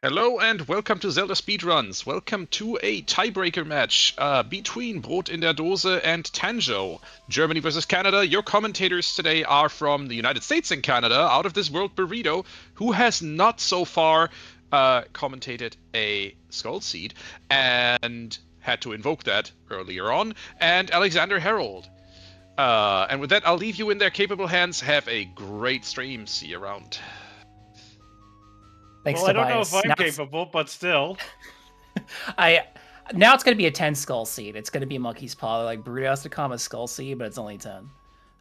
Hello and welcome to ZeldaSpeedRuns. Welcome to a tiebreaker match between BrotinderDose and Tanjo. Germany versus Canada. Your commentators today are from the United States and Canada, out of this world Burrito, who has not so far commentated a Skull Seed and had to invoke that earlier on, and Alexander Harold. And with that, I'll leave you in their capable hands. Have a great stream. See you around. Thanks, Well, I don't know Tobias. if I'm capable, but still. Now it's going to be a 10 skull seed. It's going to be a monkey's paw. Like Burrito has to come a skull seed, but it's only 10.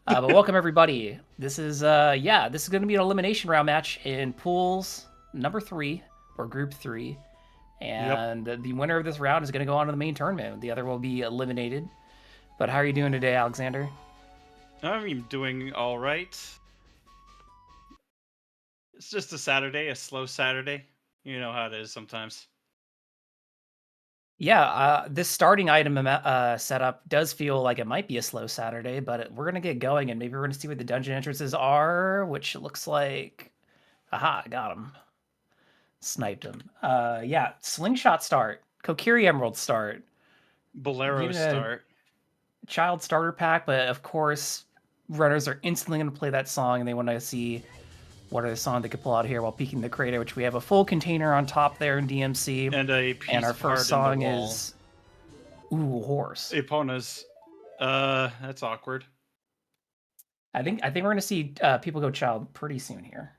But welcome everybody. This is this is going to be an elimination round match in pools number 3 or group 3, and the winner of this round is going to go on to the main tournament. The other will be eliminated. But how are you doing today, Alexander? I'm doing all right. It's just a Saturday, a slow Saturday. You know how it is sometimes. Yeah, this starting item setup does feel like it might be a slow Saturday, but we're going to get going, and maybe we're going to see what the dungeon entrances are, which looks like... Aha, got him. Sniped him. Yeah, Slingshot start. Kokiri Emerald start. Bolero start. Child starter pack, but of course, runners are instantly going to play that song, and they want to see what are the songs they could pull out here while peeking the crater, which we have a full container on top there in DMC. And a piece and our of heart first song in the wall. is Ooh, Horse. Epona's. That's awkward. I think we're going to see people go child pretty soon here.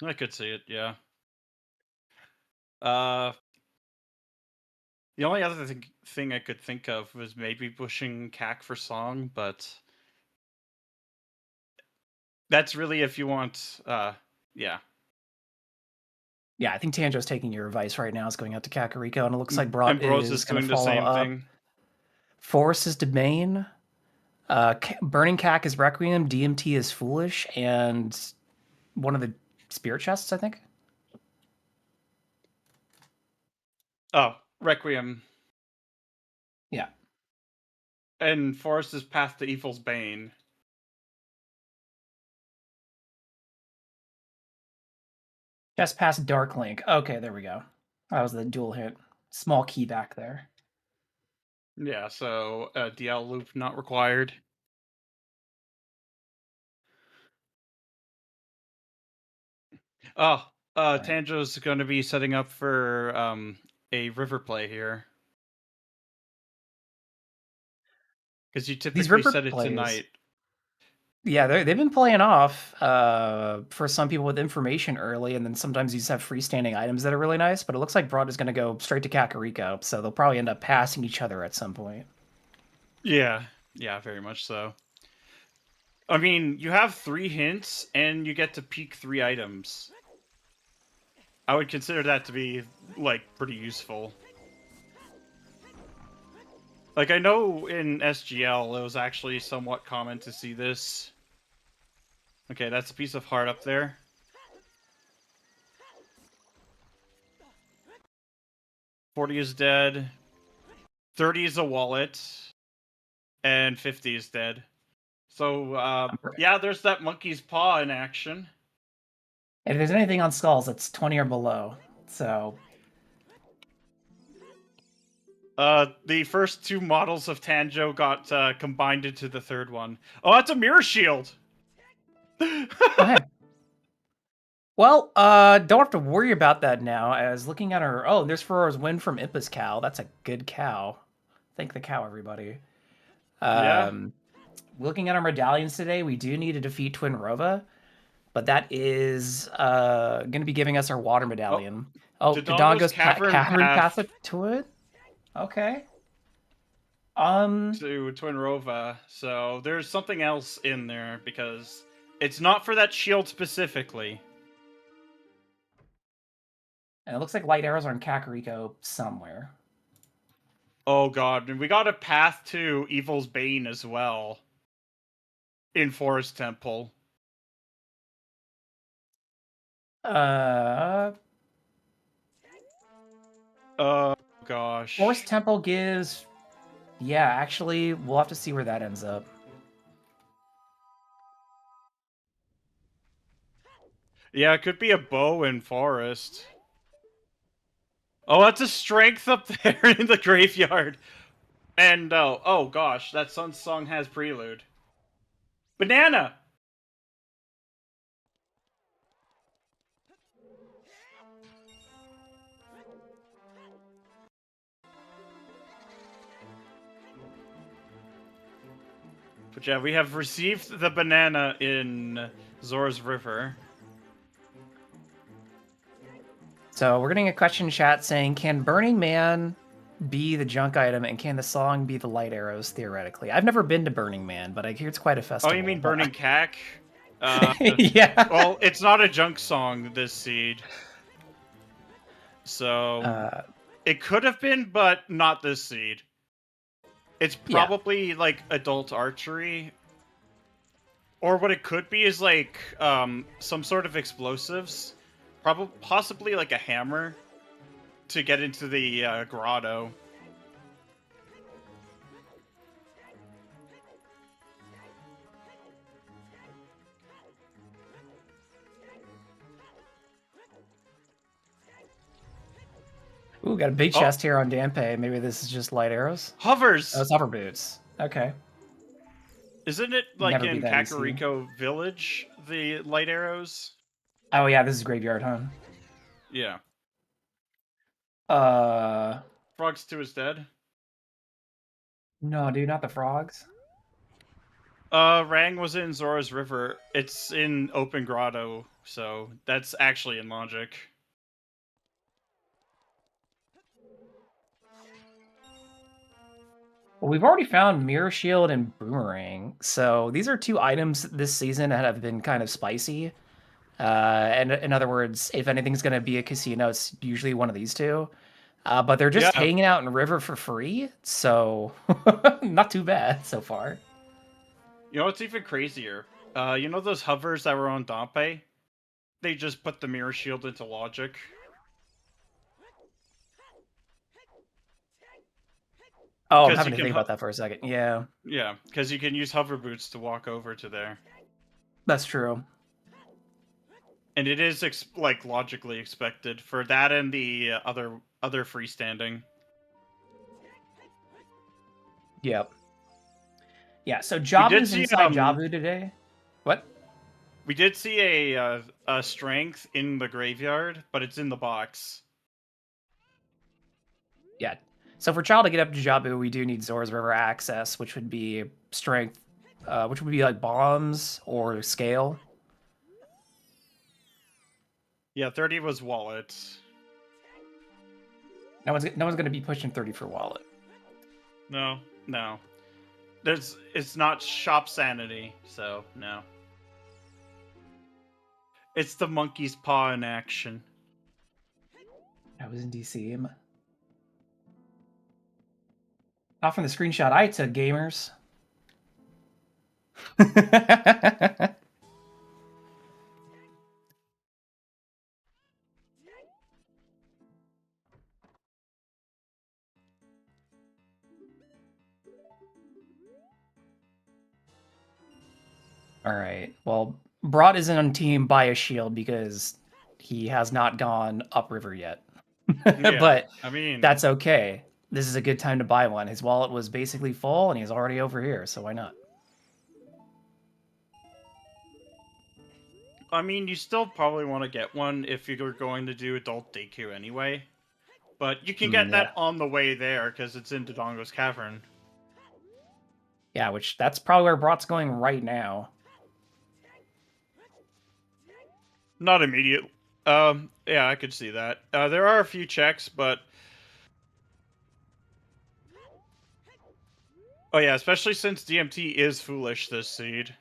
I could see it, yeah. The only other thing I could think of was maybe pushing CAC for song, but that's really if you want, yeah. Yeah, I think Tanjo's taking your advice right now. Is going out to Kakariko, and it looks like Bros is going doing to the same up. thing. Force is domain. Burning Cac is Requiem. DMT is Foolish, and one of the spirit chests, I think. Oh, Requiem. Yeah. And Forest is Path to Evil's Bane. Just past Dark Link. Okay, there we go. That was the dual hit. Small key back there. Yeah, so DL loop not required. Oh, Tanjo's going to be setting up for a river play here. Because you typically set it tonight. Yeah, they've been playing off for some people with information early, and then sometimes you just have freestanding items that are really nice, but it looks like Broad is going to go straight to Kakariko, so they'll probably end up passing each other at some point. Yeah, very much so. I mean, you have 3 hints, and you get to peek 3 items. I would consider that to be, like, pretty useful. Like, I know in SGL, it was actually somewhat common to see this. Okay, that's a piece of heart up there. $40 is dead. 30 is a wallet. And 50 is dead. So, yeah, there's that monkey's paw in action. If there's anything on skulls, it's 20 or below, so... The first 2 models of Tanjo got combined into the third one. Oh, that's a mirror shield! Okay. Well, don't have to worry about that now, as looking at her... Oh, there's Ferrar's win from Impa's cow. That's a good cow. Thank the cow, everybody. Yeah. Looking at our medallions today, we do need to defeat Twin Rova, but that is going to be giving us our water medallion. Dodongo's Cavern Path to it? Okay. To Twin Rova, so there's something else in there, because it's not for that shield specifically. And it looks like light arrows are in Kakariko somewhere. Oh god, and we got a path to Evil's Bane as well. In Forest Temple. Oh gosh. Forest Temple gives... Yeah, actually, we'll have to see where that ends up. Yeah, it could be a bow in Forest. Oh, that's a strength up there in the graveyard. And oh gosh, that Sun Song has prelude. Banana. But yeah, we have received the banana in Zora's River. So we're getting a question in chat saying, can Burning Man be the junk item and can the song be the light arrows theoretically? I've never been to Burning Man, but I hear it's quite a Oh, festival. you mean Burning Cack? Yeah. Well, it's not a junk song, this seed. So it could have been, but not this seed. It's probably like adult archery. Or what it could be is like some sort of explosives. Possibly like a hammer to get into the grotto. Ooh, got a big chest here on Dampe. Maybe this is just light arrows? Hovers! Oh, it's hover boots. Okay. Isn't it like in Kakariko Village, the light arrows? Oh yeah, this is graveyard, huh? Yeah. Frogs 2 is dead? No, dude, not the frogs. Rang was in Zora's River. It's in Open Grotto, so that's actually in logic. Well, we've already found Mirror Shield and Boomerang, so these are two items this season that have been kind of spicy. And in other words, if anything's going to be a casino, it's usually one of these two. But they're just hanging out in River for free, so not too bad so far. You know what's even crazier? You know those hovers that were on Dampe? They just put the Mirror Shield into logic. Oh, I'm having to think about that for a second. Yeah. Yeah, because you can use hover boots to walk over to there. That's true. And it is like logically expected for that and the other freestanding. Yep. Yeah. So Jabu's inside Jabu today. What? We did see a strength in the graveyard, but it's in the box. Yeah. So for Child to get up to Jabu, we do need Zora's River access, which would be strength, which would be like bombs or scale. Yeah, 30 was wallet. No one's going to be pushing 30 for wallet. No. It's not shop sanity, so no. It's the monkey's paw in action. I was in DC. Not from the screenshot I took, gamers. All right. Well, Brot isn't on team by a shield because he has not gone upriver yet. Yeah, but I mean, that's okay. This is a good time to buy one. His wallet was basically full and he's already over here, so why not? I mean, you still probably want to get one if you're going to do adult daycare anyway. But you can get that on the way there because it's in Dodongo's Cavern. Yeah, which that's probably where Brot's going right now. Not immediate. Yeah, I could see that. There are a few checks, but... Oh yeah, especially since DMT is foolish this seed.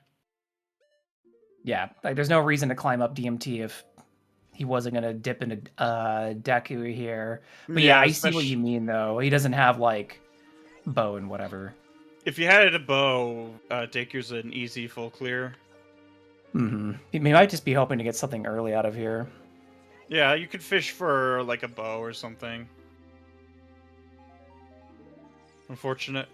Yeah, like there's no reason to climb up DMT if he wasn't going to dip into Deku here. But yeah, I see what you mean, though. He doesn't have, like, bow and whatever. If you had a bow, Deku's an easy full clear. Mm-hmm. He might just be hoping to get something early out of here. Yeah, you could fish for, like, a bow or something. Unfortunate.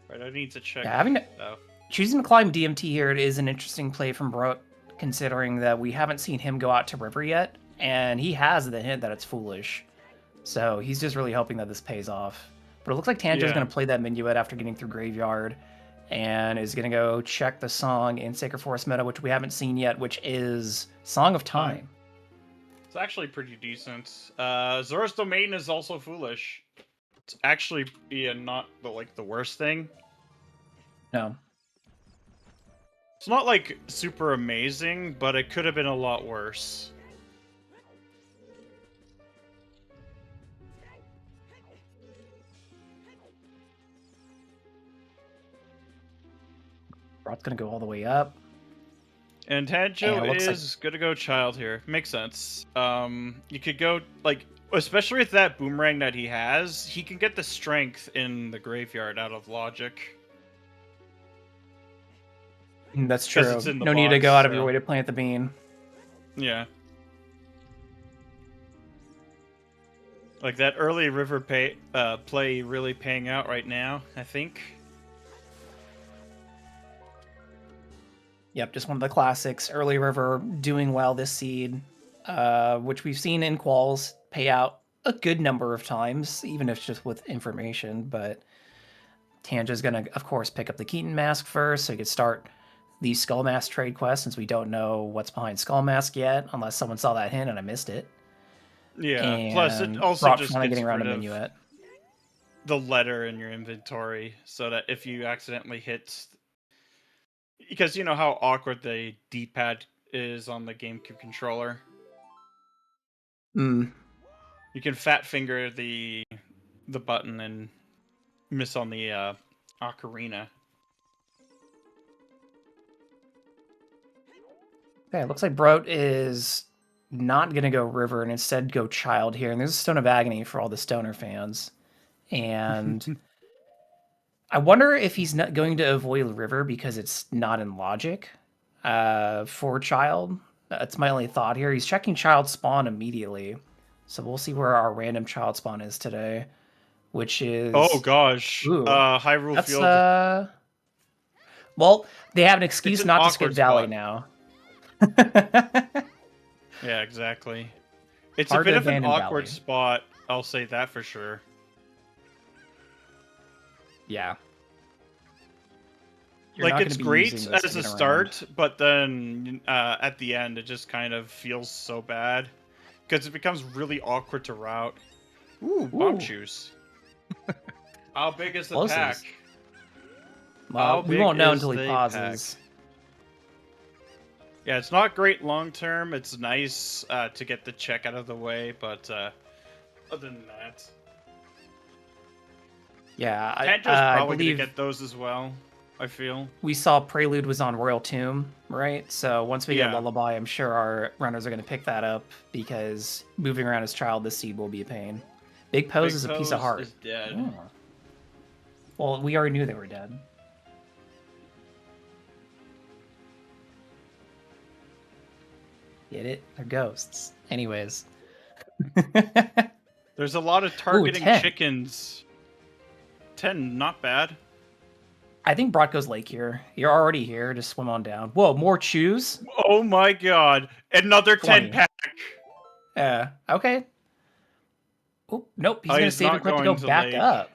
Right, I need to check. Yeah, choosing to climb DMT here, it is an interesting play from Brot, considering that we haven't seen him go out to river yet, and he has the hint that it's foolish. So he's just really hoping that this pays off. But it looks like Tanjo's going to play that minuet after getting through Graveyard, and is going to go check the song in Sacred Forest meta, which we haven't seen yet, which is Song of Time. It's actually pretty decent. Zora's Domain is also foolish. It's actually not the worst thing. No. It's not like super amazing, but it could have been a lot worse. Brot's gonna go all the way up. And Tanjo is gonna go child here. Makes sense. You could go especially with that boomerang that he has, he can get the strength in the graveyard out of logic. That's true. No need to go out of your way to plant the bean. Yeah. Like that early river play really paying out right now, I think. Yep, just one of the classics. Early river doing well this seed, which we've seen in quals pay out a good number of times, even if it's just with information. But Tanja's going to, of course, pick up the Keaton Mask first, so he could start the Skull Mask trade quest, since we don't know what's behind Skull Mask yet, unless someone saw that hint and I missed it. Yeah, and plus it also just gets getting around rid a of minuet. the letter in your inventory, so that if you accidentally hit... Because you know how awkward the D-pad is on the GameCube controller? Mm. You can fat finger the button and miss on the ocarina. Okay, it looks like Brot is not going to go river and instead go child here. And there's a Stone of Agony for all the Stoner fans. And I wonder if he's not going to avoid river because it's not in logic for child. That's my only thought here. He's checking child spawn immediately. So we'll see where our random child spawn is today, which is... Oh, gosh. Hyrule Field. Well, they have an excuse not to skip Valley now. Yeah, exactly. It's a bit of an awkward spot, I'll say that for sure. Yeah. It's great as a start, but then at the end it just kind of feels so bad. Because it becomes really awkward to route. Ooh, bomb juice. How big is the pack? Well, we won't know until he pauses. Yeah, it's not great long term. It's nice to get the check out of the way, but other than that... Yeah, Tanjo's probably going to get those as well, I feel. We saw Prelude was on Royal Tomb, right? So once we get Lullaby, I'm sure our runners are going to pick that up, because moving around as child this seed will be a pain. Big Pose is a piece of heart. Is dead. Oh. Well, we already knew they were dead. Get it? They're ghosts. Anyways. There's a lot of targeting chickens. 10, not bad. I think Brot goes lake here. You're already here. Just swim on down. Whoa, more choose? Oh my god. Another 10 pack. Yeah, okay. Oh, nope. He's going to save it quick to go back up.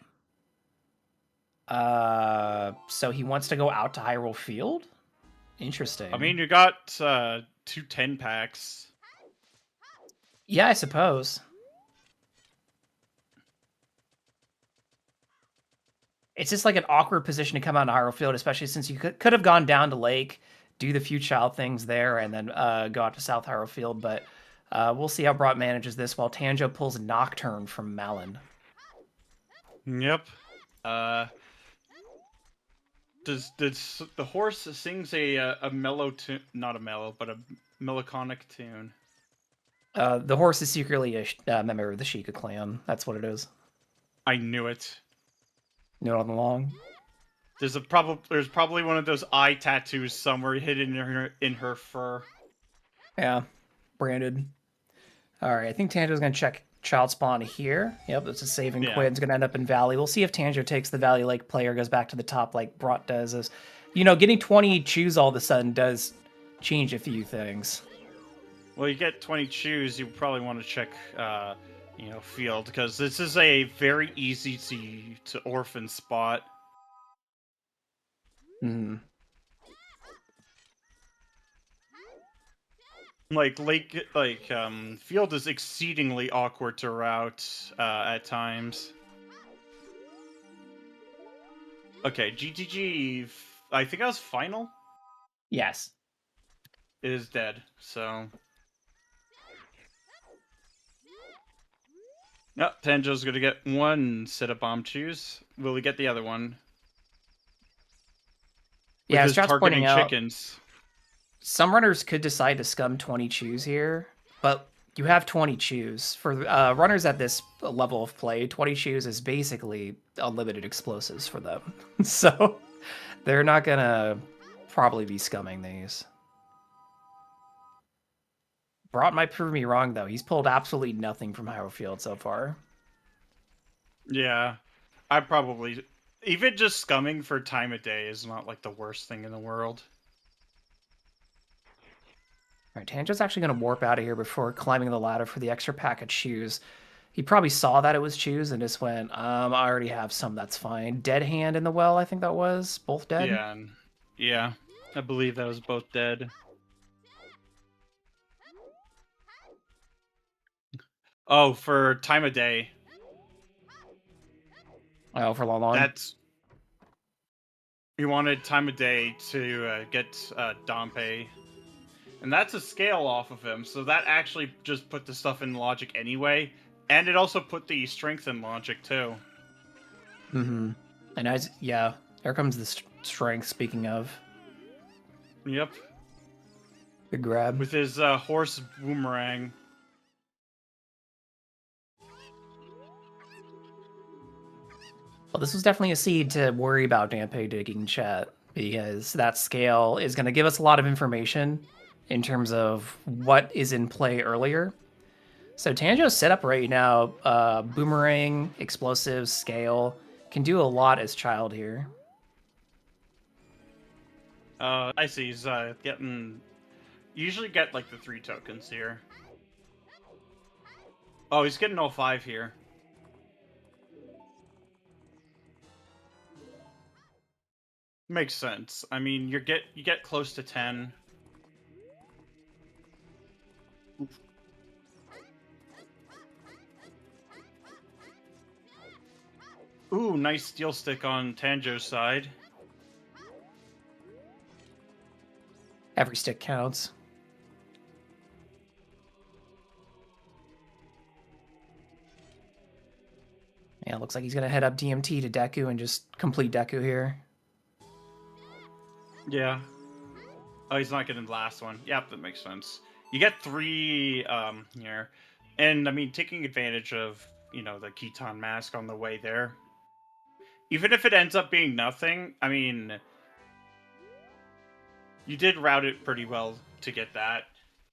So he wants to go out to Hyrule Field? Interesting. I mean, you got 2 10 packs. Yeah, I suppose. It's just like an awkward position to come out to Hyrule Field, especially since you could have gone down to Lake, do the few child things there, and then go out to South Hyrule Field. But we'll see how Brot manages this while Tanjo pulls Nocturne from Malin. Yep. Does the horse sings a mellow tune? Not a mellow, but a melancholic tune. The horse is secretly a member of the Sheikah clan. That's what it is. I knew it. Knew it all along. There's probably one of those eye tattoos somewhere hidden in her fur. Yeah, branded. All right, I think Tanjo's gonna check Child spawn here. Yep, it's a saving Yeah. Quinn's gonna end up in Valley. We'll see if Tanjo takes the Valley Lake player, goes back to the top like Brot does. As you know, getting 20 chews all of a sudden does change a few things. Well, you get 20 chews, you probably want to check, field, because this is a very easy to orphan spot. Hmm. Field is exceedingly awkward to route at times. Okay, GTG, I think that was final? Yes. Is dead, so... No, Tanjo's gonna get one set of bomb chews. Will he get the other one? With Yeah, his Strat's targeting pointing out, chickens. some runners could decide to scum 20 chews here, but you have 20 chews. For runners at this level of play, 20 chews is basically unlimited explosives for them. So they're not gonna probably be scumming these. Brot might prove me wrong, though. He's pulled absolutely nothing from Field so far. Yeah, I probably... Even just scumming for time of day is not, like, the worst thing in the world. Alright, Tanjo's actually going to warp out of here before climbing the ladder for the extra pack of chews. He probably saw that it was chews and just went, I already have some, that's fine. Dead hand in the well, I think that was. Both dead? Yeah, I believe that was both dead. Oh, for time of day. Oh, for Lalon? That's... You wanted time of day to get Dompe. And that's a scale off of him, so that actually just put the stuff in logic anyway. And it also put the strength in logic, too. Mm-hmm. And yeah, there comes the strength, speaking of. Yep. Good grab. With his horse boomerang. Well, this was definitely a seed to worry about Dampe digging, chat, because that scale is going to give us a lot of information in terms of what is in play earlier. So Tanjo's setup right now, boomerang, explosives, scale, can do a lot as child here. I see, he's getting... Usually get, like, the 3 tokens here. Oh, he's getting all 5 here. Makes sense. I mean, you get close to 10. Ooh, nice steel stick on Tanjo's side. Every stick counts. Yeah, looks like he's going to head up DMT to Deku and just complete Deku here. Yeah. Oh, he's not getting the last one. Yep, that makes sense. You get 3 here. And, I mean, taking advantage of, the Keton mask on the way there. Even if it ends up being nothing, I mean... You did route it pretty well to get that.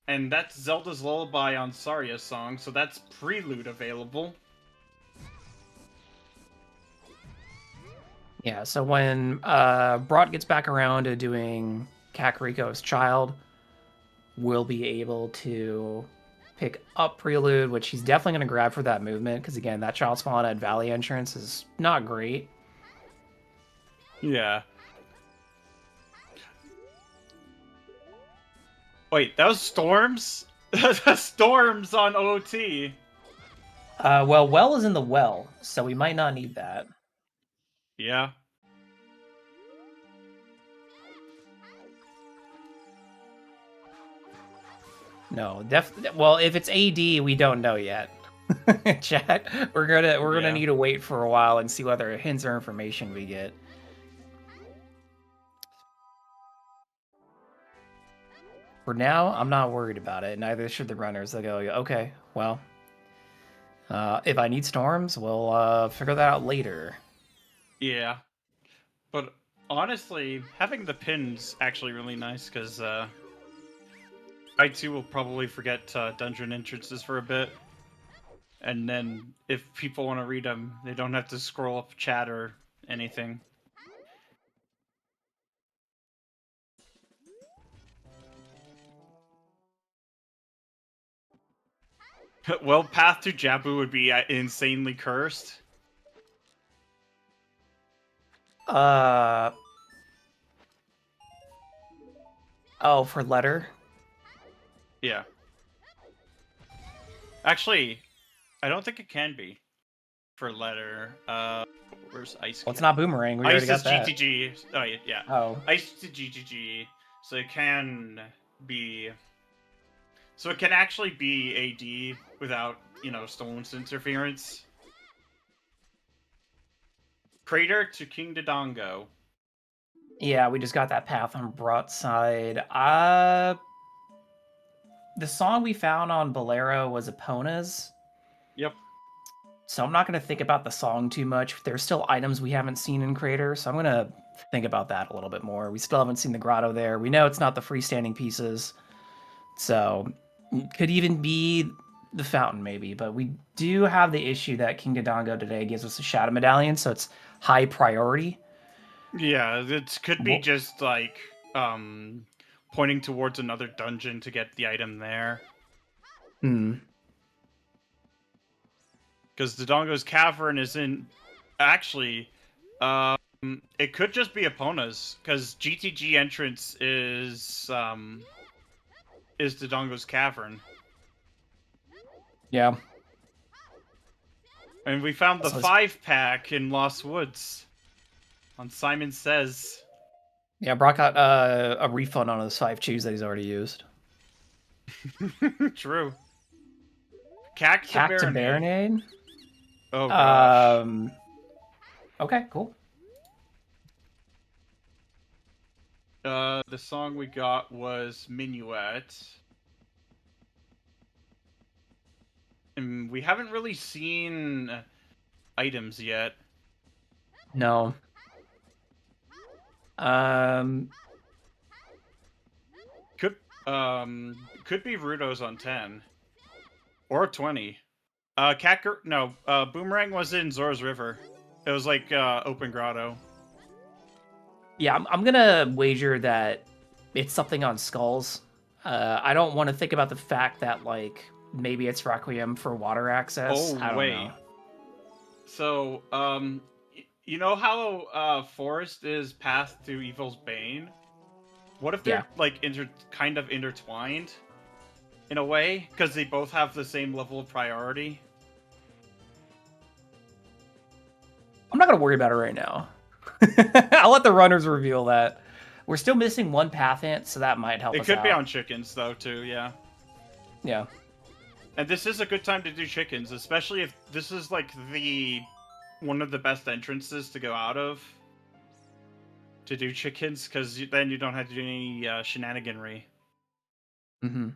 And that's Zelda's Lullaby on Saria's song, so that's Prelude available. Yeah, so when Brot gets back around to doing Kakariko's Child, we'll be able to pick up Prelude, which he's definitely going to grab for that movement, because again, that Child spawn at Valley entrance is not great. Yeah. Wait, that was Storms? Storms on OoT. Well is in the well, so we might not need that. Yeah. No, well, if it's AD, we don't know yet. Chat, we're gonna need to wait for a while and see whether hints or information we get. For now, I'm not worried about it. Neither should the runners. They'll go, okay, well, if I need storms, we'll figure that out later. Yeah. But honestly, having the pin's actually really nice, because I too will probably forget dungeon entrances for a bit. And then if people want to read them, they don't have to scroll up chat or anything. Well, Path to Jabu would be insanely cursed. Oh, for letter? Yeah. Actually, I don't think it can be for letter. Where's Ice? Well, it's not Boomerang. We already got that. GTG. Oh, yeah. Oh. Ice to GTG. So it can be... So it can actually be AD without, Stone's interference. Crater to King Dodongo. Yeah, we just got that path on broadside. The song we found on Bolero was Epona's. Yep. So I'm not going to think about the song too much. There's still items we haven't seen in Crater, so I'm going to think about that a little bit more. We still haven't seen the grotto there. We know it's not the freestanding pieces. So could even be the fountain maybe, but we do have the issue that King Dodongo today gives us a shadow medallion, so it's high priority. Yeah, it could be just like pointing towards another dungeon to get the item there. Because Dodongo's Cavern is in... Actually, it could just be Epona's, because GTG entrance is Dodongo's Cavern. Yeah. And we found the 5-pack in Lost Woods on Simon Says. Yeah, Brock got a refund on those 5 chews that he's already used. True. Cactabarinade? Oh, gosh. Okay, cool. The song we got was Minuet. And we haven't really seen items yet. No. Could be Rudo's on 10. Or 20. Boomerang was in Zora's River. It was like open grotto. Yeah, I'm gonna wager that it's something on Skulls. I don't want to think about the fact that like maybe it's Requiem for water access. Oh, I don't wait. know. So, you know how Forest is Path to Evil's Bane? What if they're like kind of intertwined in a way? Because they both have the same level of priority? I'm not gonna worry about it right now. I'll let the runners reveal that. We're still missing one path ant, so that might help us out. It could be on chickens, though, too, yeah. Yeah. And this is a good time to do chickens, especially if this is, like, one of the best entrances to go out of. To do chickens, because then you don't have to do any shenaniganry. Mm-hmm.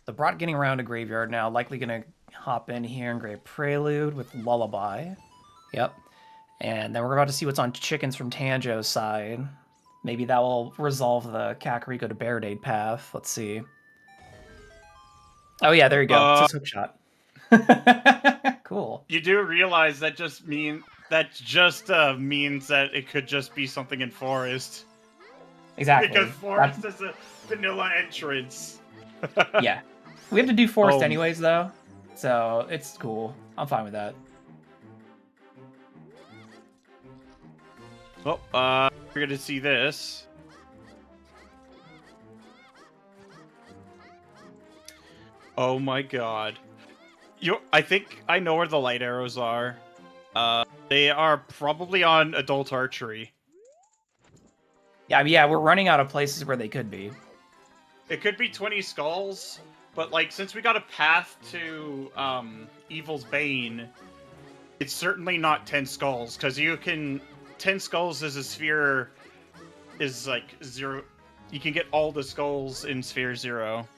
The Brat getting around a graveyard now, likely gonna hop in here and grab Prelude with Lullaby. Yep. And then we're about to see what's on chickens from Tanjo's side. Maybe that will resolve the Kakariko to Baradade path. Let's see. Oh yeah, there you go. It's a hook shot. Cool. You do realize that means that it could just be something in Forest. Exactly. Because Forest is a vanilla entrance. Yeah. We have to do Forest anyways, though. So, it's cool. I'm fine with that. Well, we're gonna see this. Oh my god. I think I know where the light arrows are. They are probably on Adult Archery. Yeah, I mean, yeah, we're running out of places where they could be. It could be 20 skulls, but like since we got a path to Evil's Bane, it's certainly not 10 skulls, because 10 skulls is a sphere is like 0. You can get all the skulls in sphere 0.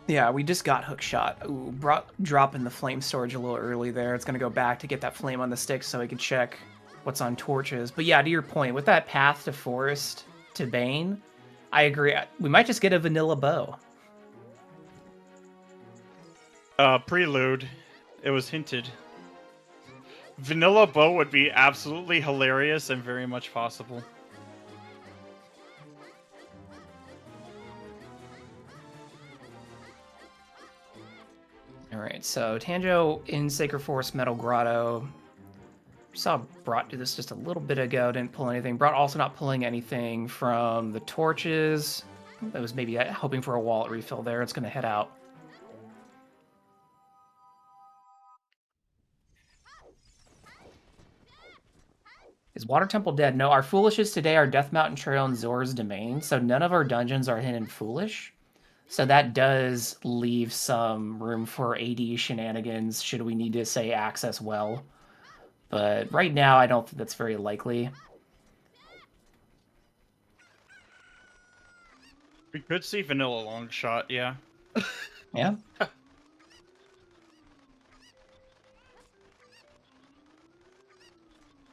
Yeah, we just got Hookshot. Ooh, dropping the flame storage a little early there. It's going to go back to get that flame on the stick so we can check what's on torches. But yeah, to your point, with that path to Forest to Bane, I agree. We might just get a vanilla bow. Prelude. It was hinted. Vanilla bow would be absolutely hilarious and very much possible. Alright, so Tanjo in Sacred Forest Metal Grotto. Saw Brot do this just a little bit ago, didn't pull anything. Brot also not pulling anything from the torches. I was maybe hoping for a wallet refill there. It's going to head out. Is Water Temple dead? No, our Foolishes today are Death Mountain Trail and Zor's Domain, so none of our dungeons are hidden Foolish. So that does leave some room for AD shenanigans should we need to, say, access well. But right now, I don't think that's very likely. We could see vanilla long shot, yeah. Yeah.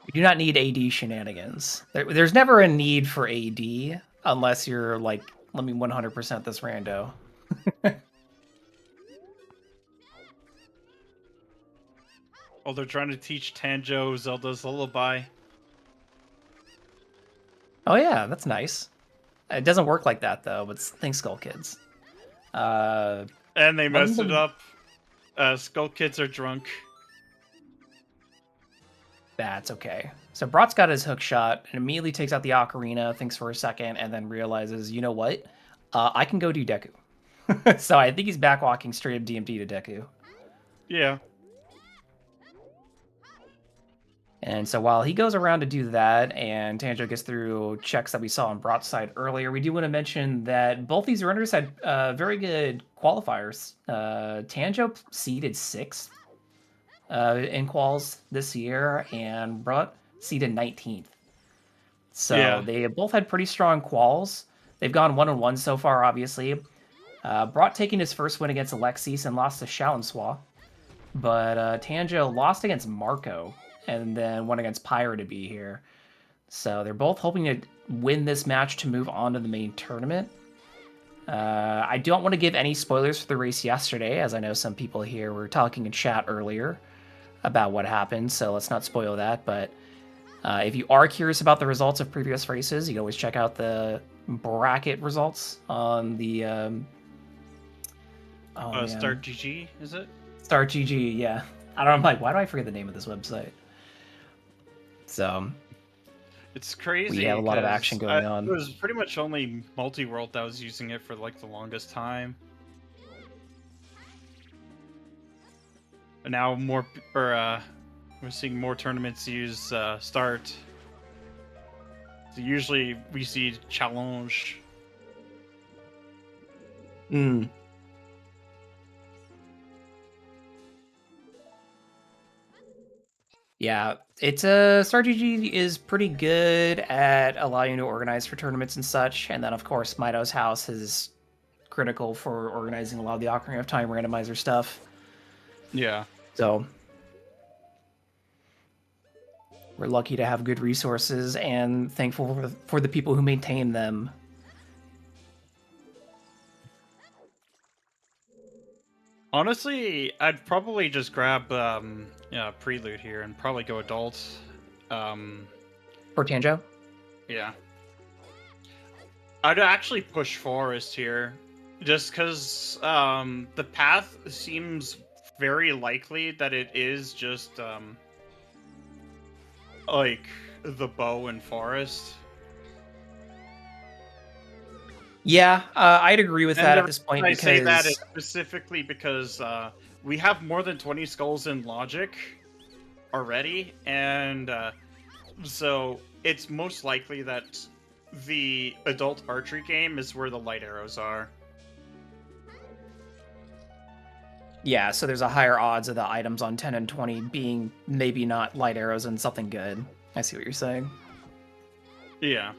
We do not need AD shenanigans. There's never a need for AD unless you're like, let me 100% this rando. Oh, they're trying to teach Tanjo Zelda's Lullaby. Oh yeah, that's nice. It doesn't work like that though, but thanks, Skull Kids. And they messed it up. Skull Kids are drunk. That's okay. So Brot's got his hook shot and immediately takes out the ocarina, thinks for a second, and then realizes, you know what? I can go do Deku. So I think he's backwalking straight up DMT to Deku. Yeah. And so while he goes around to do that, and Tanjo gets through checks that we saw on Brot's side earlier, we do want to mention that both these runners had very good qualifiers. Tanjo seeded 6th in quals this year, and Brot seeded 19th. So yeah, they both had pretty strong quals. They've gone 1-1 so far, obviously. Brot taking his first win against Alexis and lost to Shallenswa. But Tanjo lost against Marco and then won against Pyra to be here. So they're both hoping to win this match to move on to the main tournament. I don't want to give any spoilers for the race yesterday, as I know some people here were talking in chat earlier about what happened, so let's not spoil that. But if you are curious about the results of previous races, you can always check out the bracket results on the... Start GG, is it? Start GG, yeah. I don't know, I'm like, why do I forget the name of this website? So... It's crazy. We have a lot of action going on. It was pretty much only Multi-World that was using it for like the longest time. And now we're seeing more tournaments use Start. So usually we see Challenge. Yeah, it's Star GG is pretty good at allowing you to organize for tournaments and such, and then of course Mido's house is critical for organizing a lot of the Ocarina of Time randomizer stuff. Yeah. So we're lucky to have good resources and thankful for the people who maintain them. Honestly, I'd probably just grab Prelude here and probably go Adult. For Tanjo? Yeah. I'd actually push Forest here, just because the path seems very likely that it is just like the bow and Forest. Yeah, I'd agree with that at this point. I say that is specifically because we have more than 20 skulls in Logic already, and so it's most likely that the adult archery game is where the light arrows are. Yeah, so there's a higher odds of the items on 10 and 20 being maybe not light arrows and something good. I see what you're saying. Yeah.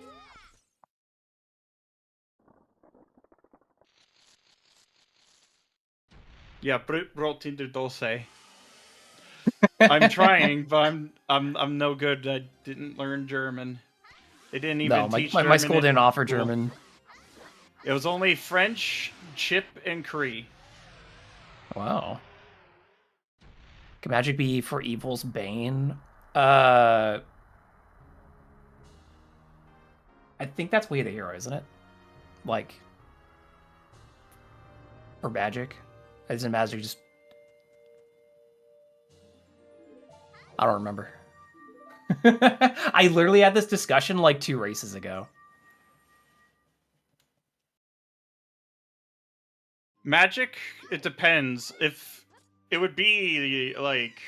Yeah, BrotinderDose. I'm trying, but I'm no good. I didn't learn German. They didn't even teach German. My school didn't offer German. It was only French, Chip, and Cree. Wow. Can magic be for evil's bane? I think that's Way of the Hero, isn't it? Like, or magic? Isn't magic just... I don't remember. I literally had this discussion like 2 races ago. Magic, it depends. If it would be like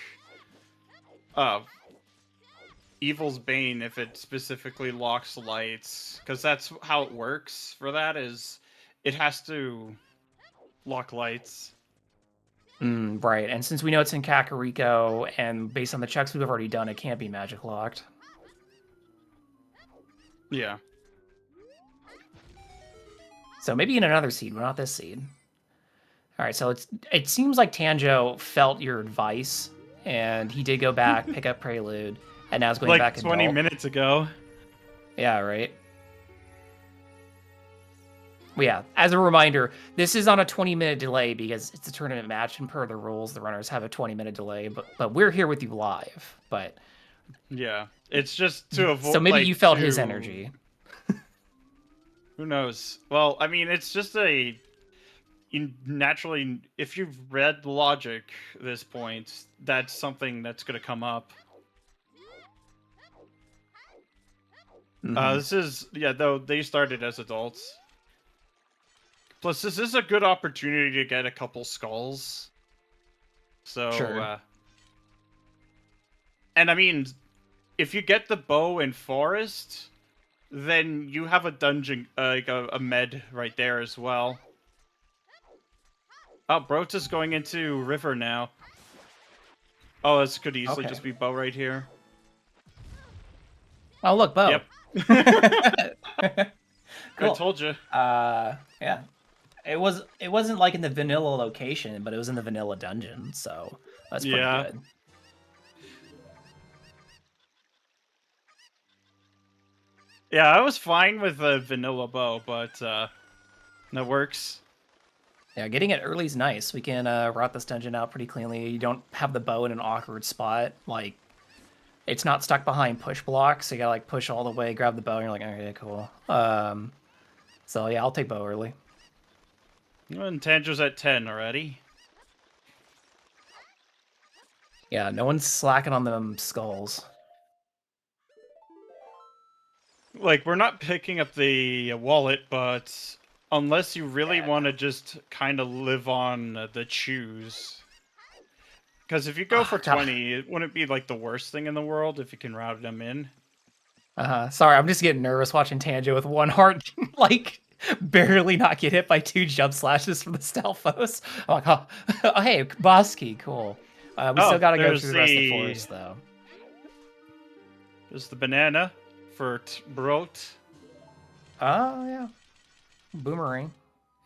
Evil's Bane if it specifically locks lights, because that's how it works for that, is it has to lock lights. Right, and since we know it's in Kakariko, and based on the checks we've already done, it can't be magic locked. Yeah. So maybe in another seed, but not this seed. All right, so it seems like Tanjo felt your advice, and he did go back, pick up Prelude, and now is going like back 20 adult. minutes ago. Yeah, right. Well, yeah, as a reminder, this is on a 20-minute delay because it's a tournament match, and per the rules, the runners have a 20-minute delay, but we're here with you live. But yeah, it's just to avoid. So maybe like, you felt his energy. Who knows? Well, I mean, it's just naturally, if you've read the logic at this point, that's something that's going to come up. This is, though they started as adults. Plus, this is a good opportunity to get a couple skulls. So, Sure. And I mean, if you get the bow in Forest, then you have a dungeon, like a med right there as well. Oh, Brota's going into River now. Oh, this could easily just be bow right here. Oh, look, bow. Yep. Cool. I told you. Yeah. It wasn't like in the vanilla location, but it was in the vanilla dungeon, so that's pretty good. Yeah, I was fine with the vanilla bow, but that works. Yeah, getting it early is nice. We can route this dungeon out pretty cleanly. You don't have the bow in an awkward spot. Like, it's not stuck behind push blocks, so you gotta like push all the way, grab the bow, and you're like, okay, cool. So yeah, I'll take bow early. And Tanjo's at 10 already. Yeah, no one's slacking on them skulls. Like, we're not picking up the wallet, but unless you really want to just kind of live on the choose. Because if you go for 20, it wouldn't be like the worst thing in the world if you can route them in. Sorry, I'm just getting nervous watching Tanjo with one heart, like, barely not get hit by 2 jump slashes from the Stalfos. I'm like, oh hey, boss key, cool. We still gotta go through the rest of the forest, though. There's the banana for Brot. Oh, yeah. Boomerang.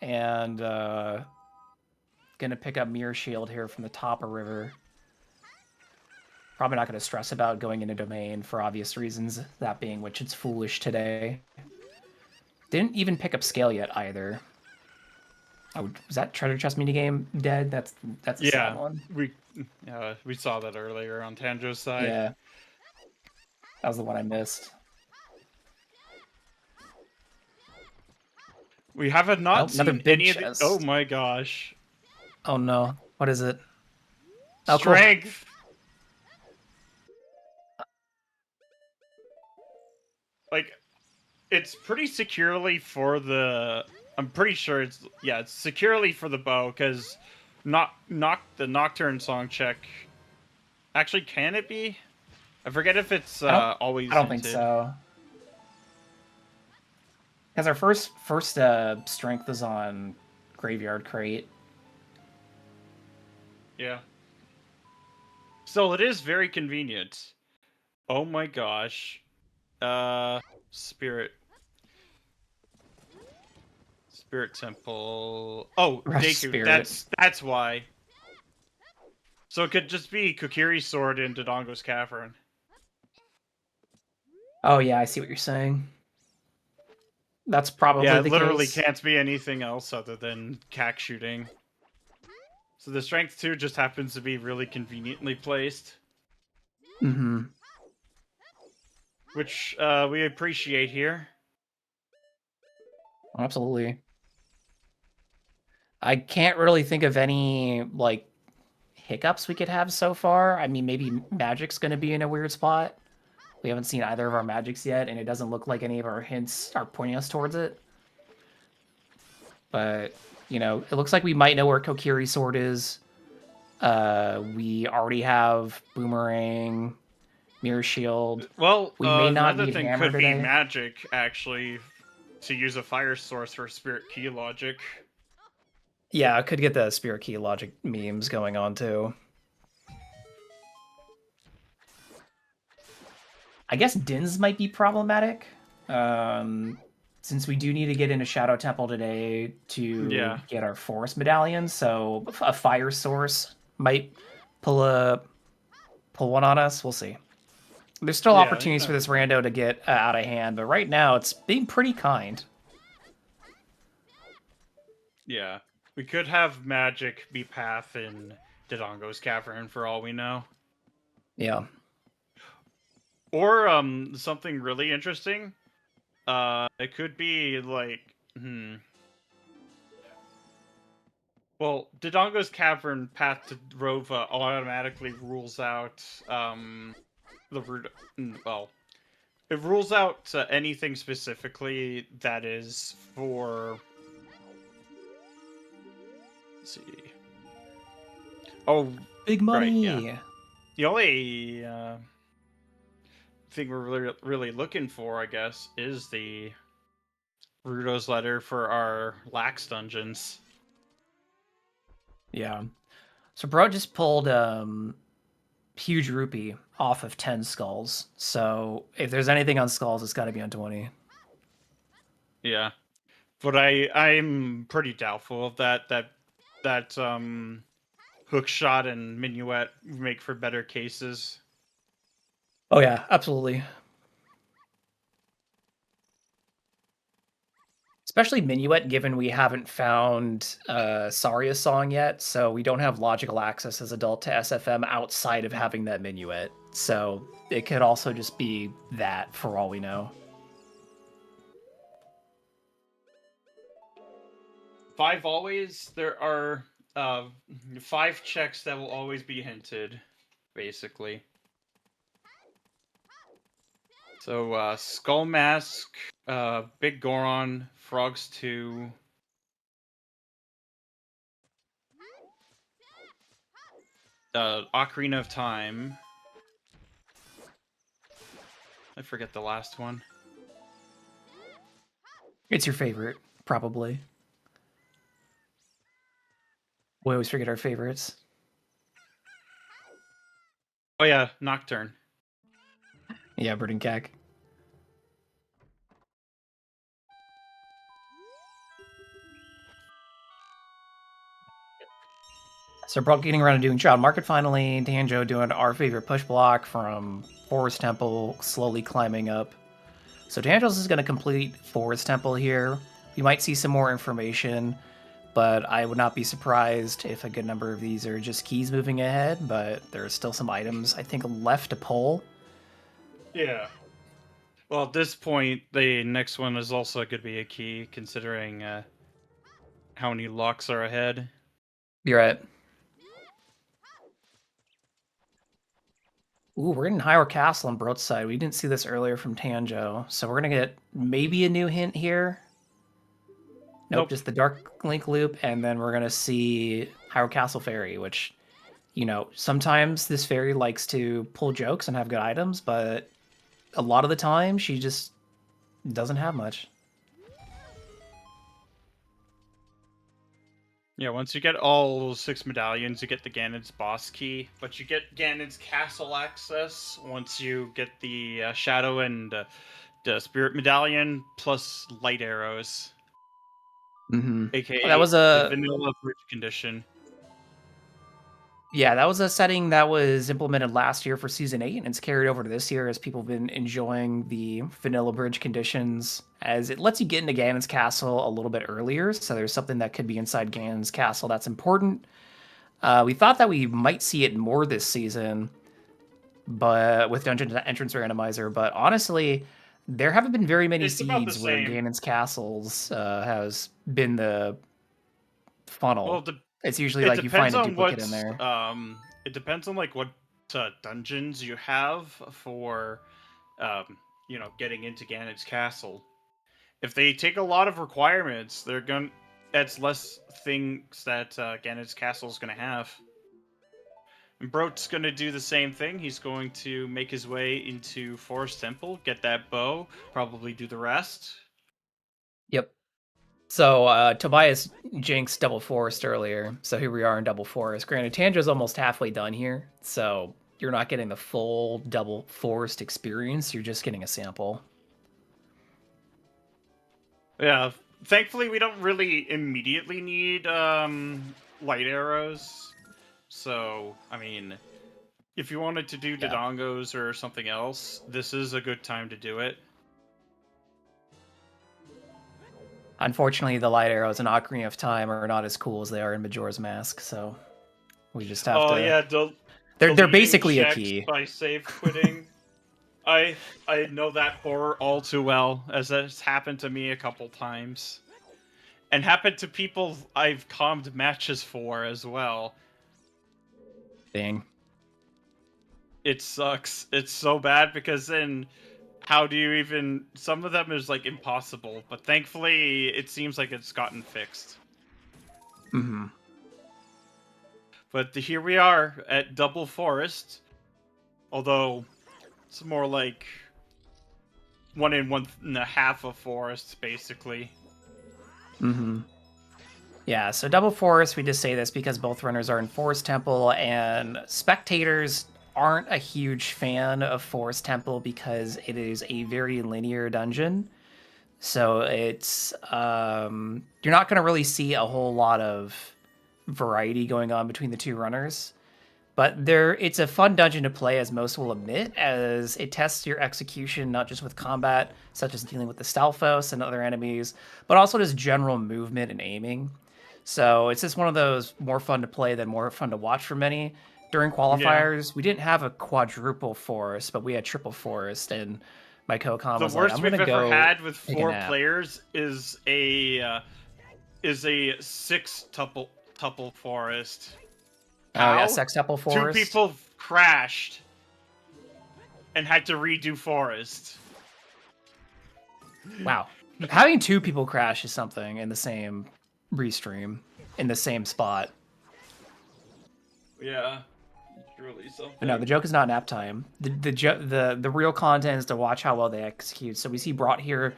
And, gonna pick up Mirror Shield here from the top of River. Probably not gonna stress about going into Domain for obvious reasons, that being which it's foolish today. Didn't even pick up Scale yet, either. Oh, was that treasure chest minigame dead? That's a sad one. We saw that earlier on Tanjo's side. Yeah. That was the one I missed. We have not seen any of the... Oh my gosh. Oh no. What is it? Strength! Cool. Like, it's pretty securely for the... I'm pretty sure it's securely for the bow, because the Nocturne song check... Actually, can it be? I forget if it's always... I don't think so. Because our first strength was on Graveyard Crate. Yeah. So it is very convenient. Oh my gosh. Spirit Temple. Oh, Deku. That's why. So it could just be Kokiri's sword in Dodongo's Cavern. Oh yeah, I see what you're saying. That's probably Yeah, it the literally case. can't be anything else other than cack shooting. So the strength 2 just happens to be really conveniently placed. Mm-hmm. Which we appreciate here. Absolutely. I can't really think of any, like, hiccups we could have so far. I mean, maybe Magic's going to be in a weird spot. We haven't seen either of our Magics yet, and it doesn't look like any of our hints are pointing us towards it. But, you know, it looks like we might know where Kokiri Sword is. We already have Boomerang, Mirror Shield. Well, We may not another need thing Hammer could be today. magic, actually, to use a fire source for Spirit Key logic. Yeah, I could get the Spirit Key logic memes going on too. I guess Dins might be problematic. Since we do need to get into Shadow Temple today to get our Forest Medallion, so a fire source might pull one on us. We'll see. There's still opportunities for this rando to get out of hand, but right now it's being pretty kind. Yeah. We could have magic be path in Dodongo's Cavern for all we know. Yeah. Or something really interesting. It could be like well, Dodongo's Cavern path to Rova automatically rules out the root. Well, it rules out anything specifically that is for. Let's see. Oh, big money. Right, yeah. The only thing we're really looking for, I guess, is the Rudo's letter for our Lax dungeons. Yeah. So bro just pulled huge rupee off of 10 skulls. So if there's anything on skulls, it's got to be on 20. Yeah, but I'm pretty doubtful of that hook shot and minuet make for better cases. Oh yeah, absolutely. Especially Minuet, given we haven't found Saria's song yet, so we don't have logical access as adult to SFM outside of having that Minuet. So it could also just be that, for all we know. 5 always. There are 5 checks that will always be hinted, basically. So Skull Mask, Big Goron, Frogs 2. Ocarina of Time. I forget the last one. It's your favorite, probably. We always forget our favorites. Oh yeah, Nocturne. Yeah, Bird and Cack. So Brock getting around to doing Child Market finally. Tanjo doing our favorite push block from Forest Temple, slowly climbing up. So Tanjo's is going to complete Forest Temple here. We might see some more information, but I would not be surprised if a good number of these are just keys moving ahead, but there are still some items, I think, left to pull. Yeah. Well, at this point, the next one is also going to be a key, considering how many locks are ahead. You're right. Ooh, we're getting Hyrule Castle on Broadside. We didn't see this earlier from Tanjo, so we're going to get maybe a new hint here. Nope, just the Dark Link loop, and then we're going to see Hyrule Castle Fairy, which, you know, sometimes this fairy likes to pull jokes and have good items, but a lot of the time she just doesn't have much. Yeah, once you get all 6 medallions, you get the Ganon's boss key, but you get Ganon's castle access once you get the Shadow and the Spirit Medallion, plus light arrows. Mm-hmm. AKA that was a the vanilla bridge condition. Yeah, that was a setting that was implemented last year for Season 8, and it's carried over to this year as people have been enjoying the vanilla bridge conditions, as it lets you get into Ganon's castle a little bit earlier, so there's something that could be inside Ganon's castle that's important. We thought that we might see it more this season, but with Dungeon Entrance Randomizer, but honestly, there haven't been very many It's about the seeds where same. Ganon's castles has been the funnel. Well, It's usually it like you find depends a on duplicate what's in there. it depends on like what dungeons you have for getting into Ganon's castle. If they take a lot of requirements, that's less things that Ganon's castle is gonna have. And Brot's gonna do the same thing. He's going to make his way into Forest Temple, get that bow, probably do the rest. Yep. So Tobias jinxed Double Forest earlier, so here we are in Double Forest. Granted, Tanjo's almost halfway done here, so you're not getting the full Double Forest experience, you're just getting a sample. Yeah, thankfully we don't really immediately need light arrows. So, I mean, if you wanted to do Dodongos or something else, this is a good time to do it. Unfortunately, the light arrows in Ocarina of Time are not as cool as they are in Majora's Mask, so we just have to... Oh yeah, they're basically a key. By save quitting. I know that horror all too well, as it's happened to me a couple times. And happened to people I've calmed matches for as well. Dang. It sucks. It's so bad because then how do you even... Some of them is like impossible, but thankfully it seems like it's gotten fixed. Mm-hmm. But here we are at Double Forest. Although it's more like 1 1.5 of forest, basically. Mm-hmm. Yeah, so Double Forest, we just say this because both runners are in Forest Temple, and spectators aren't a huge fan of Forest Temple because it is a very linear dungeon. So it's you're not going to really see a whole lot of variety going on between the two runners. But it's a fun dungeon to play, as most will admit, as it tests your execution, not just with combat, such as dealing with the Stalfos and other enemies, but also just general movement and aiming. So it's just one of those more fun to play than more fun to watch for many. During qualifiers, we didn't have a quadruple forest, but we had triple forest, and my co-com was like, I'm going to go. The worst we've ever had with take a 4 nap. players is a 6 tuple forest. Oh yeah, sextuple forest. 2 people crashed and had to redo forest. Wow. Having 2 people crash is something in the same restream, in the same spot. Yeah, it's really something. But no, the joke is not nap time. The real content is to watch how well they execute. So we see Brot here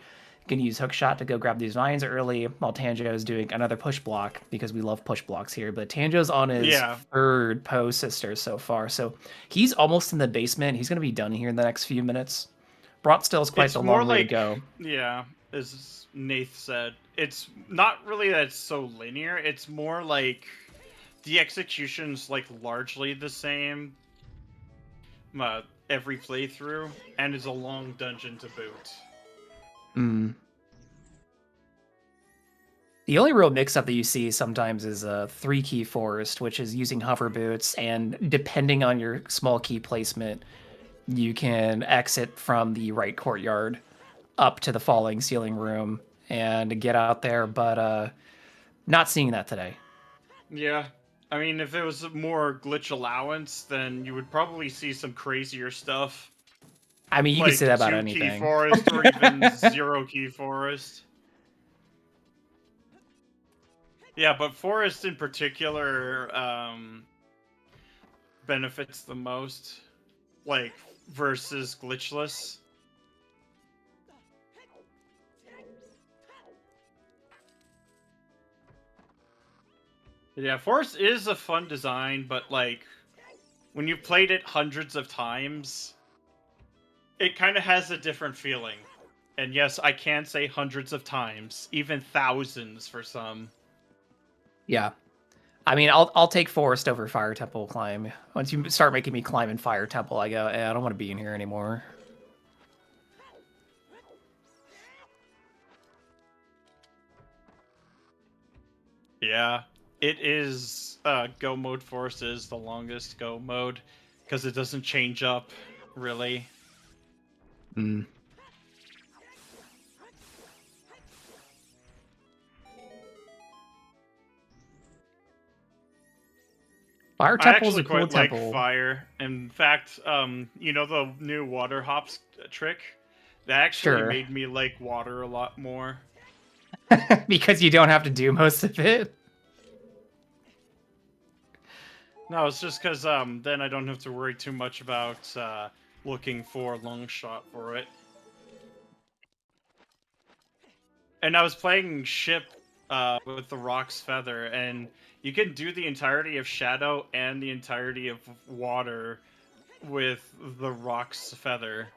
can use Hookshot to go grab these vines early, while Tanjo is doing another push block, because we love push blocks here. But Tanjo's on his 3rd Poe sister so far, so he's almost in the basement. He's going to be done here in the next few minutes. Brot still has quite a long way to go. Yeah, as Nath said, it's not really that it's so linear. It's more like the execution's like largely the same every playthrough, and is a long dungeon to boot. The only real mix-up that you see sometimes is a 3-key forest, which is using hover boots, and depending on your small key placement, you can exit from the right courtyard up to the falling ceiling room and get out there, but not seeing that today. Yeah, I mean, if it was more glitch allowance, then you would probably see some crazier stuff. I mean, you like can say that about 2-key anything. forest or even 0-key forest. Yeah, but forest in particular benefits the most, like, versus glitchless. Yeah, forest is a fun design, but, like, when you've played it hundreds of times, it kind of has a different feeling. And yes, I can say hundreds of times, even thousands for some. Yeah. I mean, I'll take Forest over Fire Temple climb. Once you start making me climb in Fire Temple, I go, I don't want to be in here anymore. Yeah, it is. Go mode Forest is the longest go mode because it doesn't change up really. Hmm. Fire Temple's a cool quite like temple. fire. In fact, you know the new water hops trick? That actually Sure. made me like water a lot more. Because you don't have to do most of it. No, it's just because then I don't have to worry too much about looking for a long shot for it. And I was playing ship with the Rock's Feather, and you can do the entirety of Shadow and the entirety of Water with the Rock's Feather.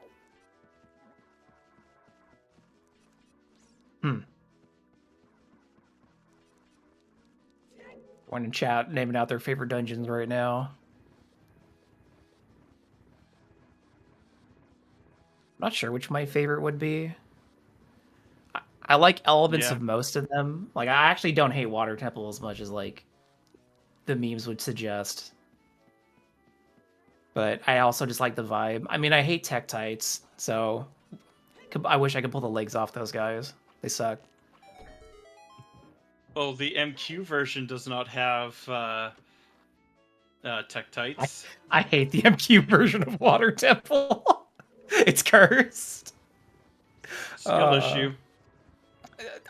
One in chat naming out their favorite dungeons right now. Not sure which my favorite would be. I like elements of most of them. Like, I actually don't hate Water Temple as much as, like, the memes would suggest. But I also just like the vibe. I mean, I hate Tektites, so I wish I could pull the legs off those guys. They suck. Well, the MQ version does not have Tektites. I hate the MQ version of Water Temple. It's cursed. Skill issue.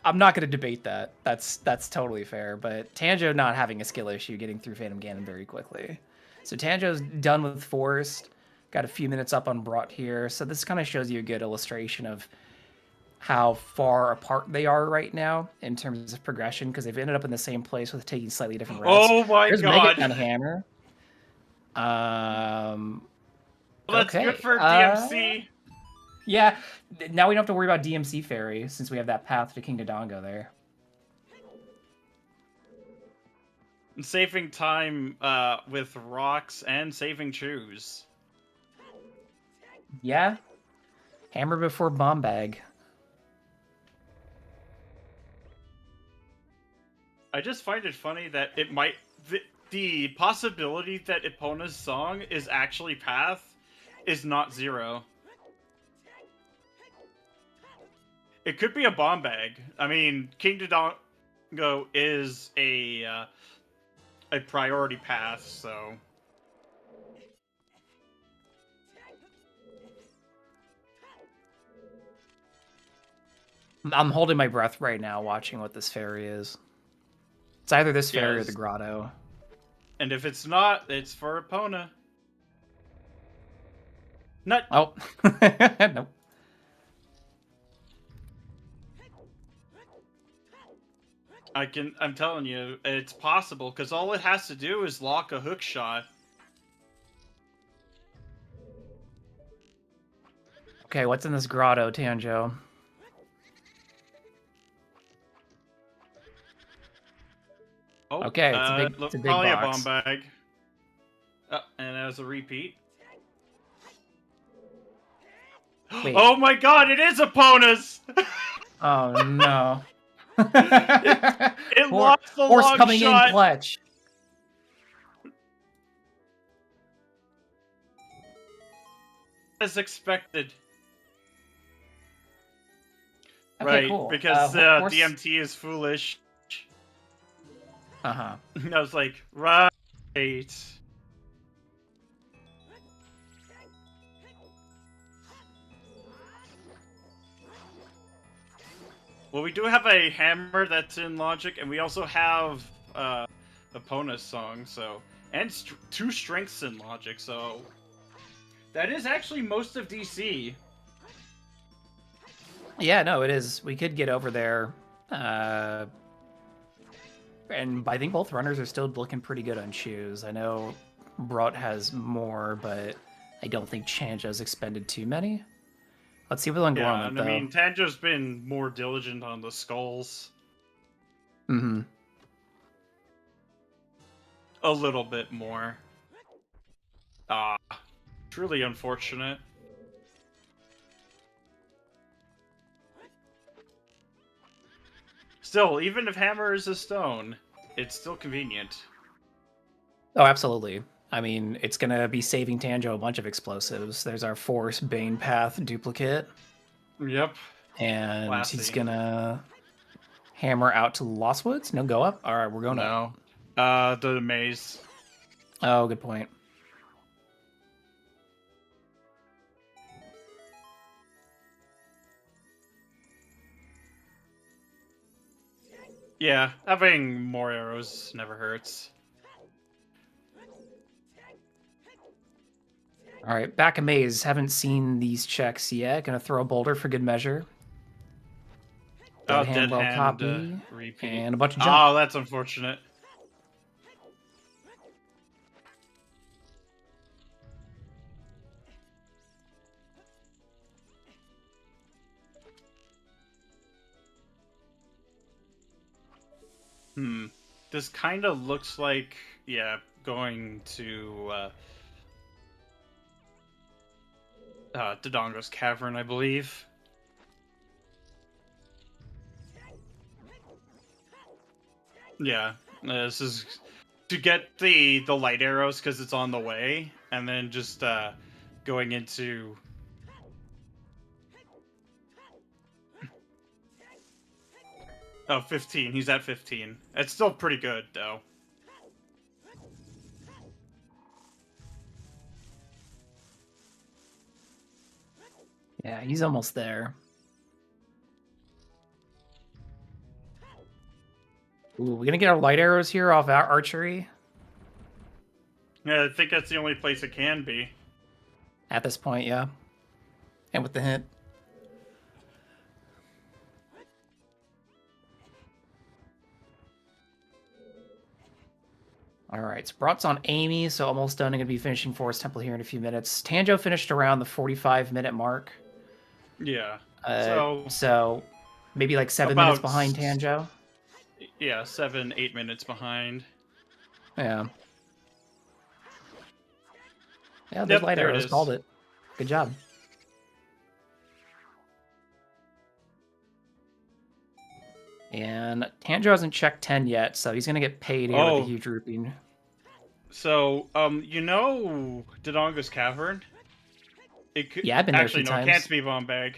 I'm not going to debate that. That's totally fair. But Tanjo not having a skill issue, getting through Phantom Ganon very quickly. So Tanjo's done with Forest. Got a few minutes up on Brot here. So this kind of shows you a good illustration of how far apart they are right now in terms of progression, because they've ended up in the same place with taking slightly different routes. Oh my There's god! Megaton Hammer. Well, that's okay. good for DMC. Yeah, now we don't have to worry about DMC Fairy, since we have that path to King Dodongo there. And saving time with rocks and saving chews. Yeah. Hammer before Bomb Bag. I just find it funny that it might... The possibility that Epona's song is actually Path is not zero. It could be a Bomb Bag. I mean, King Dodongo is a priority path, so... I'm holding my breath right now watching what this fairy is. It's either this fairy or the grotto. And if it's not, it's for Epona. Nut. Oh. Nope. I'm telling you, it's possible, because all it has to do is lock a hook shot. Okay, what's in this grotto, Tanjo? Oh, okay, it's a big probably box. A bomb bag. Oh, and as a repeat. Wait. Oh my god, it is Epona's! Oh no. it lost the Horse long coming shot. in clutch. As expected. Okay, right, cool. because horse... DMT is foolish. Uh-huh. I was like, right. Well, we do have a hammer that's in logic, and we also have Epona's song, so... And two strengths in logic, so... That is actually most of DC. Yeah, no, it is. We could get over there. And I think both runners are still looking pretty good on shoes. I know Brot has more, but I don't think Chanjo's expended too many. Let's see what's on Gormit, though. I mean, Tanjo's been more diligent on the skulls. Mm-hmm. a little bit more. Ah, truly unfortunate. Still, even if hammer is a stone, it's still convenient. Oh, absolutely. I mean, it's going to be saving Tanjo a bunch of explosives. There's our Force Bane Path duplicate. Yep. And Classy. he's going to hammer out to Lost Woods. No go up. All right, we're going up. No. The maze. Oh, good point. Yeah, having more arrows never hurts. All right, back a maze. Haven't seen these checks yet. Gonna throw a boulder for good measure. Dead hand, well copy, repeat. and a bunch of jump. Oh, that's unfortunate. This kind of looks like, yeah, going to Dodongo's Cavern, I believe. Yeah, this is to get the light arrows because it's on the way, and then just going into. Oh, 15. He's at 15. It's still pretty good, though. Yeah, he's almost there. Ooh, we're gonna get our light arrows here off our archery. Yeah, I think that's the only place it can be. At this point, yeah. And with the hint. All right, so Brot's on Amy, so almost done. I'm going to be finishing Forest Temple here in a few minutes. Tanjo finished around the 45-minute mark. Yeah. So maybe like 7 minutes behind Tanjo. Yeah, 7-8 minutes behind. Yeah. Yeah, there's light arrows. Called it. Good job. And Tanjo hasn't checked 10 yet, so he's going to get paid here with the huge rupee. So, you know Dodongo's Cavern? It could, yeah, I've been there actually, a few times. It can't be Bombag.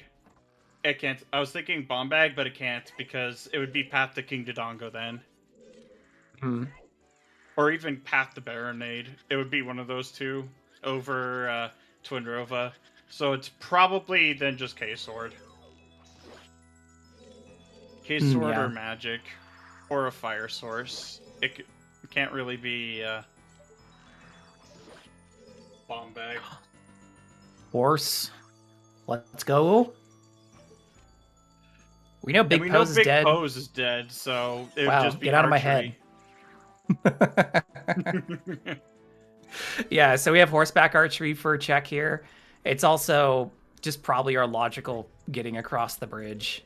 It can't. I was thinking Bombag, but it can't because it would be Path to King Dodongo then. Or even Path to Baronade. It would be one of those two over Twinrova. So it's probably then just K-Sword. K-Sword or Magic. Or a Fire Source. It can't really be Bombag. Horse. Let's go. We know Big Pose is dead. Big Pose is dead, so it would just be get out of my head. Yeah, so we have horseback archery for a check here. It's also just probably our logical getting across the bridge.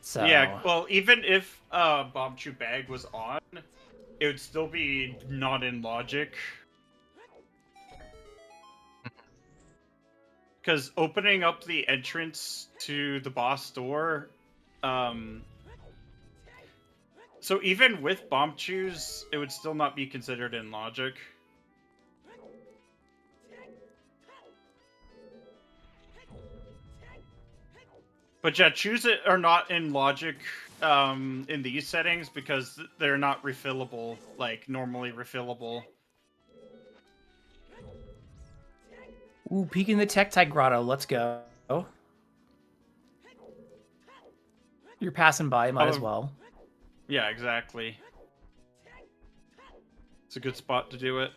So yeah, well, even if Bombchu Bag was on, it would still be not in logic. Because opening up the entrance to the boss door, so even with Bombchus, it would still not be considered in logic. But yeah, choose it are not in logic in these settings because they're not refillable, like normally refillable. Ooh, peeking the Tektite Grotto. Let's go. You're passing by, might as well. Yeah, exactly. It's a good spot to do it.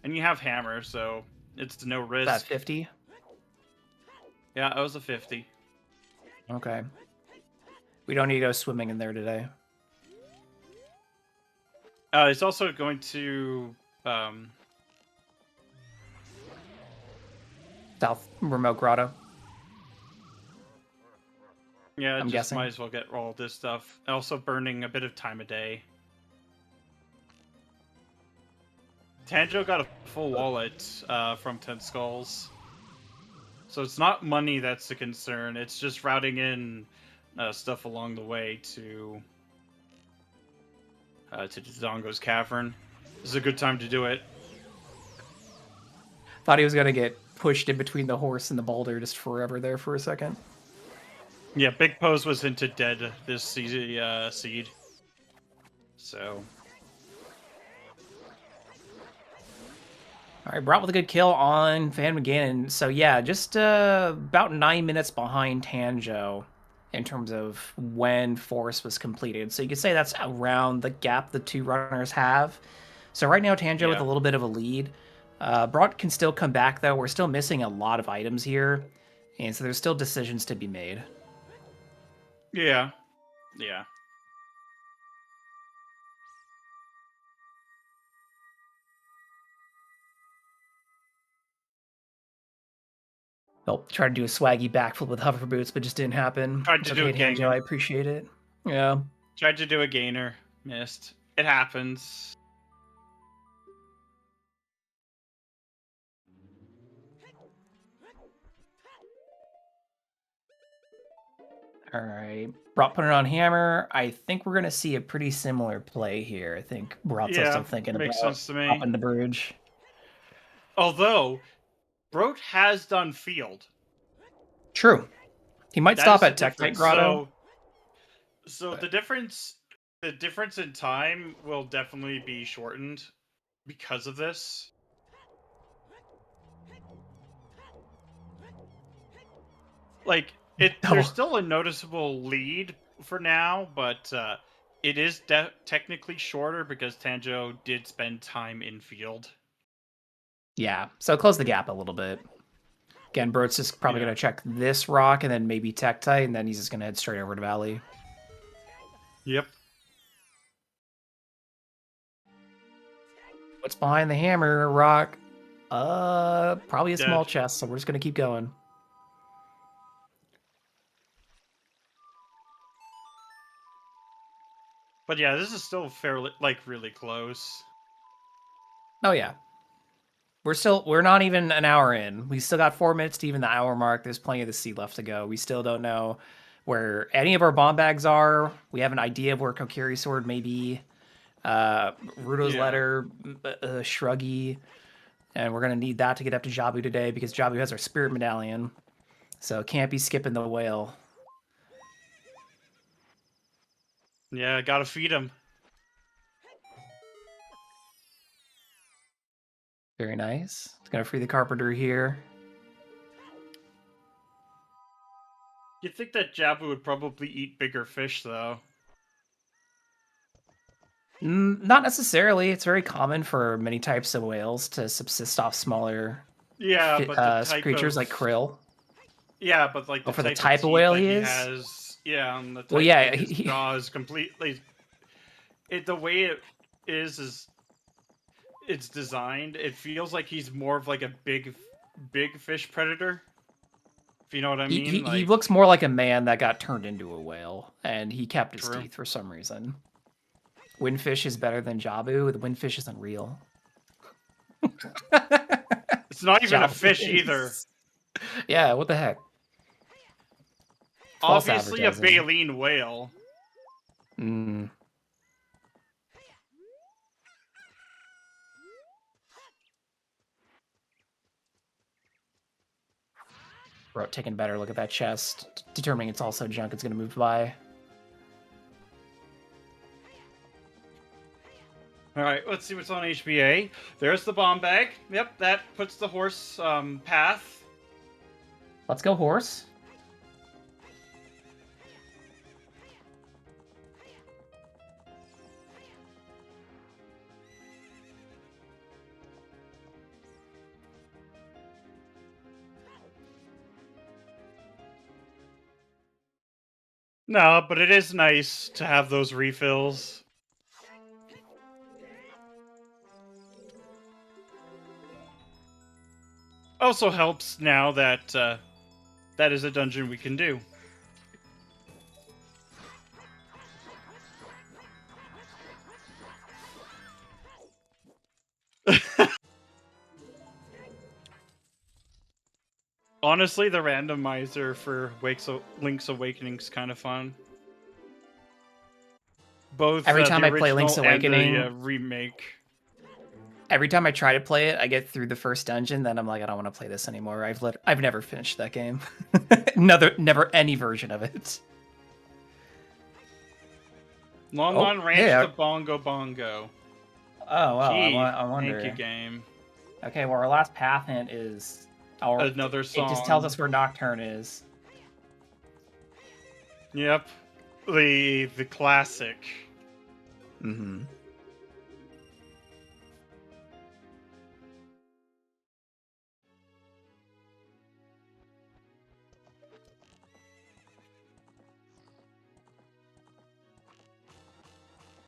And you have hammer, so it's no risk. That 50? Yeah, it was a 50. Okay. We don't need to go swimming in there today. It's also going to South Remote Grotto. Yeah, I'm guessing. Might as well get all this stuff. Also burning a bit of time a day. Tanjo got a full wallet from 10 Skulls. So it's not money that's the concern. It's just routing in stuff along the way to Dodongo's Cavern. This is a good time to do it. Thought he was gonna get pushed in between the horse and the boulder just forever there for a second. Yeah, Big Pose was hinted dead this seed. So... All right, brought with a good kill on Van McGannon. So yeah, just about 9 minutes behind Tanjo in terms of when Force was completed. So you could say that's around the gap the two runners have. So right now Tanjo with a little bit of a lead. Brot can still come back though. We're still missing a lot of items here, and so there's still decisions to be made. Yeah. Yeah. Well, tried to do a swaggy backflip with hover boots, but just didn't happen. Tried to do a Tanjo, gainer. I appreciate it. Yeah. Tried to do a gainer. Missed. It happens. All right. Brot put it on hammer. I think we're going to see a pretty similar play here. I think Brot's still thinking about sense to me. popping the bridge. Although, Brot has done field. True. He might stop at Tektite Grotto. So the difference in time will definitely be shortened because of this. Like, there's still a noticeable lead for now, but it is technically shorter because Tanjo did spend time in field. Yeah, so close the gap a little bit. Again, Brot's just probably going to check this rock and then maybe Tektite, and then he's just going to head straight over to Valley. Yep. What's behind the hammer rock? Probably a small chest, so we're just going to keep going. But yeah, this is still fairly, really close. Oh yeah. We're not even an hour in. We still got 4 minutes to even the hour mark. There's plenty of the seed left to go. We still don't know where any of our bomb bags are. We have an idea of where Kokiri's sword may be. Rudo's letter, Shruggy. And we're going to need that to get up to Jabu today because Jabu has our spirit medallion. So can't be skipping the whale. Yeah, gotta feed him. Very nice. It's going to free the carpenter here. You'd think that Jabu would probably eat bigger fish, though. Not necessarily. It's very common for many types of whales to subsist off smaller creatures like krill. Yeah, but like for the type of whale he is. And the type his jaw is completely. The way it is it's designed. It feels like he's more of like a big fish predator. If you know what I mean. He looks more like a man that got turned into a whale, and he kept his teeth for some reason. Windfish is better than Jabu. The windfish isn't real. It's not even a fish either. Yeah, what the heck? Obviously a baleen whale. Brot taking a better look at that chest, determining it's also junk it's going to move by. Alright, let's see what's on HBA. There's the bomb bag. Yep, that puts the horse path. Let's go, horse. No, but it is nice to have those refills. Also helps now that that is a dungeon we can do. Honestly, the randomizer for Link's Awakening is kind of fun. Both Every time the I play Link's original and Awakening, the remake. every time I try to play it, I get through the first dungeon, then I'm like, I don't want to play this anymore. I've never finished that game. Never any version of it. Long Oh, on Ranch yeah. the Bongo Bongo. Oh wow, Gee, I wonder. thank you, game. Okay, well our last path hint is Another song. It just tells us where Nocturne is. Yep, the classic. Mm-hmm.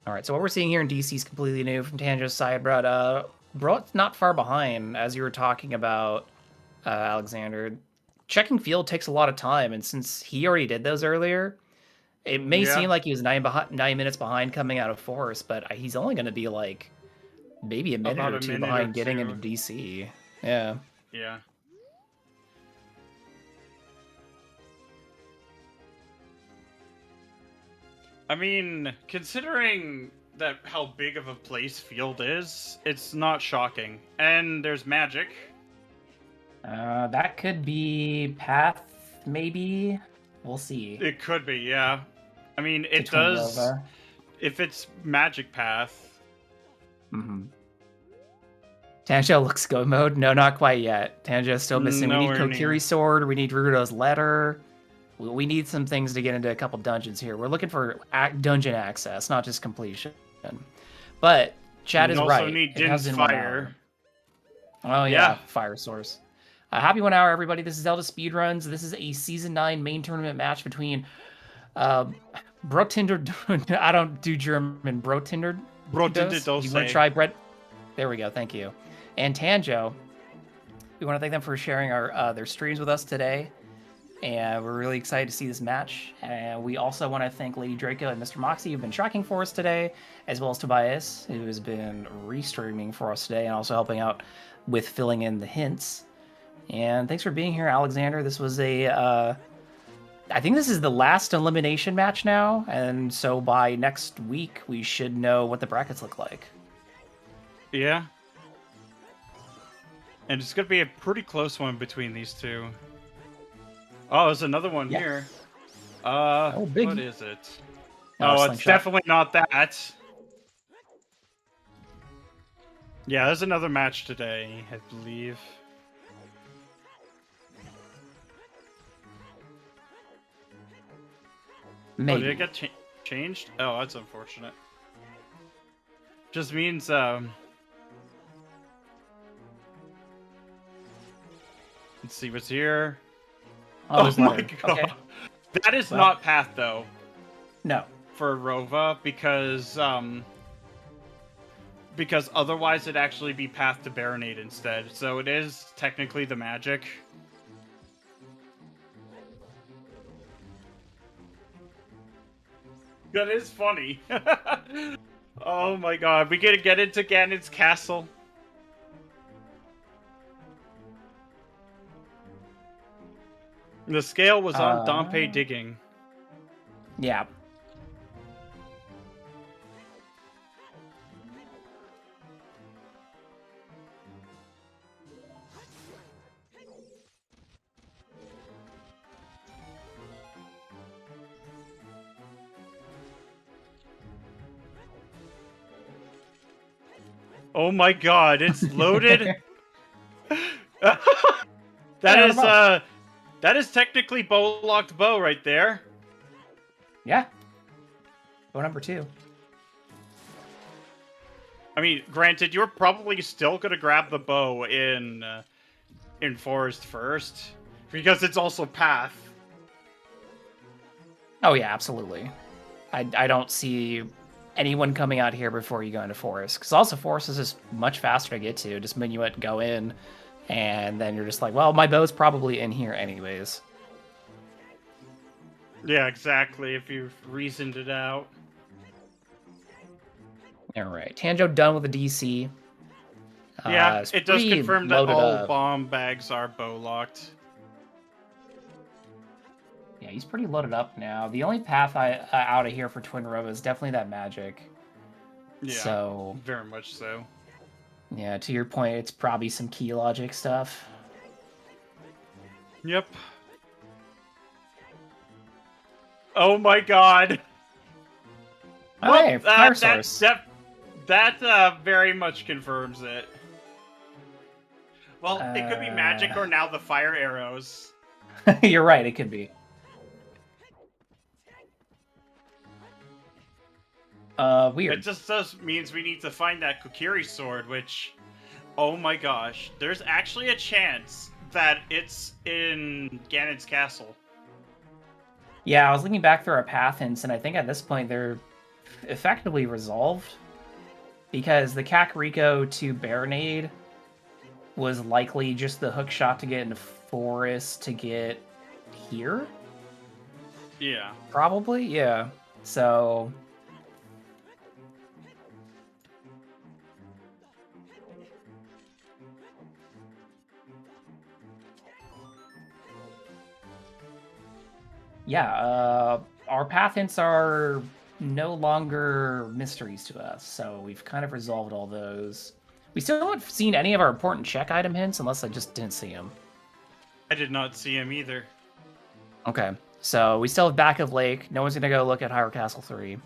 All right, so what we're seeing here in DC is completely new from Tanjo's side, but Brot's not far behind, as you were talking about, Alexander. Checking field takes a lot of time, and since he already did those earlier, it may seem like he was 9 minutes behind coming out of Forest, but he's only going to be like maybe a minute or two behind getting into DC. Yeah. Yeah. I mean, considering that how big of a place field is, it's not shocking. And there's magic. That could be path, maybe. We'll see. It could be, yeah. I mean, it does. Rova. If it's magic path. Mm-hmm. Tanjo looks go mode. No, not quite yet. Tanjo's still missing. We need Kokiri's sword. We need Rudo's letter. We need some things to get into a couple dungeons here. We're looking for dungeon access, not just completion. But Chad is right. We also need Din's fire. Oh yeah, fire source. Happy 1 hour, everybody. This is ZeldaSpeedRuns. This is a Season 9 main tournament match between Brotinder... I don't do German. BrotinderDose. You want to try Brett? There we go. Thank you. And Tanjo. We want to thank them for sharing their streams with us today. And we're really excited to see this match. And we also want to thank Lady Draco and Mr. Moxie, who've been tracking for us today, as well as Tobias, who has been restreaming for us today and also helping out with filling in the hints. And thanks for being here, Alexander. This was I think this is the last elimination match now, and so by next week, we should know what the brackets look like. Yeah. And it's going to be a pretty close one between these two. Oh, there's another one here. Big. What is it? Oh, it's definitely not that. Yeah, there's another match today, I believe. Maybe. Oh, did it get changed? Oh, that's unfortunate. Just means, let's see what's here. Oh my god. Okay. That is not path, though. No. For Rova, because otherwise it'd actually be path to Baronade instead. So it is technically the magic. That is funny. Oh my god, we gotta get into Ganon's castle. The scale was on Dompe digging. Yeah. Oh my god, it's loaded. That is technically bow-locked bow right there. Yeah. Bow number 2. I mean, granted, you're probably still gonna grab the bow in Forest first, because it's also path. Oh yeah, absolutely. I don't see anyone coming out here before you go into Forest, because also Forest is just much faster to get to. Just when you go in, and then you're just like, well, my bow's probably in here anyways. Yeah, exactly, if you've reasoned it out. Alright, Tanjo done with the DC. Yeah, it does confirm that all bomb bags are bow-locked. Yeah, he's pretty loaded up now. The only path out of here for Twin Rova is definitely that magic. Yeah, so very much so. Yeah, to your point, it's probably some key logic stuff. Yep. Oh my god! Oh, Well, hey, fire source. That very much confirms it. Well, it could be magic or now the fire arrows. You're right, it could be. Weird. It just means we need to find that Kokiri sword, which, oh my gosh, there's actually a chance that it's in Ganon's castle. Yeah, I was looking back through our path hints, and I think at this point they're effectively resolved. Because the Kakariko to Baronade was likely just the hook shot to get into Forest to get here? Yeah. Probably, yeah. So... yeah, our path hints are no longer mysteries to us, so we've kind of resolved all those. We still haven't seen any of our important check item hints, unless I just didn't see them. I did not see him either. Okay, so we still have Back of Lake. No one's going to go look at Hyrule Castle 3.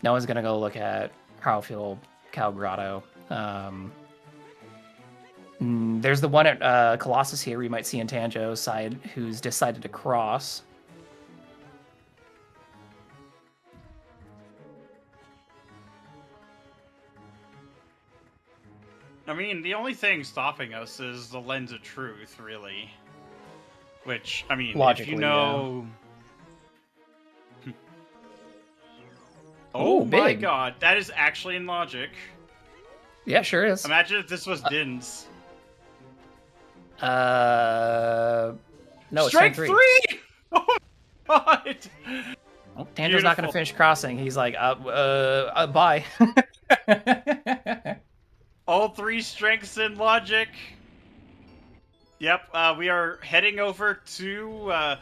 No one's going to go look at Howlfield, Cow Grotto. There's the one at Colossus here we might see in Tanjo's side who's decided to cross. I mean, the only thing stopping us is the Lens of Truth, really. Which, I mean, logically, if you know... Yeah. Oh Ooh, my big. god, that is actually in logic. Yeah, sure is. Imagine if this was Din's. No, it's Strike 3! Oh my god! Well, Tanjo's not going to finish crossing. He's like, bye. All 3 strengths in logic. Yep, we are heading over to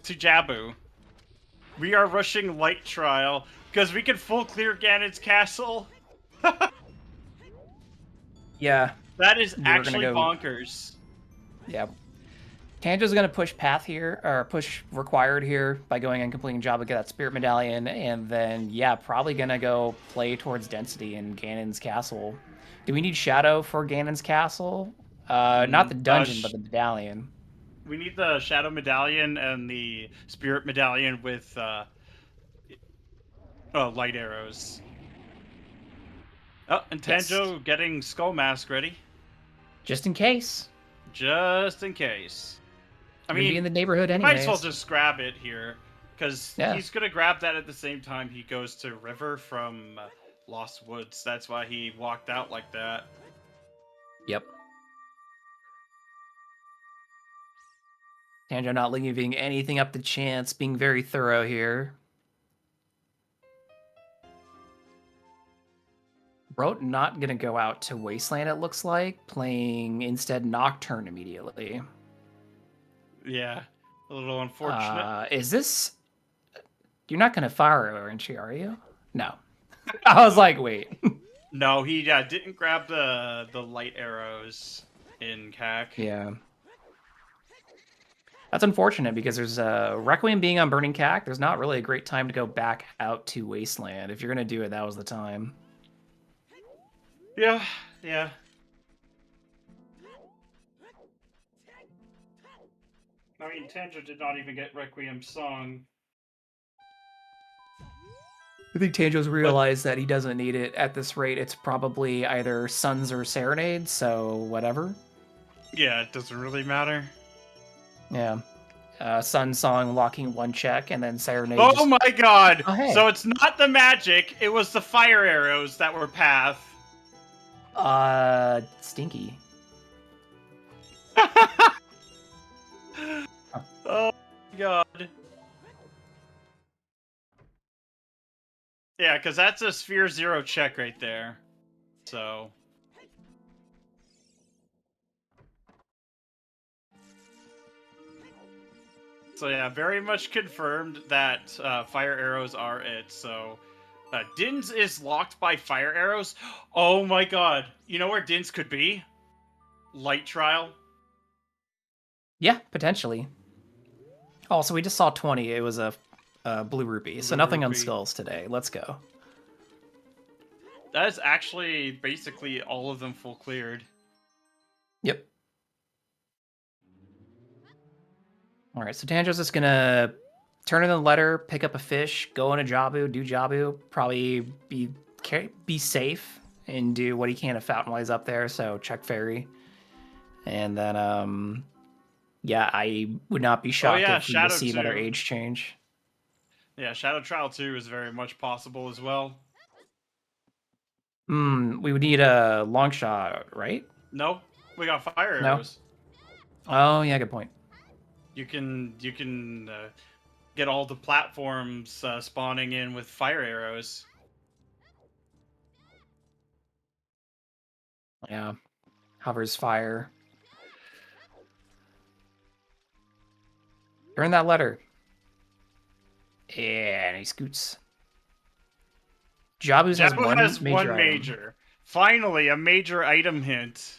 Jabu. We are rushing Light Trial, because we can full clear Ganon's castle. Yeah. That is actually bonkers. Yeah. Tanjo's going to push path here, or push required here by going and completing job to get that Spirit Medallion, and then, yeah, probably going to go play towards Density in Ganon's castle. Do we need Shadow for Ganon's castle? Not the dungeon, but the medallion. We need the Shadow Medallion and the Spirit Medallion with light arrows. Oh, and Tanjo getting Skull Mask ready. Just in case. Just in case. I mean, be in the neighborhood anyway. Might as well just grab it here, because he's gonna grab that at the same time he goes to River from Lost Woods. That's why he walked out like that. Yep. Tanjo not leaving anything up to chance, being very thorough here. Brot not gonna go out to Wasteland, it looks like, playing instead Nocturne immediately. Yeah, a little unfortunate. Is this... You're not gonna fire RNG, are you? No. I was like, wait. No, he didn't grab the light arrows in CAC. Yeah. That's unfortunate, because there's Requiem being on Burning CAC, there's not really a great time to go back out to Wasteland. If you're gonna do it, that was the time. Yeah. I mean, Tanjo did not even get Requiem song. I think Tanjo's realized that he doesn't need it at this rate. It's probably either Suns or Serenade, so whatever. Yeah, it doesn't really matter. Yeah. Sun song locking 1 check, and then Serenade. Oh my god! Oh, hey. So it's not the magic, it was the fire arrows that were path. Stinky. Oh my god. Yeah, because that's a Sphere 0 check right there. So... So yeah, very much confirmed that fire arrows are it. So Din's is locked by fire arrows. Oh my god. You know where Din's could be? Light trial. Yeah, potentially. Oh, so we just saw 20. It was a blue rupee. So nothing on skulls today. Let's go. That is actually basically all of them full cleared. Yep. All right, so Tanjo's just gonna turn in the letter, pick up a fish, go in a Jabu, do Jabu, probably be safe and do what he can to fountain while he's up there. So check fairy, and then yeah, I would not be shocked if we Shadow see another 2. age change. Yeah, Shadow Trial 2 is very much possible as well. We would need a long shot, right? No, we got fire No? arrows. Oh yeah, good point. You can get all the platforms spawning in with fire arrows. Yeah, hovers fire. Turn that letter. Yeah, and he scoots. Jabu has one major. Finally, a major item hint.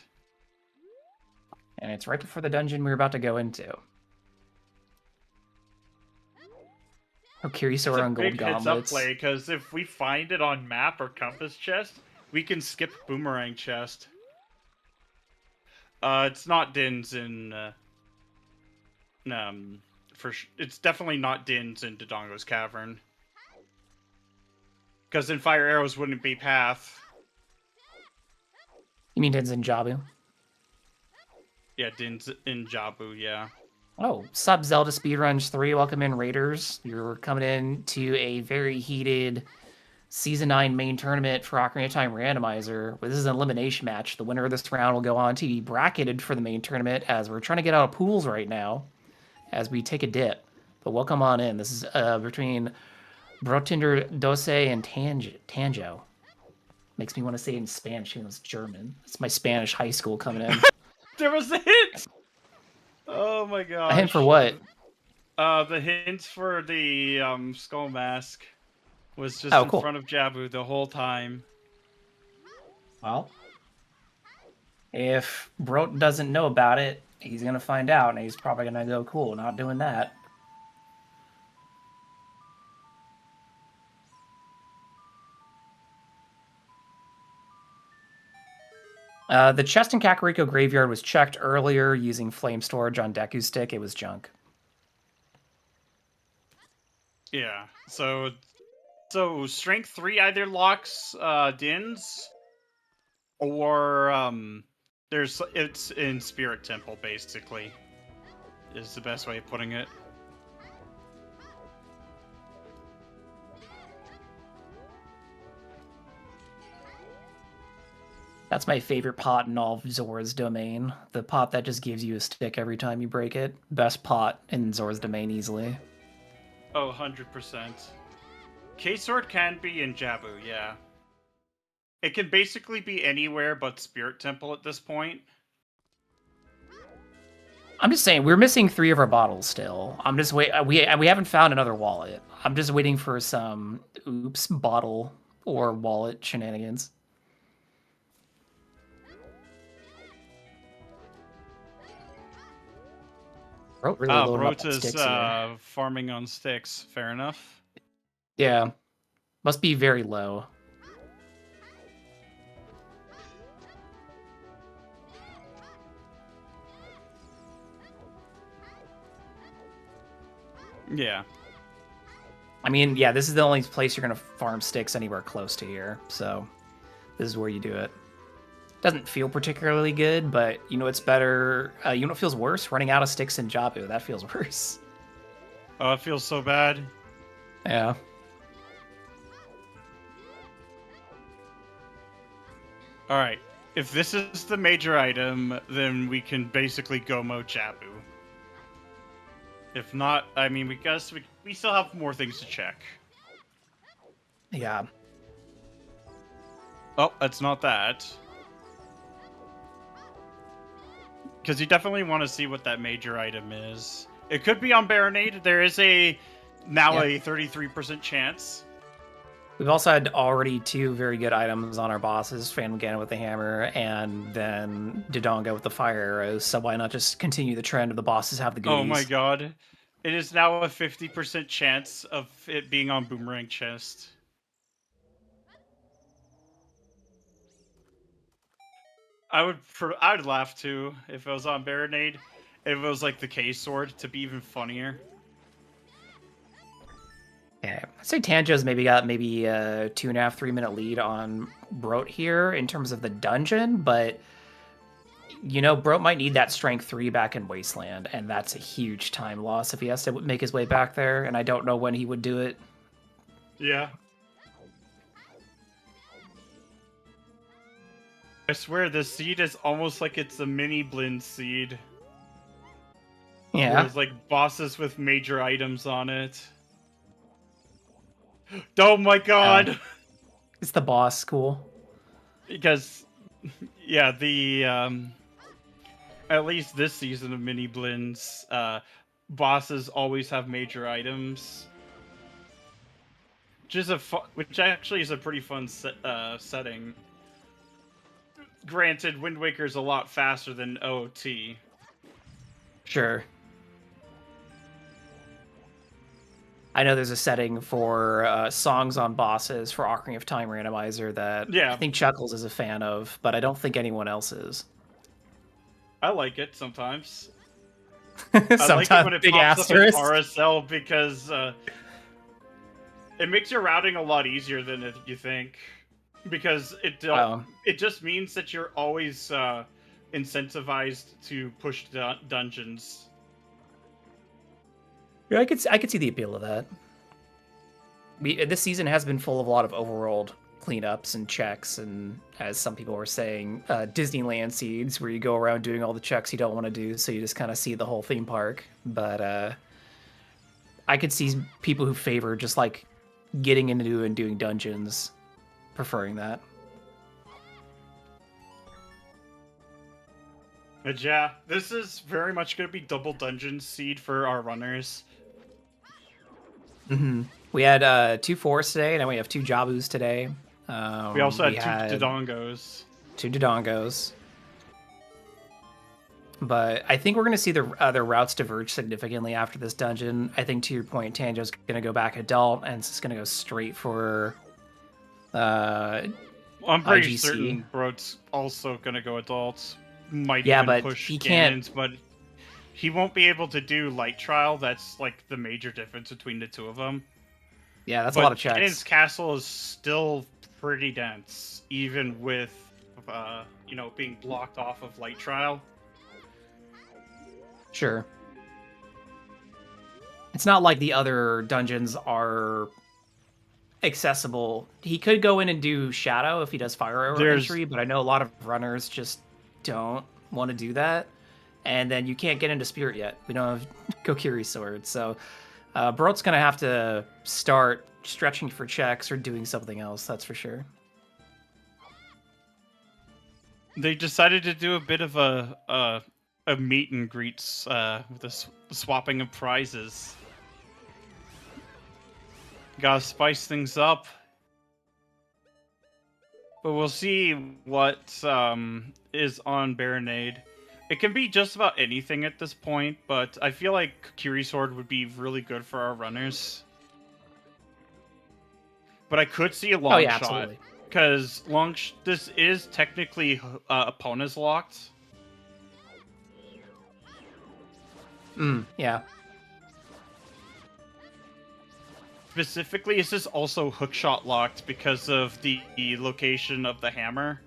And it's right before the dungeon we're about to go into. How curious are on gold gauntlets. Play, because if we find it on map or compass chest, we can skip boomerang chest. It's not Din's in... it's definitely not Din's in Dodongo's Cavern. Because then fire arrows wouldn't be path. You mean Din's in Jabu? Yeah, Din's in Jabu, yeah. Oh, sub Zelda Speedruns 3. Welcome in, Raiders. You're coming in to a very heated Season 9 main tournament for Ocarina of Time Randomizer. This is an elimination match. The winner of this round will go on to be bracketed for the main tournament, as we're trying to get out of pools right now as we take a dip. But welcome on in. This is between BrotinderDose and Tanjo. Makes me want to say it in Spanish, even though it's German. It's my Spanish high school coming in. There was a hint! Oh my god. A hint for what? The hint for the skull mask was just in front of Jabu the whole time. Well, if Brot doesn't know about it, he's going to find out, and he's probably going to go, cool, not doing that. The chest in Kakariko Graveyard was checked earlier using flame storage on Deku's stick. It was junk. Yeah, so strength 3 either locks Din's, or it's in Spirit Temple, basically, is the best way of putting it. That's my favorite pot in all of Zora's domain. The pot that just gives you a stick every time you break it. Best pot in Zora's domain, easily. Oh, 100%. K-Sword can be in Jabu, yeah. It can basically be anywhere but Spirit Temple at this point. I'm just saying, we're missing 3 of our bottles still. I'm just we haven't found another wallet. I'm just waiting for some oops bottle or wallet shenanigans. Brot is farming on sticks. Fair enough. Yeah. Must be very low. Yeah. I mean, yeah, this is the only place you're going to farm sticks anywhere close to here. So this is where you do it. Doesn't feel particularly good, but you know it's better. You know what feels worse? Running out of sticks in Jabu. That feels worse. Oh, it feels so bad. Yeah. Alright. If this is the major item, then we can basically go-mo Jabu. If not, I mean, we still have more things to check. Yeah. Oh, that's not that. Because you definitely want to see what that major item is. It could be on Baronade. There is now Yeah. a 33% chance. We've also had already 2 very good items on our bosses, Phantom Ganon with the hammer, and then Dodongo with the fire arrows, so why not just continue the trend of the bosses have the goodies? Oh my god. It is now a 50% chance of it being on Boomerang Chest. I would laugh too if it was on Baronade. If it was like the K sword to be even funnier. Yeah, I'd say Tanjo's got a 2.5, 3 minute lead on Brot here in terms of the dungeon, but Brot might need that strength 3 back in Wasteland, and that's a huge time loss if he has to make his way back there, and I don't know when he would do it. Yeah. I swear, this seed is almost like it's a mini Blinn seed. Yeah. There's like bosses with major items on it. Oh my god! It's the boss, cool. Because, yeah, the, at least this season of mini Blinns, bosses always have major items. Which actually is a pretty fun setting. Granted, Wind Waker's a lot faster than OoT. Sure. I know there's a setting for songs on bosses for Ocarina of Time Randomizer that I think Chuckles is a fan of, but I don't think anyone else is. I like it sometimes. Sometimes I like it when it big pops asterisk. up in RSL because it makes your routing a lot easier than you think. Because it just means that you're always incentivized to push dungeons. Yeah, I could see the appeal of that. This season has been full of a lot of overworld cleanups and checks, and as some people were saying, Disneyland seeds, where you go around doing all the checks you don't want to do, so you just kind of see the whole theme park. But I could see people who favor just like getting into and doing dungeons preferring that. But yeah, this is very much going to be double dungeon seed for our runners. Mm-hmm. We had 2 forests today, and then we have 2 Jabus today. We also had 2 Dodongos. 2 Dodongos. But I think we're going to see their routes diverge significantly after this dungeon. I think, to your point, Tanjo's going to go back adult, and it's just going to go straight for I'm pretty IGC. certain Brot's also going to go adult. Might yeah, even but push he Ganon's, can't. But he won't be able to do Light Trial. That's like the major difference between the 2 of them. Yeah, that's a lot of checks. Ganon's castle is still pretty dense, even with being blocked off of Light Trial. Sure. It's not like the other dungeons are accessible. He could go in and do Shadow if he does Fire Arrow entry, but I know a lot of runners just don't want to do that. And then you can't get into Spirit yet. We don't have Kokiri Sword. So Brot's going to have to start stretching for checks or doing something else, that's for sure. They decided to do a bit of a meet and greets with the swapping of prizes. Gotta spice things up. But we'll see what is on Baronade. It can be just about anything at this point, but I feel like Kokiri Sword would be really good for our runners. But I could see a long shot. Absolutely. Because this is technically opponents locked. Yeah. Specifically, this is also hookshot locked because of the location of the hammer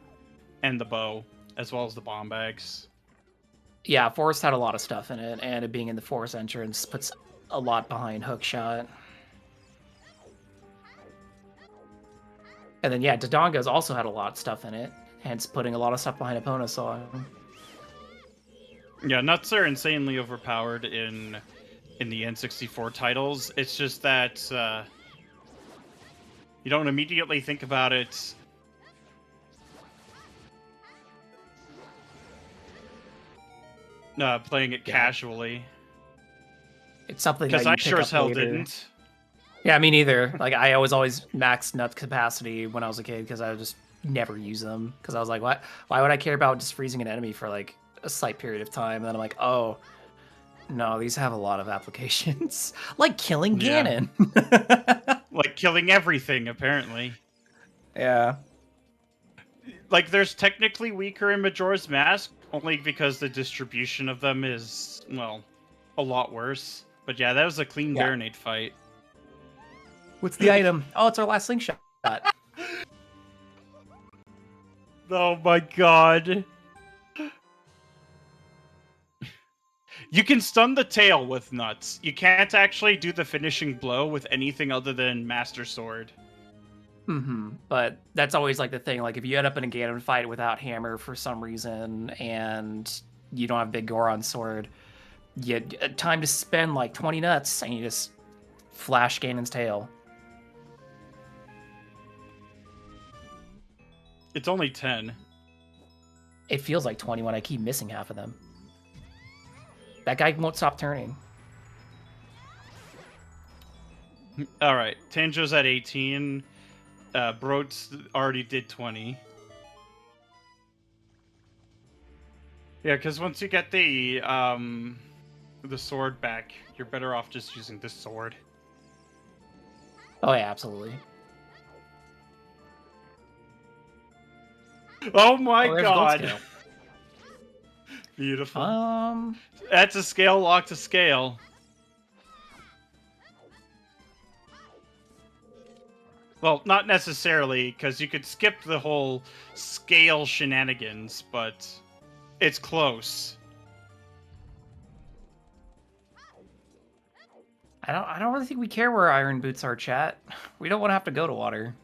and the bow, as well as the bomb bags. Yeah, Forest had a lot of stuff in it, and it being in the Forest entrance puts a lot behind hookshot. And then, yeah, Dodongo's also had a lot of stuff in it, hence putting a lot of stuff behind Opponasaw. Yeah, nuts are insanely overpowered in the N64 titles. It's just that you don't immediately think about it. Playing it casually. It's something that Because you I pick sure up as hell later. didn't. Yeah, me neither. Like, I always maxed nut capacity when I was a kid because I just never use them. Because I was like, why would I care about just freezing an enemy for like a slight period of time? And then I'm like, oh, no, these have a lot of applications. Like killing Yeah. Ganon. Like killing everything, apparently. Yeah. Like, there's technically weaker in Majora's Mask, only because the distribution of them is, well, a lot worse. But yeah, that was a clean Yeah. Baronade fight. What's the item? Oh, it's our last slingshot. Oh my god. You can stun the tail with nuts. You can't actually do the finishing blow with anything other than Master Sword. But that's always like the thing. Like if you end up in a Ganon fight without hammer for some reason, and you don't have big Goron sword, you time to spend like 20 nuts, and you just flash Ganon's tail. It's only 10. It feels like 20 when I keep missing half of them. That guy won't stop turning. Alright, Tanjo's at 18. Broats already did 20. Yeah, because once you get the sword back, you're better off just using the sword. Oh yeah, absolutely. Oh my there's god! Gold scale. Beautiful. That's a scale lock to scale. Well, not necessarily, because you could skip the whole scale shenanigans, but it's close. I don't really think we care where iron boots are, chat. We don't want to have to go to water.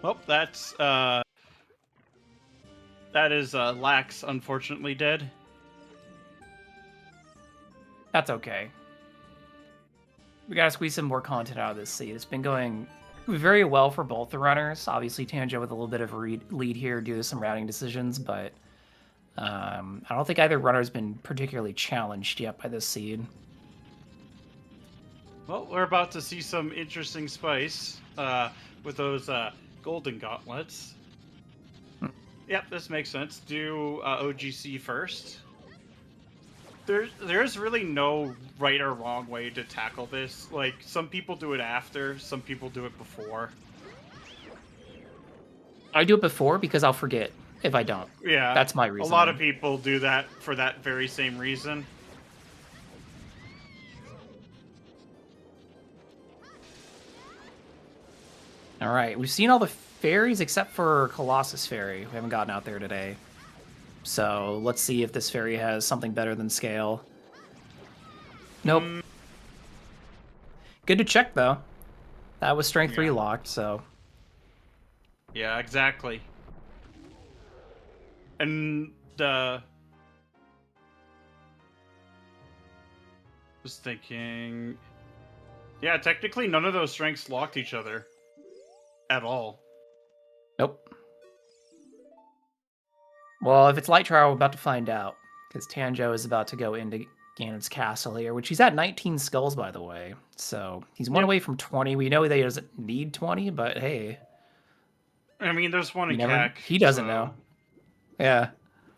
Well, that is Lax, unfortunately dead. That's okay. We gotta squeeze some more content out of this seed. It's been going very well for both the runners. Obviously, Tanjo with a little bit of a lead here due to some routing decisions, but I don't think either runner's been particularly challenged yet by this seed. Well, we're about to see some interesting spice with those golden gauntlets. Yep, this makes sense. Do OGC first. There's really no right or wrong way to tackle this. Like, some people do it after, some people do it before. I do it before because I'll forget if I don't. Yeah. That's my reason. A lot of people do that for that very same reason. Alright, we've seen all the fairies except for Colossus Fairy. We haven't gotten out there today. So let's see if this fairy has something better than scale. Nope. Good to check though. That was strength 3 locked, so. Yeah, exactly. And was thinking, yeah, technically none of those strengths locked each other at all. Nope. Well, if it's Light Trial, we're about to find out. Because Tanjo is about to go into Ganon's castle here, which he's at 19 skulls, by the way. So he's one away from 20. We know that he doesn't need 20, but hey. I mean, there's one in CAC. He doesn't know. Yeah.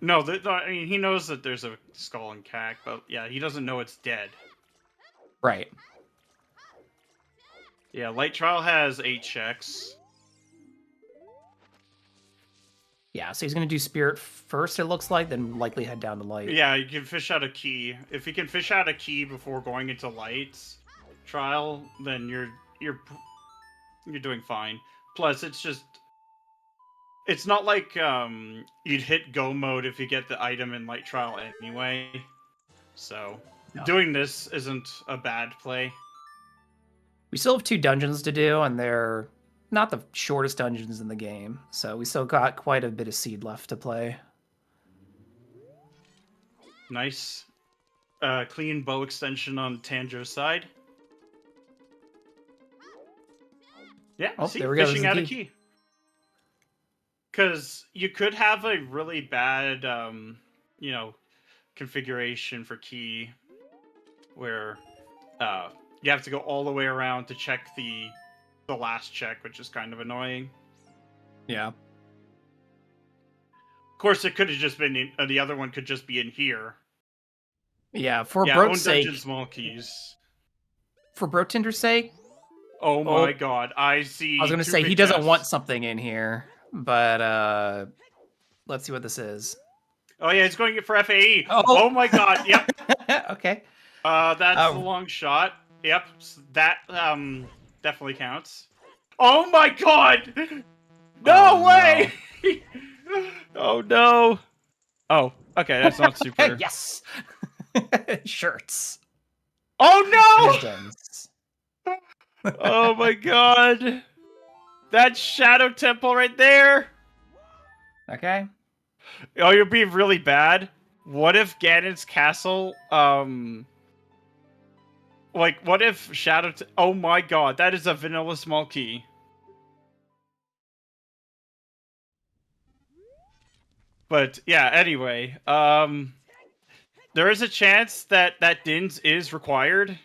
No, I mean, he knows that there's a skull in CAC, but yeah, he doesn't know it's dead. Right. Yeah, Light Trial has 8 checks. Yeah, so he's going to do Spirit first, it looks like, then likely head down to Light. Yeah, you can fish out a key. If you can fish out a key before going into Light Trial, then you're doing fine. Plus, it's not like you'd hit Go mode if you get the item in Light Trial anyway. So, doing this isn't a bad play. We still have 2 dungeons to do, and they're not the shortest dungeons in the game, so we still got quite a bit of seed left to play. Nice. Clean bow extension on Tanjo's side. Yeah, see, there we go. fishing out a key. Because you could have a really bad, you know, configuration for key where you have to go all the way around to check the last check, which is kind of annoying. Yeah. Of course, it could have just been in, the other one could just be in here. Yeah, for Yeah, Brot's own sake. dungeon small keys. For Brotinder's sake. Oh my god, I see. I was gonna say he doesn't want something in here, but let's see what this is. Oh yeah, he's going for FAE. Oh my god, yep. Okay. That's the long shot. Yep, that definitely counts. Oh my god! No way! No. Oh no! Oh, okay, that's not super. Yes. Shirts. Oh no! Oh my god! That shadow temple right there. Okay. Oh, you're being really bad. What if Ganon's castle, like, what if oh my god, that is a vanilla small key. But, yeah, anyway, there is a chance that Dins is required.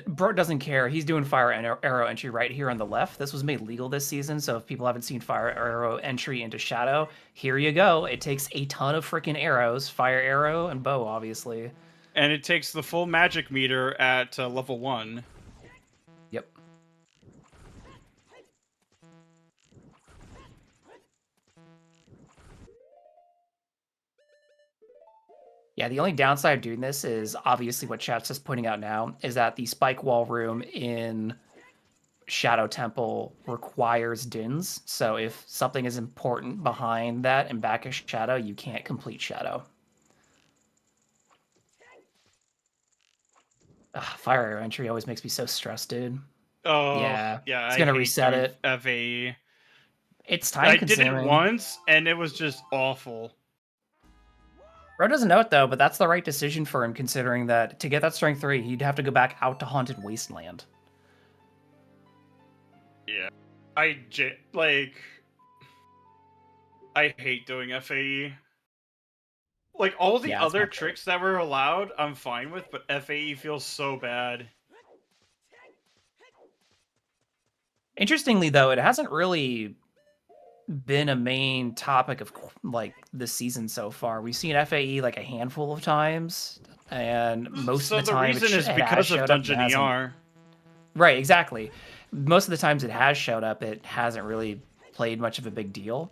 Bro doesn't care. He's doing fire arrow entry right here on the left. This was made legal this season, so if people haven't seen fire arrow entry into Shadow, here you go. It takes a ton of freaking arrows, fire arrow and bow, obviously. And it takes the full magic meter at level 1. Yep. Yeah, the only downside of doing this is obviously what chat's just pointing out now is that the spike wall room in Shadow Temple requires Dins. So if something is important behind that and back of Shadow, you can't complete Shadow. Ugh, fire arrow entry always makes me so stressed, dude. Oh, yeah. Yeah, it's gonna reset it. FAE. It's time consuming. I did it once, and it was just awful. Bro doesn't know it, though, but that's the right decision for him, considering that to get that Strength 3, he'd have to go back out to Haunted Wasteland. Yeah. I hate doing FAE. Like, all the other tricks that were allowed, I'm fine with, but FAE feels so bad. Interestingly, though, it hasn't really been a main topic of like this season so far. We've seen FAE like a handful of times, and most of the time the reason is because of Dungeon ER. Right, exactly. Most of the times it has showed up, it hasn't really played much of a big deal.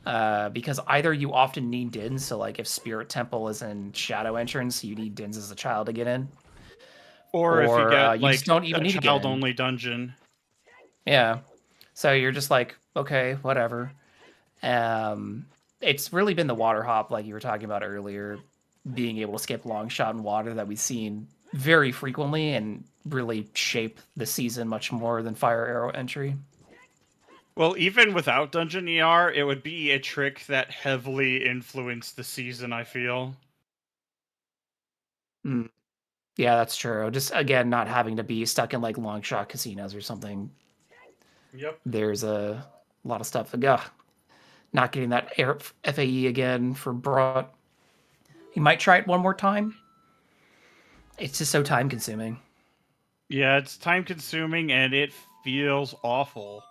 Because either you often need Dins, so like if Spirit Temple is in Shadow Entrance, you need Dins as a child to get in. Or if you get you like just don't even need a child-only dungeon. Yeah. So you're just like, okay, whatever. It's really been the water hop, like you were talking about earlier, being able to skip long shot and water that we've seen very frequently and really shape the season much more than fire arrow entry. Well, even without Dungeon ER, it would be a trick that heavily influenced the season, I feel. Yeah, that's true. Just, again, not having to be stuck in, like, long shot casinos or something. Yep. There's a lot of stuff. Not getting that FAE again for Brot. He might try it one more time. It's just so time-consuming. Yeah, it's time-consuming, and it feels awful.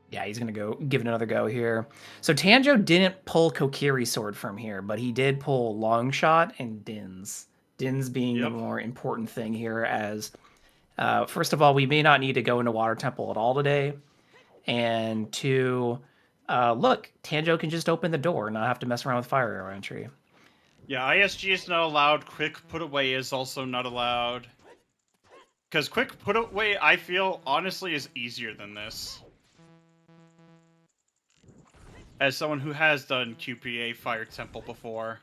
Yeah, he's going to go give it another go here. So Tanjo didn't pull Kokiri Sword from here, but he did pull Long Shot and Dins. Dins being the more important thing here as, first of all, we may not need to go into Water Temple at all today. And two, look, Tanjo can just open the door and not have to mess around with fire arrow entry. Yeah, ISG is not allowed. Quick put away is also not allowed. Because quick put away, I feel, honestly, is easier than this. As someone who has done QPA Fire Temple before.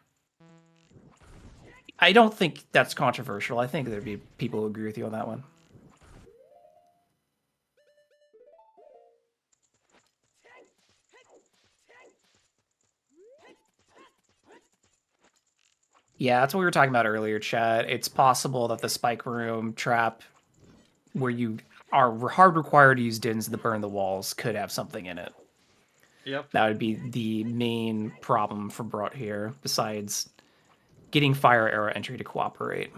I don't think that's controversial. I think there'd be people who agree with you on that one. Yeah, that's what we were talking about earlier, chat. It's possible that the spike room trap, where you are hard required to use Dins to burn the walls, could have something in it. Yep. That would be the main problem for Brot here, besides getting Fire Arrow entry to cooperate.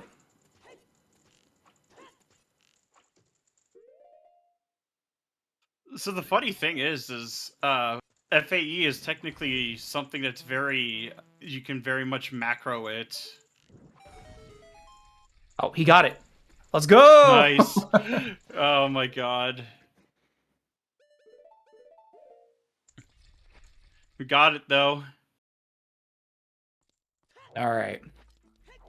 So the funny thing is FAE is technically something that's you can very much macro it. Oh, he got it. Let's go! Nice. Oh my god. We got it though. All right.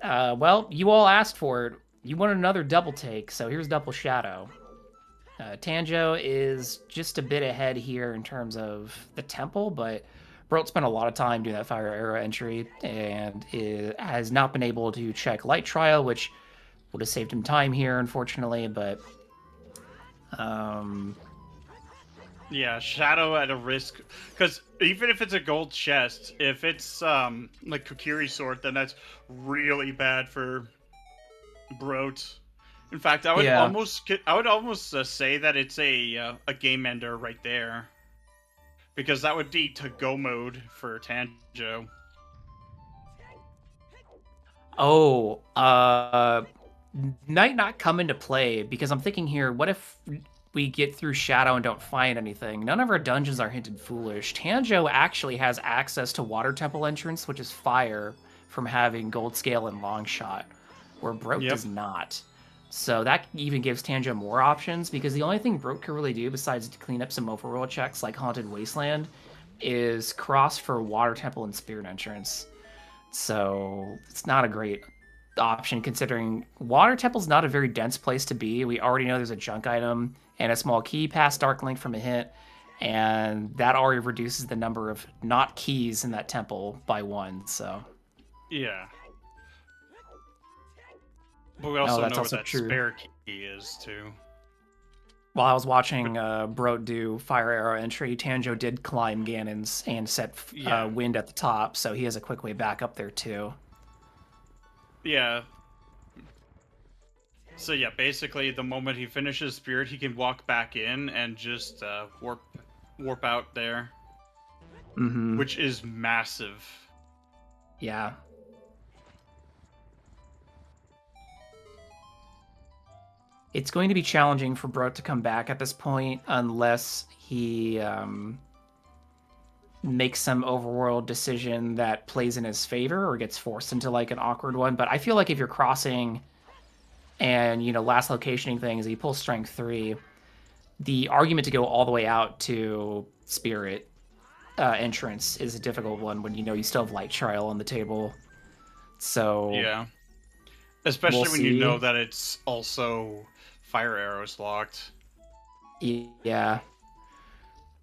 Well, you all asked for it. You wanted another double take, so here's double shadow. Tanjo is just a bit ahead here in terms of the temple, but Brot spent a lot of time doing that Fire Arrow entry and has not been able to check Light Trial, which would have saved him time here, unfortunately, but... Yeah, Shadow at a risk, because even if it's a gold chest, if it's like Kokiri's sword, then that's really bad for Brot. In fact, I would almost say that it's a game ender right there, because that would be to-go mode for Tanjo. Oh, might not come into play, because I'm thinking here, what if we get through Shadow and don't find anything? None of our dungeons are hinted foolish. Tanjo actually has access to Water Temple entrance, which is fire, from having Gold Scale and Long Shot, where Brot does not. So that even gives Tanjo more options, because the only thing Brot can really do, besides to clean up some overworld checks like Haunted Wasteland, is cross for Water Temple and Spirit entrance. So it's not a great option, considering Water Temple's not a very dense place to be. We already know there's a junk item and a small key past Dark Link from a hint, and that already reduces the number of not keys in that temple by 1, so... Yeah. But we also know what that true. spare key is, too. While I was watching Brot do Fire Arrow entry, Tanjo did climb Ganon's and set wind at the top, so he has a quick way back up there, too. Yeah. So yeah, basically, the moment he finishes Spirit, he can walk back in and just warp out there. Mm-hmm. Which is massive. Yeah. It's going to be challenging for Brot to come back at this point unless he makes some overworld decision that plays in his favor or gets forced into like an awkward one. But I feel like if you're crossing and, you know, last locationing things, you pull Strength 3, the argument to go all the way out to Spirit entrance is a difficult one when, you know, you still have Light Trial on the table. So... yeah. Especially when you know that it's also Fire Arrows locked. Yeah.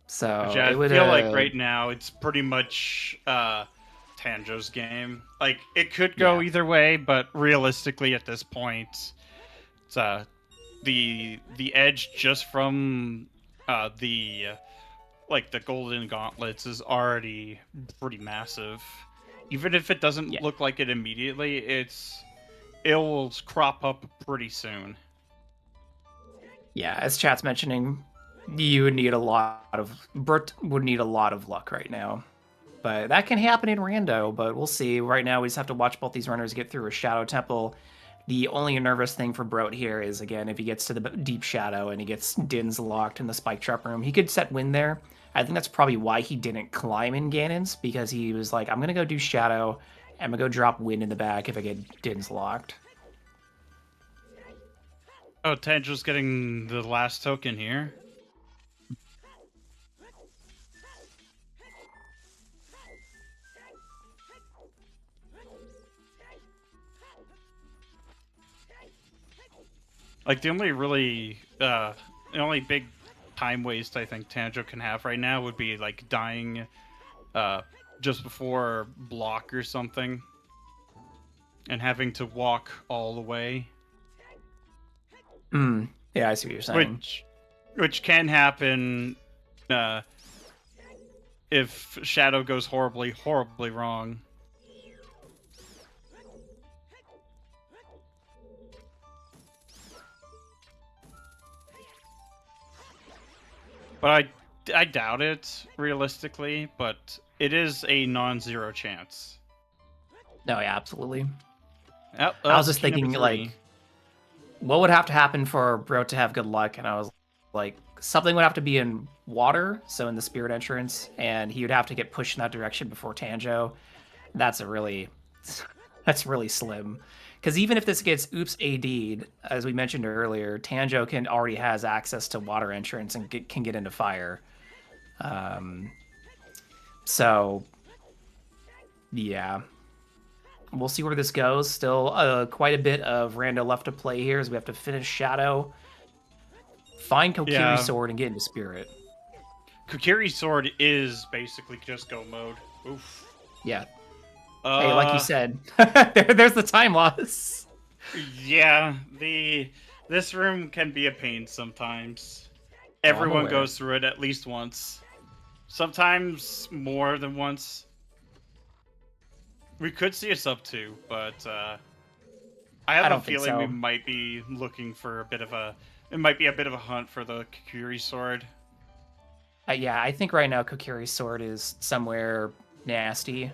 So which I feel like right now it's pretty much Tanjo's game. Like, it could go either way, but realistically at this point, it's the edge just from the golden gauntlets is already pretty massive. Even if it doesn't look like it immediately, it'll crop up pretty soon. Yeah, as chat's mentioning, you would need a lot of... Brot would need a lot of luck right now. But that can happen in Rando, but we'll see. Right now, we just have to watch both these runners get through a Shadow Temple. The only nervous thing for Brot here is, again, if he gets to the Deep Shadow and he gets Din's locked in the Spike Trap room, he could set Wind there. I think that's probably why he didn't climb in Ganon's, because he was like, I'm going to go do Shadow, I'm going to go drop Wind in the back if I get Din's locked. Oh, Tanjo's getting the last token here. Like, the only big time waste I think Tanjo can have right now would be, like, dying just before block or something. And having to walk all the way. Yeah, I see what you're saying. Which can happen if Shadow goes horribly, horribly wrong. But I I doubt it, realistically, but it is a non-zero chance. No, yeah, absolutely. Yep, I was that's just key number thinking, 3. like, what would have to happen for Brot to have good luck? And I was like, something would have to be in water, so in the spirit entrance, and he would have to get pushed in that direction before Tanjo. That's really slim. Because even if this gets oops AD'd, as we mentioned earlier, Tanjo already has access to water entrance and can get into fire. So, yeah. We'll see where this goes. Still quite a bit of rando left to play here as we have to finish Shadow, find Kokiri's sword, and get into Spirit. Kokiri's sword is basically just go mode. Oof. Yeah. Hey, like you said, there's the time loss. Yeah, this room can be a pain sometimes. Everyone goes through it at least once. Sometimes more than once. We could see a sub 2, but I have a feeling we might be looking for it might be a bit of a hunt for the Kokiri sword. Yeah, I think right now Kokiri's sword is somewhere nasty,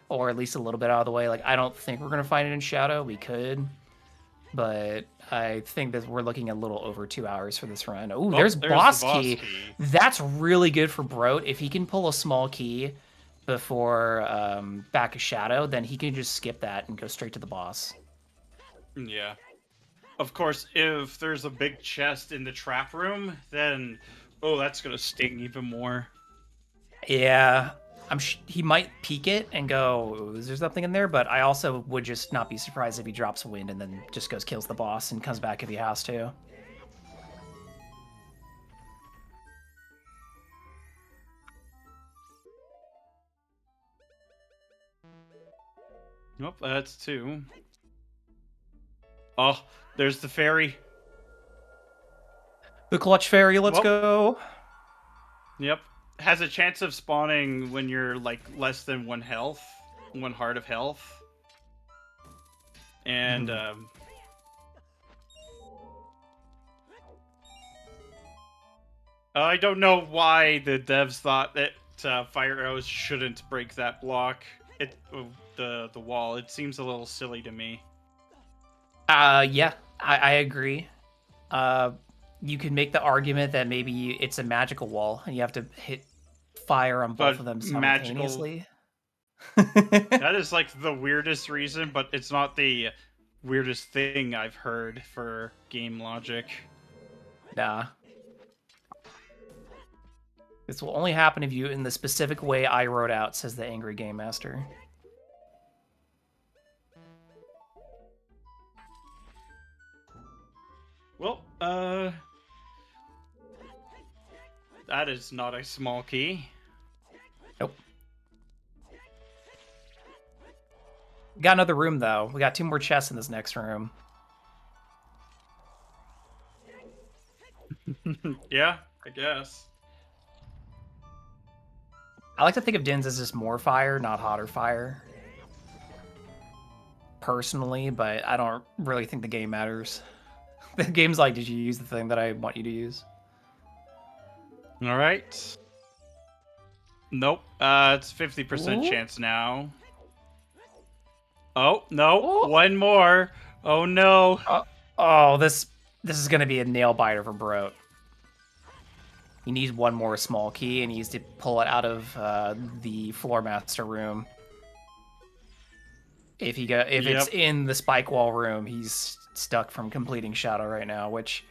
or at least a little bit out of the way. Like, I don't think we're gonna find it in Shadow. We could, but I think that we're looking at a little over 2 hours for this run. Oh, there's boss key. That's really good for Brot. If he can pull a small key before back of Shadow, then he can just skip that and go straight to the boss. Yeah. Of course, if there's a big chest in the trap room, then that's gonna sting even more. Yeah, he might peek it and go, is there something in there? But I also would just not be surprised if he drops wind and then just kills the boss and comes back if he has to. Nope, that's 2. Oh, there's the fairy. The clutch fairy, let's go. Yep. Has a chance of spawning when you're like less than 1 heart of health. And I don't know why the devs thought that fire arrows shouldn't break that block. The wall. It seems a little silly to me. Yeah, I agree. You can make the argument that maybe it's a magical wall and you have to hit fire on both of them simultaneously. That is like the weirdest reason, but it's not the weirdest thing I've heard for game logic. Nah. This will only happen if you in the specific way I wrote out, says the angry game master. Well, that is not a small key. Nope. Got another room, though. We got 2 more chests in this next room. Yeah, I guess. I like to think of Dins as just more fire, not hotter fire. Personally, but I don't really think the game matters. The game's like, did you use the thing that I want you to use? All right. Nope. It's 50% chance now. Oh, no. 1 more. Oh, no. This is going to be a nail biter for Brot. He needs 1 more small key, and he needs to pull it out of the Floor Master room. If it's in the spike wall room, he's stuck from completing Shadow right now, which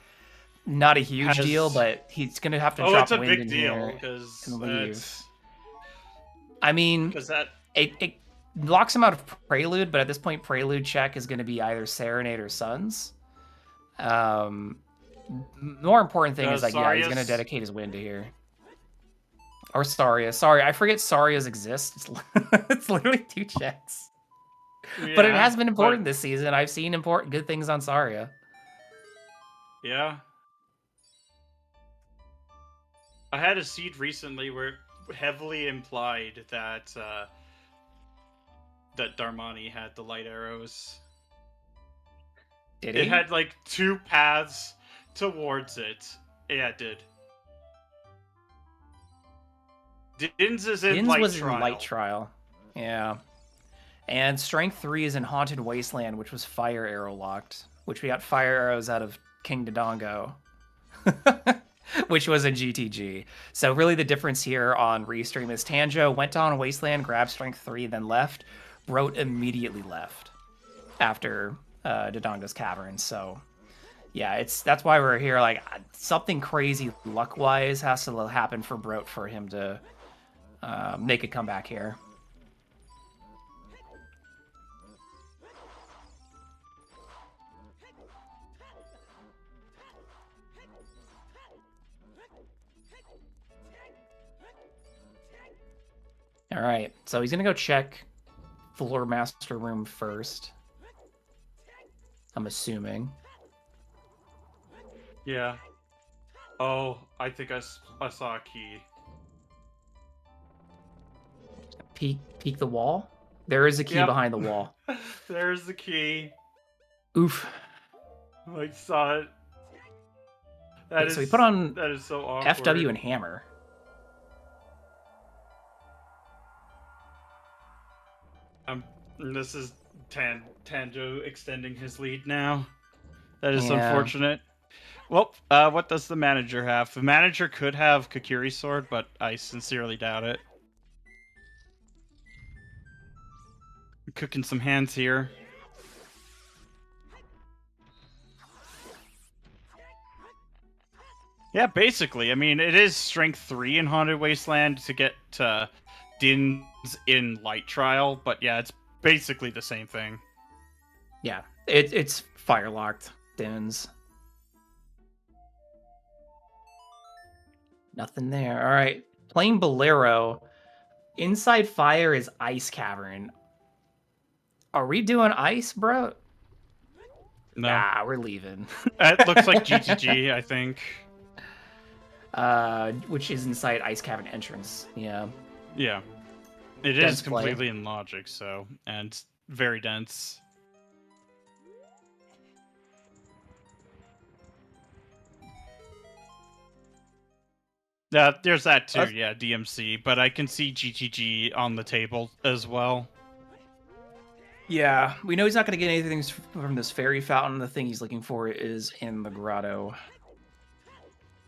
not a huge deal, but he's gonna have to drop wind in here and leave. I mean, it locks him out of Prelude, but at this point, Prelude check is going to be either Serenade or Suns. More important thing is, like, yeah, he's going to dedicate his wind to here. Or Saria. Sorry, I forget Saria's exist. It's literally 2 checks. Yeah, but it has been important this season. I've seen good things on Saria. Yeah. I had a seed recently where it heavily implied that that Darmani had the light arrows. Did he? It had like 2 paths towards it. Yeah, it did. Dins is in Dins light was trial. in Light Trial. Yeah. And Strength 3 is in Haunted Wasteland, which was Fire Arrow locked, which we got Fire Arrows out of King Dodongo, which was a GTG. So really the difference here on Restream is Tanjo went on Wasteland, grabbed Strength 3, then left. Brot immediately left after Dodongo's Cavern. So yeah, that's why we're here. Like, something crazy luck-wise has to happen for Brot for him to make a comeback here. All right, so he's gonna go check Floor Master Room first. I'm assuming. Yeah. Oh, I think I saw a key. Peek the wall. There is a key behind the wall. There's the key. Oof. I saw it. That is, so he put on that is so awkward. FW and hammer. This is Tanjo extending his lead now. That is unfortunate. Well, what does the manager have? The manager could have Kokiri's sword, but I sincerely doubt it. Cooking some hands here. Yeah, basically. I mean, it is Strength 3 in Haunted Wasteland to get Dins in Light Trial, but yeah, it's basically the same thing. Yeah, it's fire locked Dins. Nothing there. All right, playing Bolero. Inside fire is Ice Cavern. Are we doing ice, bro? No. Nah, we're leaving. It looks like GTG, I think. Which is inside Ice Cavern entrance. Yeah. Yeah. It Dense is completely in logic, so, and very dense. There's that too, yeah, DMC, but I can see GTG on the table as well. Yeah, we know he's not going to get anything from this fairy fountain. The thing he's looking for is in the grotto,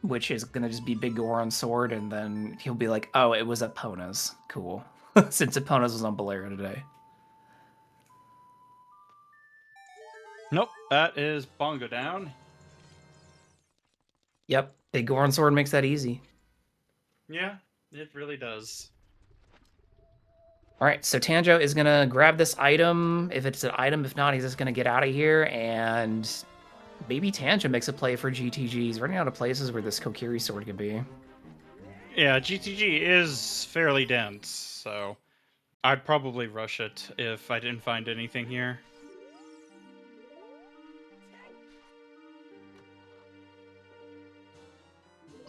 which is going to just be Big Goron sword, and then he'll be like, oh, it was Epona's. Cool. Since Epona's was on Bolero today. Nope, that is Bongo down. Yep, Big Goron sword makes that easy. Yeah, it really does. All right, so Tanjo is going to grab this item. If it's an item, if not, he's just going to get out of here. And maybe Tanjo makes a play for GTG. He's running out of places where this Kokiri sword could be. Yeah, GTG is fairly dense, so I'd probably rush it if I didn't find anything here.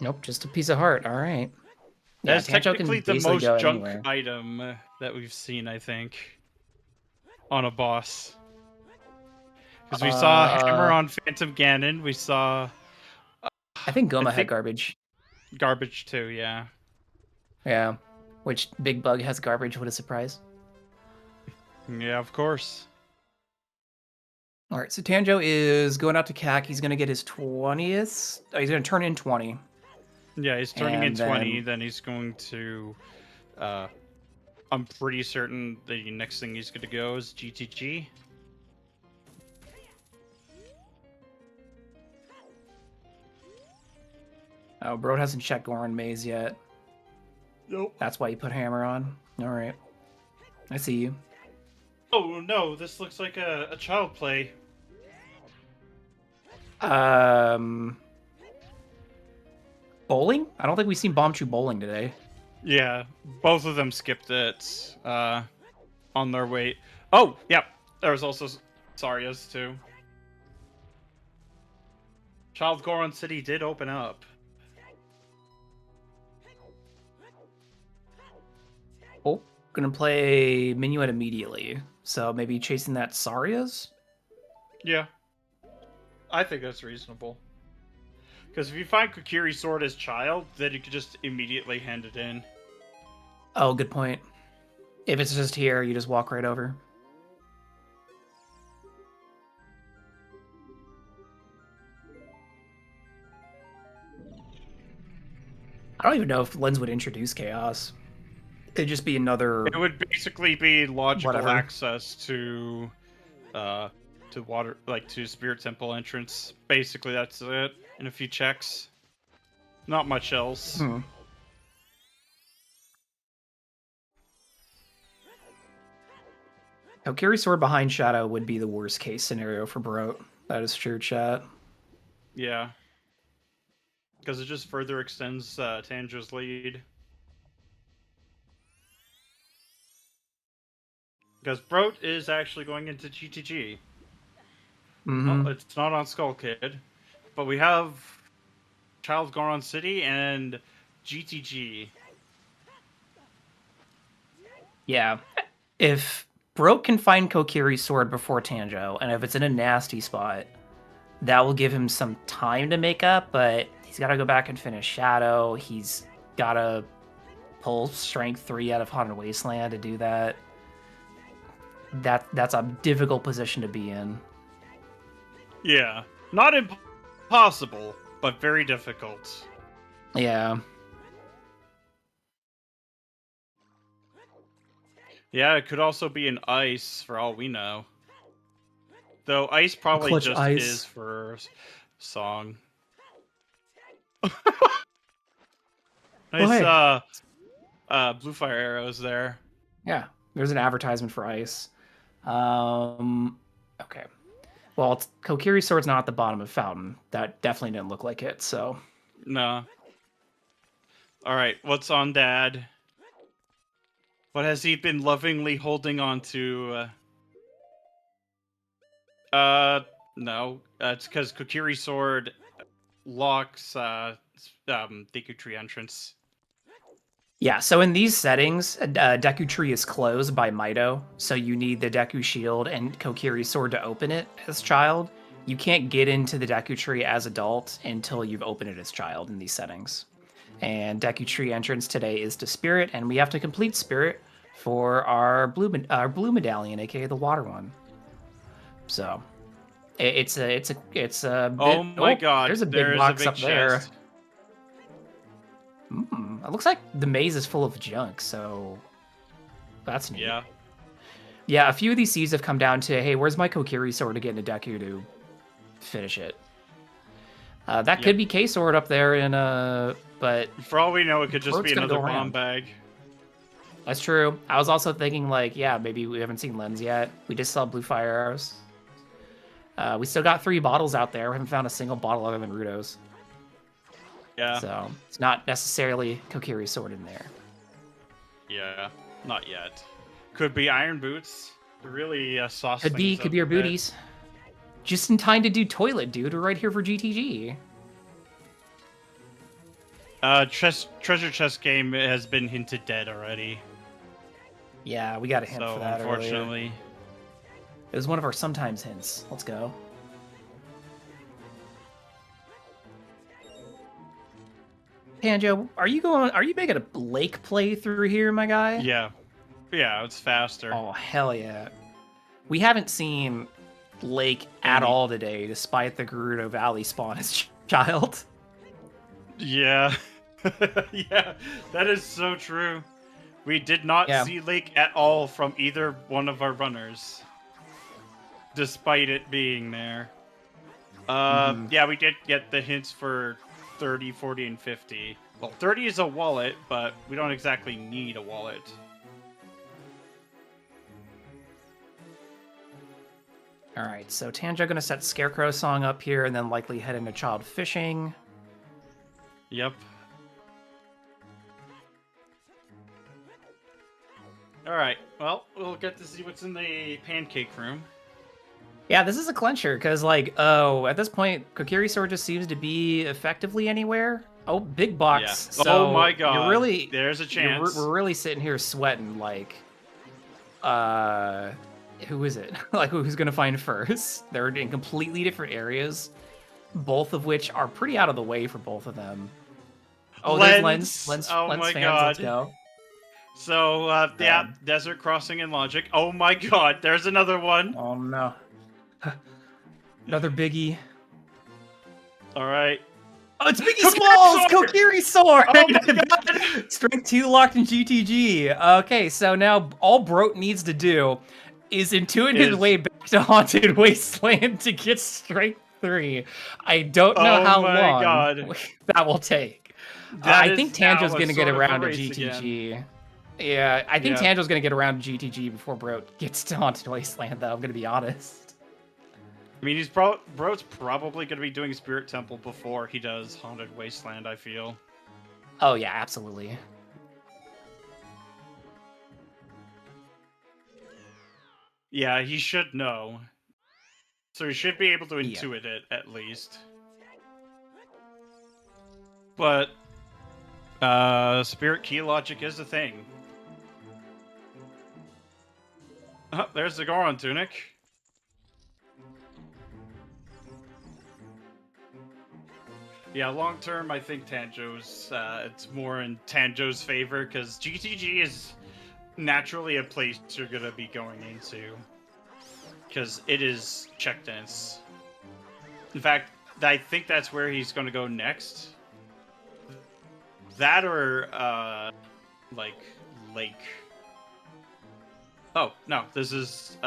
Nope, just a piece of heart. All right. Yeah, That's technically the most junk item that we've seen, I think, on a boss. Because we saw Hammer on Phantom Ganon, we saw... I think Goma had garbage. Garbage too, yeah. Yeah, which Big Bug has garbage, what a surprise. Yeah, of course. Alright, so Tanjo is going out to CAC. He's going to get his 20th. Oh, he's going to turn in 20. Yeah, he's turning in 20, then he's going to... I'm pretty certain the next thing he's going to go is GTG. Oh, Bro hasn't checked Goron Maze yet. Nope. That's why you put Hammer on. Alright. I see you. Oh, no, this looks like a child play. Bowling? I don't think we've seen Bombchu bowling today. Yeah, both of them skipped it on their way. Oh, yep. There was also Saria's too. Child Goron City did open up. Oh, gonna play Minuet immediately. So maybe chasing that Saria's? Yeah. I think that's reasonable. Because if you find Kokiri's sword as child, then you could just immediately hand it in. Oh, good point. If it's just here, you just walk right over. I don't even know if Lens would introduce chaos. It'd just be another. It would basically be logical Whatever. access to water, like to Spirit Temple entrance. Basically, that's it. And a few checks. Not much else. Kokiri Sword behind Shadow would be the worst case scenario for Brot. That is true, chat. Yeah. Because it just further extends Tanjo's lead. Because Brot is actually going into GTG. Mm-hmm. Well, it's not on Skull Kid, but we have Child of Goron City and GTG. Yeah. If Brot can find Kokiri's sword before Tanjo, and if it's in a nasty spot, that will give him some time to make up, but he's got to go back and finish Shadow. He's got to pull Strength 3 out of Haunted Wasteland to do that. That's a difficult position to be in. Yeah. Not impossible, but very difficult. Yeah. Yeah, it could also be an ice for all we know. Though ice probably Clutch just ice. is for song. Nice blue fire arrows there. Yeah. There's an advertisement for ice. Okay. Well, Kokiri's sword's not at the bottom of Fountain. That definitely didn't look like it, so. No. Alright, what's on Dad? What has he been lovingly holding on to? No. It's because Kokiri's sword locks Deku Tree entrance. Yeah, so in these settings, Deku Tree is closed by Mido, so you need the Deku Shield and Kokiri's sword to open it as child. You can't get into the Deku Tree as adult until you've opened it as child in these settings. And Deku Tree entrance today is to Spirit, and we have to complete Spirit for our blue medallion, aka the water one. So it's a bit, Oh my god! There's a big box up there. Chest. It looks like the maze is full of junk, so that's neat. Yeah. Yeah, a few of these seeds have come down to, hey, where's my Kokiri sword to get into Deku to finish it? That could be K-Sword up there in but for all we know, it could just Brot's be gonna another go bomb around. bag. That's true. I was also thinking, like, yeah, maybe we haven't seen Lens yet. We just saw blue fire arrows. We still got 3 bottles out there. We haven't found a single bottle other than Rudo's. Yeah. So it's not necessarily Kokiri's sword in there. Yeah, not yet. Could be Iron Boots. Really sauce. Could be your booties. Just in time to do toilet, dude. We're right here for GTG. Treasure chest game has been hinted dead already. Yeah, we got a hint for that. Unfortunately, earlier. It was one of our sometimes hints. Let's go. Tanjo, are you making a lake playthrough here, my guy? Yeah, it's faster. Oh, hell yeah. We haven't seen Lake at all today, despite the Gerudo Valley spawn as child. Yeah. Yeah, that is so true. We did not see Lake at all from either one of our runners, despite it being there. Yeah, we did get the hints for 30, 40, and 50. Well, 30 is a wallet, but we don't exactly need a wallet. All right, so Tanjo gonna set Scarecrow song up here, and then likely head into Child Fishing. Yep. All right. Well, we'll get to see what's in the pancake room. Yeah, this is a clincher, because, like, at this point, Kokiri Sword just seems to be effectively anywhere. Oh, big box. Yeah. So oh my god. There's a chance. We're really sitting here sweating, like, who is it? Like, who's going to find first? They're in completely different areas, both of which are pretty out of the way for both of them. Oh, there's Lens. Lens oh Lens my fans, god. let's go. So, yeah, Desert Crossing and Logic. Oh my god, there's another one. Oh no. Another biggie. Alright. Oh, it's Biggie Smalls! Kokiri Sword! Oh my god! Strength 2 locked in GTG. Okay, so now all Brot needs to do is intuit his way back to Haunted Wasteland to get Strength 3. I don't know how long that will take. I think Tanjo's going to get around to GTG. Again. Yeah, I think Tanjo's going to get around to GTG before Brot gets to Haunted Wasteland, though, I'm going to be honest. I mean, Brot's probably going to be doing Spirit Temple before he does Haunted Wasteland, I feel. Oh, yeah, absolutely. Yeah, he should know. So he should be able to intuit it, at least. But, Spirit Key Logic is a thing. Oh, there's the Goron Tunic. Yeah, long term, I think Tanjo's, it's more in Tanjo's favor, because GTG is naturally a place you're going to be going into. Because it is check dance. In fact, I think that's where he's going to go next. That or, like, Lake. Oh, no, this is,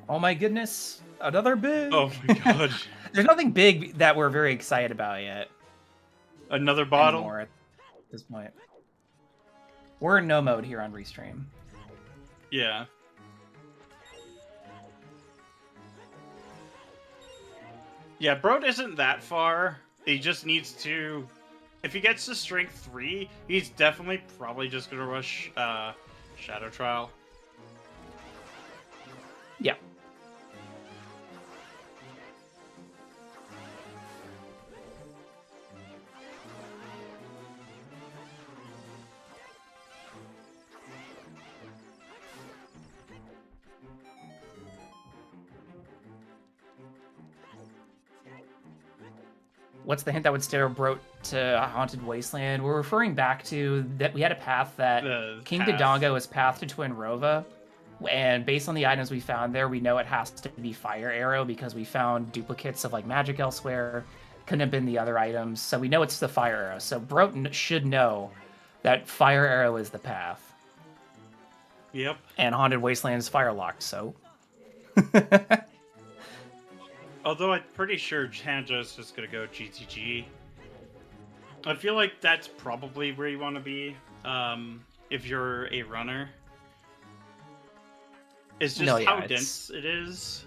Oh my goodness. Another big. Oh my god. There's nothing big that we're very excited about yet. Another bottle? Anymore at this point. We're in no mode here on Restream. Yeah. Yeah, Brot isn't that far. He just needs to... If he gets to Strength 3, he's definitely probably just going to rush Shadow Trial. Yeah. What's the hint that would steer Brot to Haunted Wasteland? We're referring back to that we had a path that King Dodongo is pathed to Twin Rova, and based on the items we found there, we know it has to be Fire Arrow because we found duplicates of like magic elsewhere. Couldn't have been the other items, so we know it's the Fire Arrow. So Brot should know that Fire Arrow is the path. Yep. And Haunted Wasteland is fire locked, so. Although I'm pretty sure Tanjo's just gonna go GTG. I feel like that's probably where you want to be, if you're a runner. It's just how dense it is.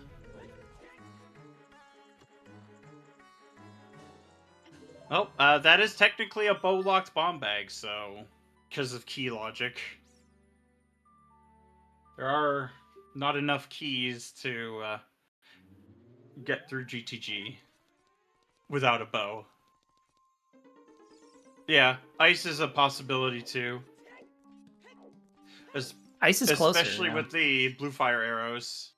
Oh, that is technically a bow-locked bomb bag, so... Because of key logic. There are not enough keys to, get through GTG without a bow. Yeah, ice is a possibility too. Ice is closer, especially with the blue fire arrows.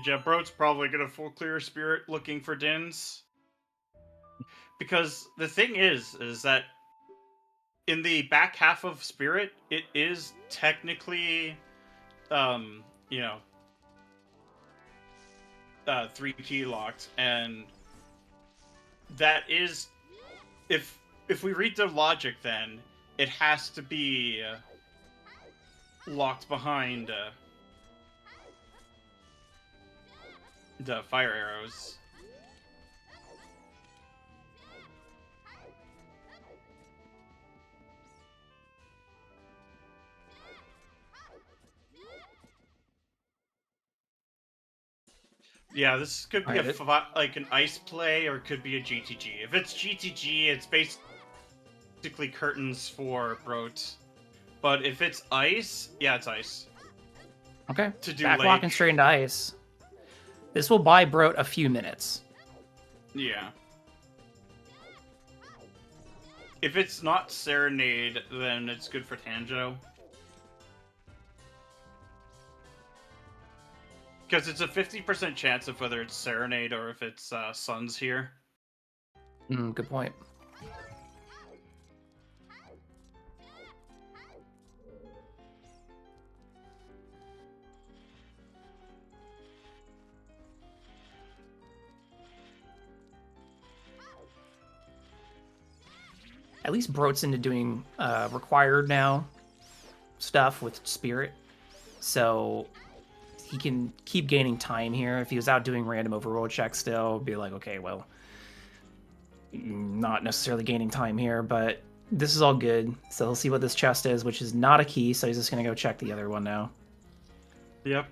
Yeah, Brot's probably gonna full clear Spirit looking for Dins. Because the thing is that in the back half of Spirit, it is technically, you know, 3 key locked, and that is, if we read the logic, then it has to be locked behind the fire arrows. Yeah, this could be like an ice play, or it could be a GTG. If it's GTG, it's basically curtains for Brot. But if it's ice, yeah, it's ice. Okay. To do backlock and straight into ice. This will buy Brot a few minutes. Yeah. If it's not Serenade, then it's good for Tanjo. Because it's a 50% chance of whether it's Serenade or if it's Suns here. Good point. At least Brote's into doing required now stuff with Spirit. So he can keep gaining time here. If he was out doing random overroll checks still, be like, okay, well, not necessarily gaining time here, but this is all good. So he'll see what this chest is, which is not a key, so he's just going to go check the other one now. Yep.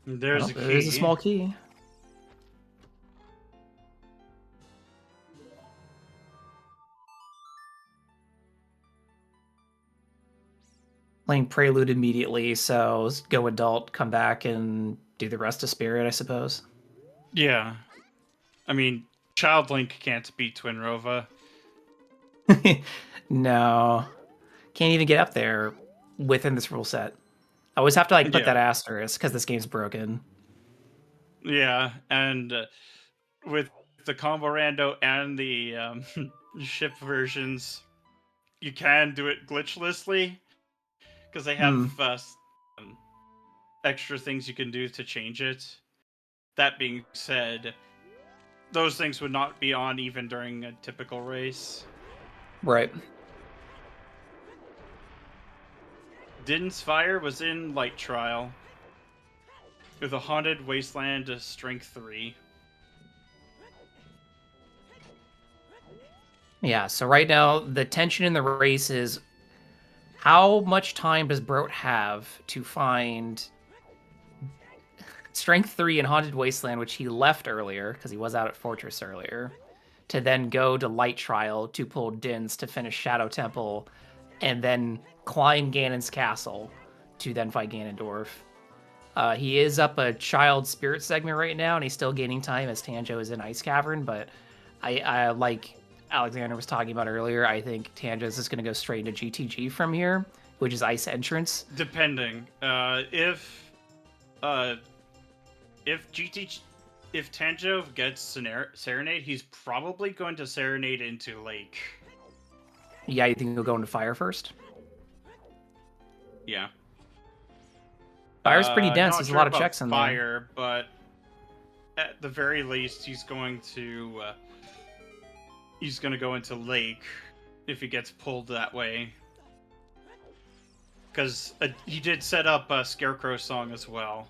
There's a key. There's a small key. Playing Prelude immediately, so go adult, come back, and do the rest of Spirit, I suppose. Yeah. I mean, Child Link can't beat Twin Rova. No. Can't even get up there within this rule set. I always have to like put that asterisk because this game's broken. Yeah, and with the combo rando and the ship versions, you can do it glitchlessly because they have extra things you can do to change it. That being said, those things would not be on even during a typical race. Right. Din's Fire was in Light Trial with a Haunted Wasteland Strength 3. Yeah, so right now the tension in the race is how much time does Brote have to find Strength 3 in Haunted Wasteland, which he left earlier because he was out at Fortress earlier, to then go to Light Trial to pull Din's to finish Shadow Temple, and then climb Ganon's castle to then fight Ganondorf. He is up a Child Spirit segment right now, and he's still gaining time as Tanjo is in Ice Cavern, but I like Alexander was talking about earlier, I think Tanjo is just going to go straight into GTG from here, which is Ice Entrance. Depending. If Tanjo gets Serenade, he's probably going to Serenade into Lake. Yeah, you think he'll go into Fire first? Yeah. Fire's pretty dense. There's a lot of checks in Fire, but at the very least, he's going to go into Lake if he gets pulled that way. Because he did set up a Scarecrow song as well.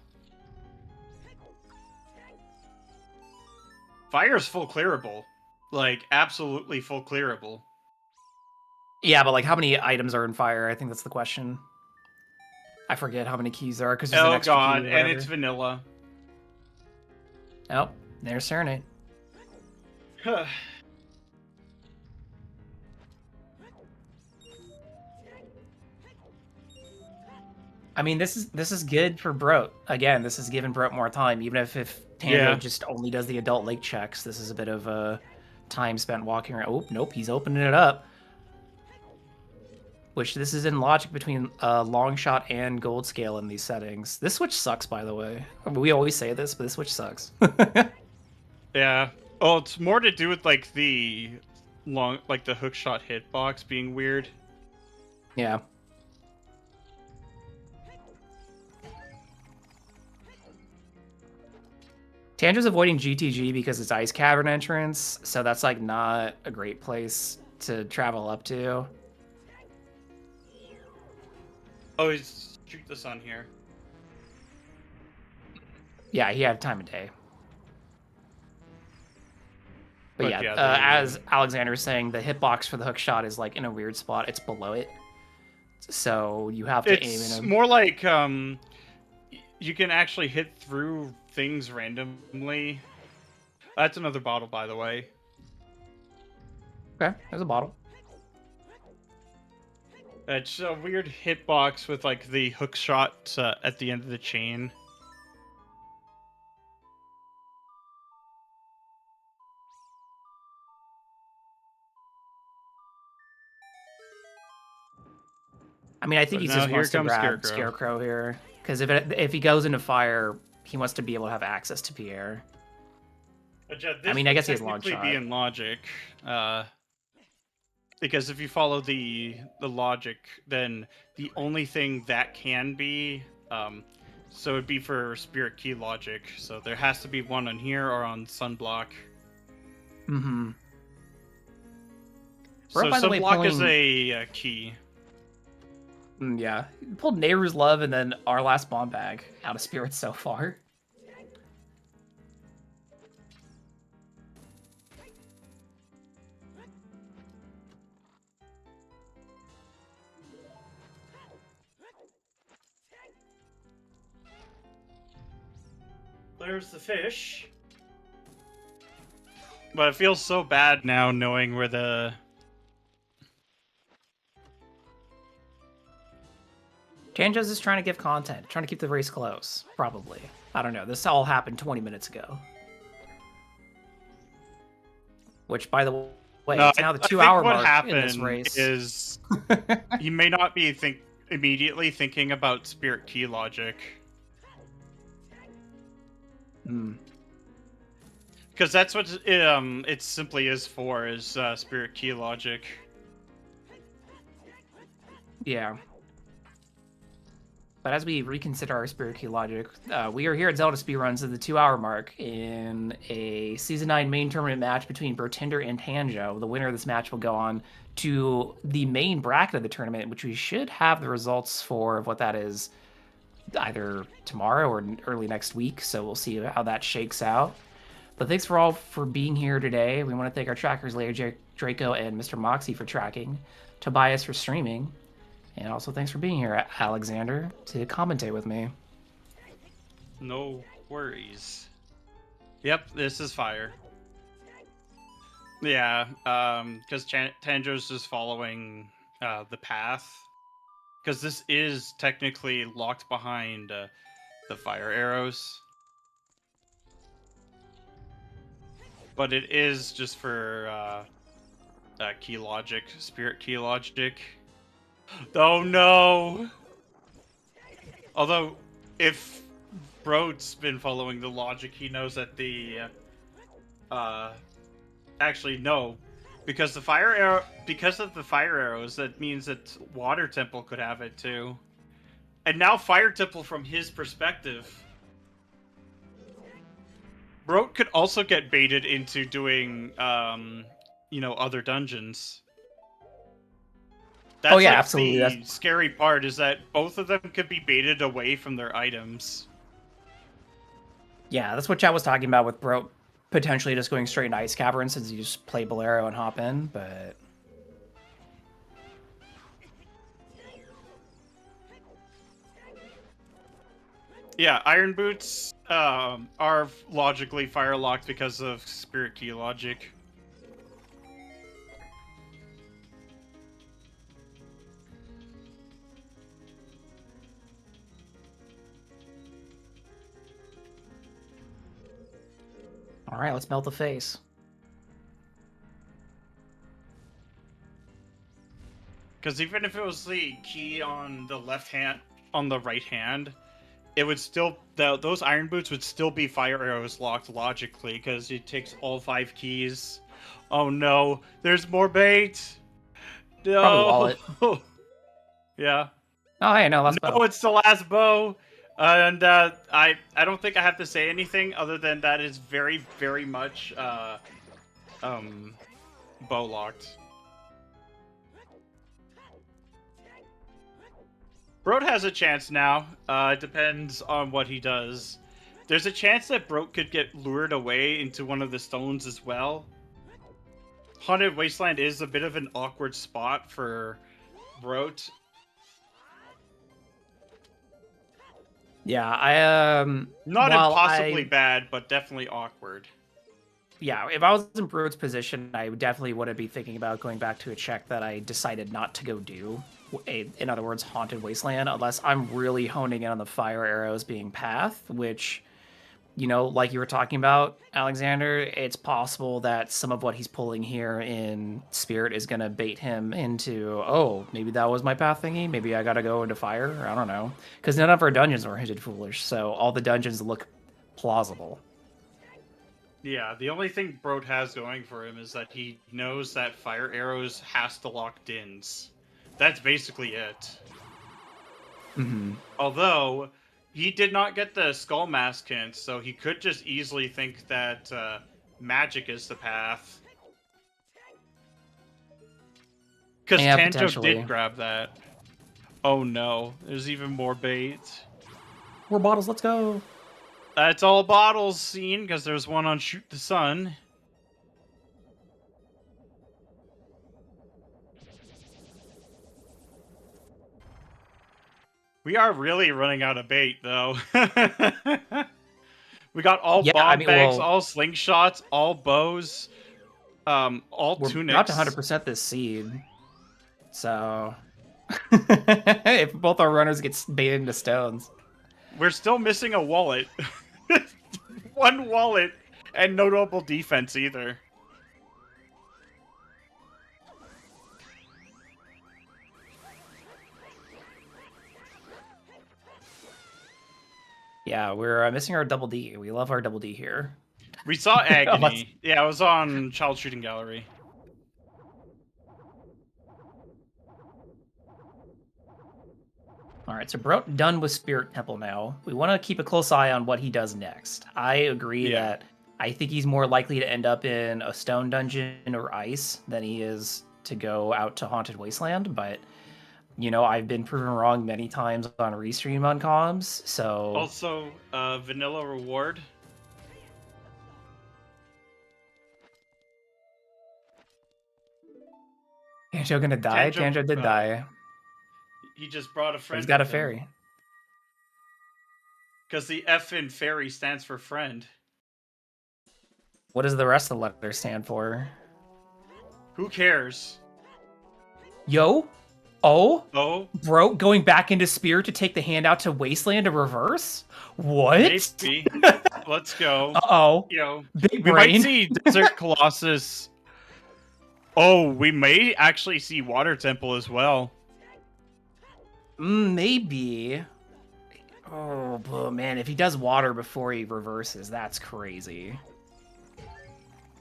Fire's full clearable. Like, absolutely full clearable. Yeah, but like, how many items are in Fire? I think that's the question. I forget how many keys there are because there's an extra god, key and it's vanilla. Oh, there's Serenade. I mean, this is good for Brote. Again, this is giving Brote more time, even if Tanjo just only does the adult lake checks. This is a bit of a time spent walking around. Oh, nope, he's opening it up. Which this is in logic between long shot and gold scale in these settings. This switch sucks, by the way. We always say this, but this switch sucks. Yeah. Oh, it's more to do with like the hookshot hitbox being weird. Yeah. Tanjo's avoiding GTG because it's Ice Cavern entrance, so that's like not a great place to travel up to. Oh, he's shoot the sun here. Yeah, he had time of day. But yeah, as Alexander's saying, the hitbox for the hook shot is like in a weird spot. It's below it. So you have to aim in It's more like you can actually hit through things randomly. That's another bottle, by the way. Okay, there's a bottle. It's a weird hitbox with like the hook shot at the end of the chain. I mean, I think But he now just here wants to comes grab Scarecrow. Scarecrow here. Because if he goes into fire, he wants to be able to have access to Pierre. This I mean, I guess he has long technically shot. be in logic, because if you follow the logic, then the only thing that can be, so it'd be for Spirit Key logic. So there has to be one on here or on Sunblock. Mm-hmm. So By the way, Sunblock is pulling... a key. Yeah. He pulled Nehru's Love and then our last bomb bag out of Spirits so far. There's the fish. But it feels so bad now knowing where the... Tanjo's is trying to give content, trying to keep the race close, probably. I don't know. This all happened 20 minutes ago. Which, by the way, it's now the 2-hour mark in this race. Is he may not be immediately thinking about Spirit Key logic. Because that's what it simply is for, is Spirit Key logic. Yeah. But as we reconsider our Spirit Key logic, we are here at ZeldaSpeedRuns at the 2-hour mark in a Season 9 main tournament match between Brotinder and Tanjo. The winner of this match will go on to the main bracket of the tournament, which we should have the results for of what that is either tomorrow or early next week, so we'll see how that shakes out. But thanks for being here today. We want to thank our trackers, Layer Draco and Mr. Moxie, for tracking, Tobias for streaming, and also thanks for being here, Alexander, to commentate with me. No worries. Yep, this is fire. Yeah, because Tanjo's just following the path. Because this is technically locked behind the fire arrows. But it is just for key logic, Spirit Key logic. Oh no! Although, if Brode's been following the logic, he knows that the actually no, because the fire arrow, because of the fire arrows, that means that Water Temple could have it too, and now Fire Temple from his perspective. Brode could also get baited into doing, you know, other dungeons. That's like absolutely. The scary part is that both of them could be baited away from their items. Yeah, that's what Chat was talking about with Brode potentially just going straight into Ice Cavern since you just play Bolero and hop in, but... Yeah, Iron Boots are logically fire locked because of Spirit Key logic. All right, let's melt the face. Because even if it was the key on the left hand, on the right hand, it would still, those Iron Boots would still be fire arrows locked logically, because it takes all 5 keys. Oh no, there's more bait! No! Probably wallet. Yeah. Oh, hey, no, last bow. It's the last bow! And I don't think I have to say anything other than that is very, very much bow locked. Brode has a chance now. It depends on what he does. There's a chance that Brode could get lured away into one of the stones as well. Haunted Wasteland is a bit of an awkward spot for Brode. Yeah, I not impossibly bad, but definitely awkward. Yeah, if I was in Brode's position, I definitely wouldn't be thinking about going back to a check that I decided not to go do. In other words, Haunted Wasteland, unless I'm really honing in on the fire arrows being path, which you know, like you were talking about, Alexander, it's possible that some of what he's pulling here in Spirit is going to bait him into, oh, maybe that was my path thingy. Maybe I got to go into fire. I don't know. Because none of our dungeons are hinted foolish, so all the dungeons look plausible. Yeah, the only thing Brot has going for him is that he knows that fire arrows has to lock Dins. That's basically it. Mm-hmm. Although, he did not get the Skull Mask hint, so he could just easily think that magic is the path. Because Yeah, Tanjo potentially. did grab that. Oh no, there's even more bait. More bottles, let's go. That's all bottles seen, because there's one on Shoot the Sun. We are really running out of bait, though. We got all bomb bags, all slingshots, all bows, all we're tunics. We're not to 100% this seed. So, if both our runners get baited into stones. We're still missing a wallet. One wallet, and no double defense either. Yeah, we're missing our double D. We love our double D here. We saw Agony. Yeah, it was on Child Shooting Gallery. All right, so Brot done with Spirit Temple now. We want to keep a close eye on what he does next. I agree that I think he's more likely to end up in a stone dungeon or ice than he is to go out to Haunted Wasteland, but you know, I've been proven wrong many times on restream on comms, so... Also, vanilla reward. Tanjo gonna die? Tanjo did die. He just brought a friend. He's got a fairy. Because the F in fairy stands for friend. What does the rest of the letter stand for? Who cares? Yo? Oh? Oh? Bro, going back into Spirit to take the hand out to Wasteland to reverse? What? Maybe. Let's go. Uh-oh. Yo, Big we brain. might see Desert Colossus. Oh, we may actually see Water Temple as well. Maybe. Oh, but man, if he does water before he reverses, that's crazy.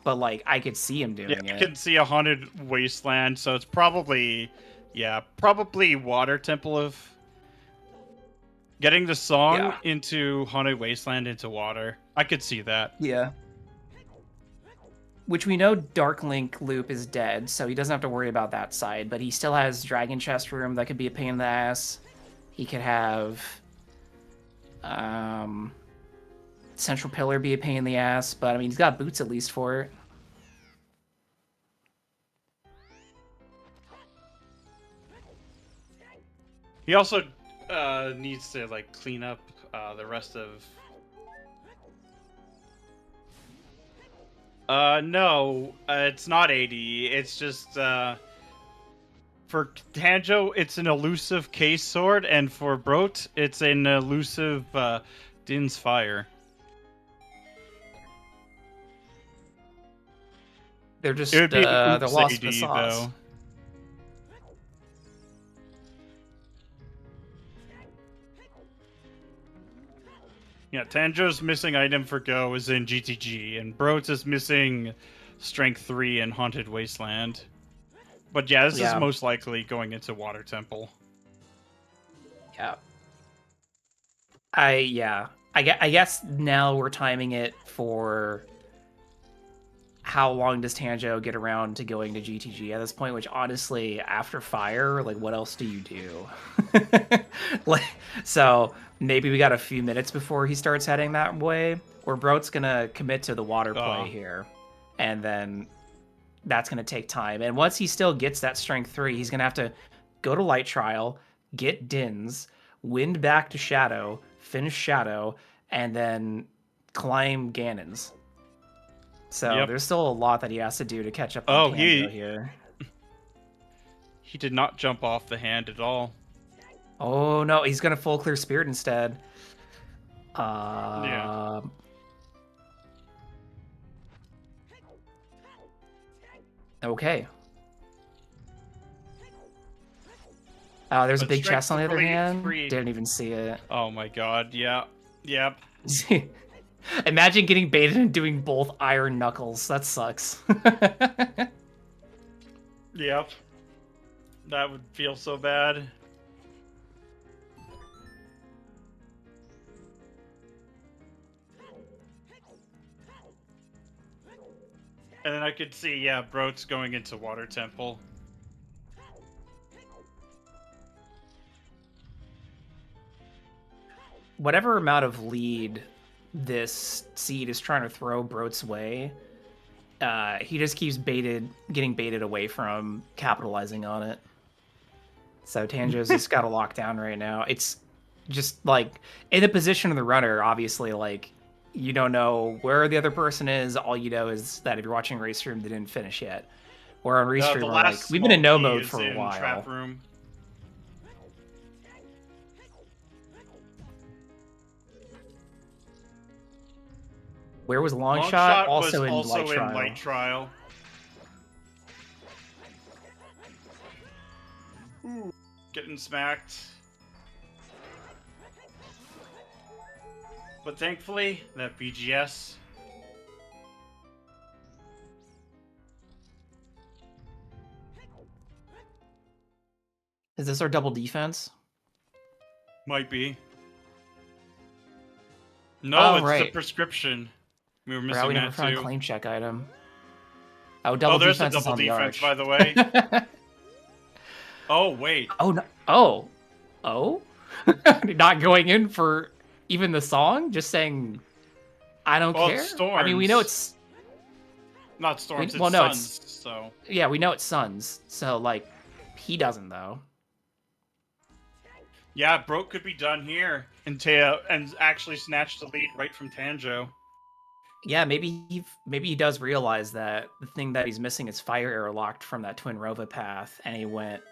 But, like, I could see him doing it. I can see a Haunted Wasteland, so it's probably... Yeah, probably Water Temple of... Getting the song into Haunted Wasteland into water. I could see that. Yeah. Which we know Dark Link Loop is dead, so he doesn't have to worry about that side, but he still has Dragon Chest Room that could be a pain in the ass. He could have Central Pillar be a pain in the ass, but I mean, he's got boots at least for it. He also needs to like clean up the rest of... no, it's not 80. It's just, for Tanjo, it's an elusive case sword, and for Brot, it's an elusive, Din's Fire. They're just, they're lost in the sauce. Though. Yeah, Tanjo's missing item for Go is in GTG, and Brot's is missing Strength 3 in Haunted Wasteland. But yeah, this is most likely going into Water Temple. Yeah. I guess now we're timing it for how long does Tanjo get around to going to GTG at this point, which honestly, after Fire, like, what else do you do? Like, so maybe we got a few minutes before he starts heading that way, or Brot's gonna commit to the water play here, and then that's gonna take time. And once he still gets that Strength 3, he's gonna have to go to Light Trial, get Dins, wind back to Shadow, finish Shadow, and then climb Ganon's. So there's still a lot that he has to do to catch up on Tanjo here. He did not jump off the hand at all. Oh no, he's gonna full clear Spirit instead. Okay. Oh, there's a But big strength chest on the other hand. three. Didn't even see it. Oh my god, yeah. Yep. Imagine getting baited and doing both iron knuckles. That sucks. Yep. That would feel so bad. And then I could see, yeah, Brot's going into Water Temple. Whatever amount of lead this seed is trying to throw Brot's way, he just keeps getting baited away from capitalizing on it. So Tanjo's just got a lockdown right now. It's just like in the position of the runner, obviously, like you don't know where the other person is. All you know is that if you're watching Race Room, they didn't finish yet. Or on Race Room, like we've been in no mode for a while. Trap room. Where was Longshot? Also in Light Trial. Ooh, getting smacked. But thankfully, that BGS. Is this our double defense? Might be. No, it's right. the prescription. We were missing we never that found too. a claim check item. Oh, double there's defense a is double on the defense, arch. by the way. Oh, wait. Oh, no. Oh? Not going in for even the song? Just saying, I don't care? Storms. I mean, we know it's... Not Storms, it's no, Suns, so... Yeah, we know it's Suns, so, like, he doesn't, though. Yeah, Broke could be done here and actually snatch the lead right from Tanjo. Yeah, maybe he does realize that the thing that he's missing is fire arrow locked from that Twin Rova path, and he went,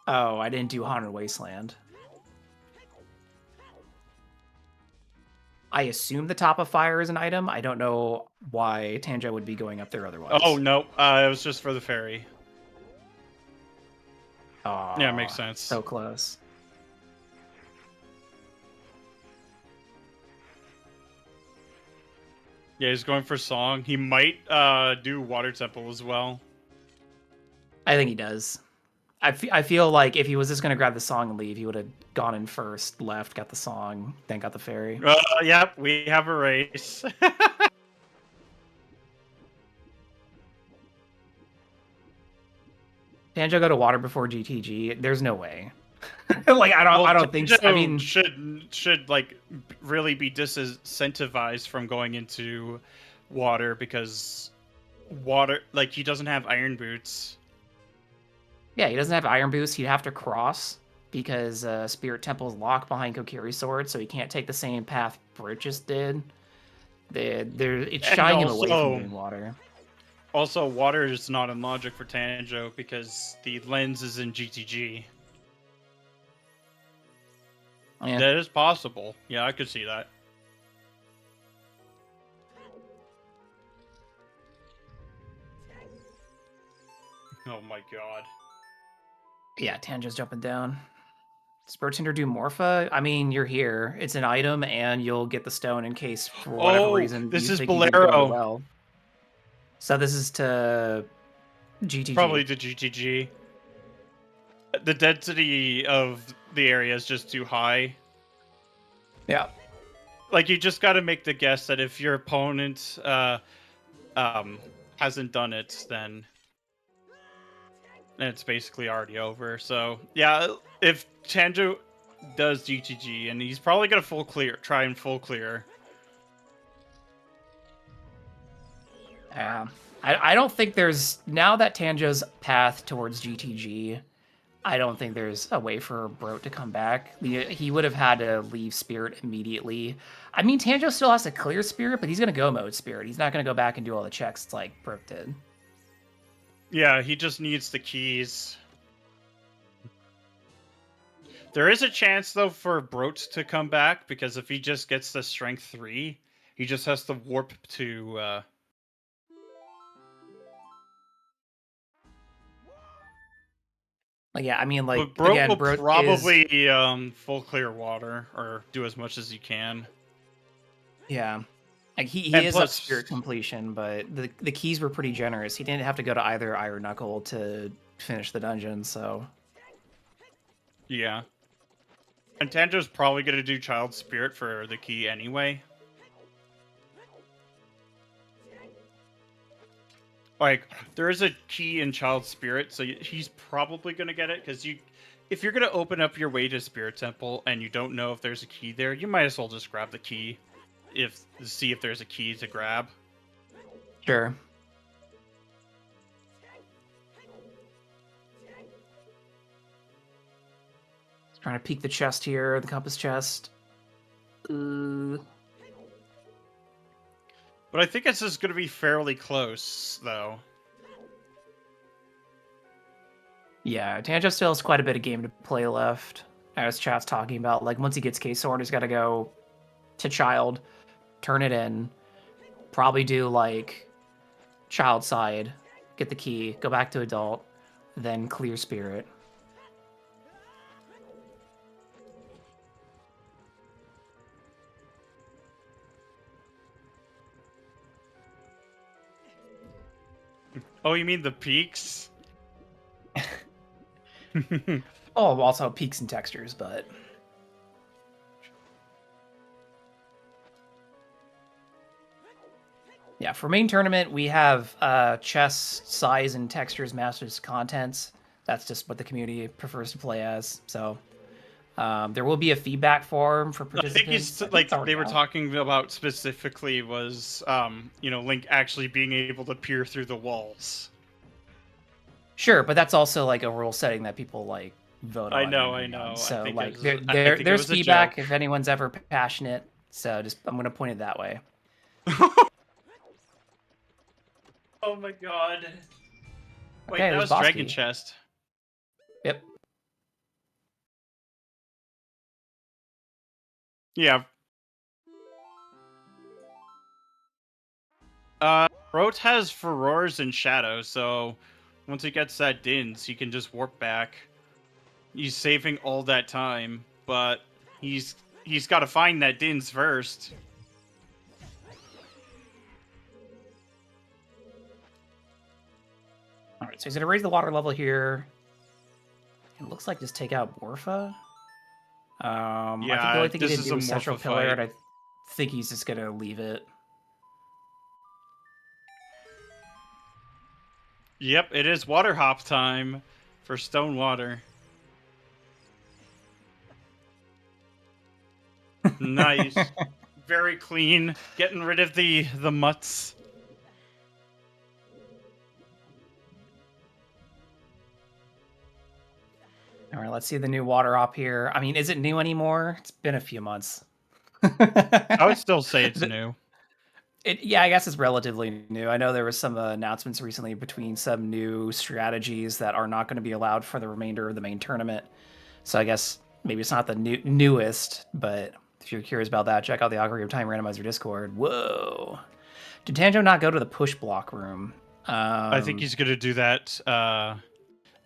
oh, I didn't do Haunted Wasteland. I assume the top of fire is an item. I don't know why Tanjo would be going up there otherwise. Oh, no. It was just for the ferry. Oh, yeah, makes sense. So close. Yeah, he's going for Song. He might do Water Temple as well. I think he does. I feel like if he was just going to grab the song and leave, he would have gone in first, left, got the song, then got the ferry. Yep, we have a race. Tanjo go to water before GTG? There's no way. Like I don't think so. I mean, should like really be disincentivized from going into water because water, like, he doesn't have iron boots. Yeah, he doesn't have iron boots. He'd have to cross because Spirit Temple's locked behind Kokiri's sword, so he can't take the same path Brute just did. It's shying him away from doing water. Also, water is not in logic for Tanjo because the lens is in GTG. Yeah. That is possible. Yeah, I could see that. Oh my god. Yeah, Tanjo's jumping down. Does Brotinder do Morpha? I mean, you're here. It's an item, and you'll get the stone in case, for whatever reason, this you is think you didn't do Bolero. well. So this is to GTG. Probably to GTG. The density of the area is just too high. Yeah. Like, you just got to make the guess that if your opponent hasn't done it, then it's basically already over. So, yeah, if Tanjo does GTG, and he's probably going to try and full clear. I don't think there's, now that Tanjo's path towards GTG, I don't think there's a way for Brot to come back. He would have had to leave Spirit immediately. I mean, Tanjo still has to clear Spirit, but he's going to go mode Spirit. He's not going to go back and do all the checks like Brot did. Yeah, he just needs the keys. There is a chance, though, for Brot to come back, because if he just gets the Strength 3, he just has to warp to... Like, yeah, I mean, like, But Brot again, will Brot probably full clear water or do as much as he can. yeah. Like, he And is plus- up spirit completion, but the keys were pretty generous. He didn't have to go to either Iron Knuckle to finish the dungeon, so... Yeah. And Tanjo's probably going to do Child Spirit for the key anyway. Like, there is a key in Child Spirit, so he's probably going to get it, because if you're going to open up your way to Spirit Temple and you don't know if there's a key there, you might as well just grab the key, see if there's a key to grab. Sure. Trying to peek the chest here, the compass chest. But I think this is going to be fairly close, though. Yeah, Tanjo still has quite a bit of game to play left. As chat's talking about, like, once he gets K-Sword, he's got to go to Child, turn it in, probably do, like, Child side, get the key, go back to Adult, then clear Spirit. Oh, you mean the peaks? Oh, also peaks and textures, but... Yeah, for main tournament, we have chess, size, and textures masters contents. That's just what the community prefers to play as. So there will be a feedback form for participants. I think they were talking about specifically was, Link actually being able to peer through the walls. Sure, but that's also like a rule setting that people like vote on. I know. So like, there's feedback if anyone's ever passionate. So I'm gonna point it that way. Oh my god. Wait, Okay, that was Dragon Chest. Yep. Yeah. Brot has Furores and Shadow, so once he gets that Dins, he can just warp back. He's saving all that time, but he's got to find that Dins first. Alright, so he's going to raise the water level here. It looks like just take out Morpha. I think the only thing he did do was Central Pillar, and I think he's just going to leave it. Yep, it is water hop time for Stone Water. Nice. Very clean. Getting rid of the mutts. All right, let's see the new water hop here. I mean, is it new anymore? It's been a few months. I would still say it's new. Yeah, I guess it's relatively new. I know there was some announcements recently between some new strategies that are not going to be allowed for the remainder of the main tournament. So I guess maybe it's not the newest, but if you're curious about that, check out the Augury of Time Randomizer Discord. Whoa. Did Tanjo not go to the push block room? I think he's going to do that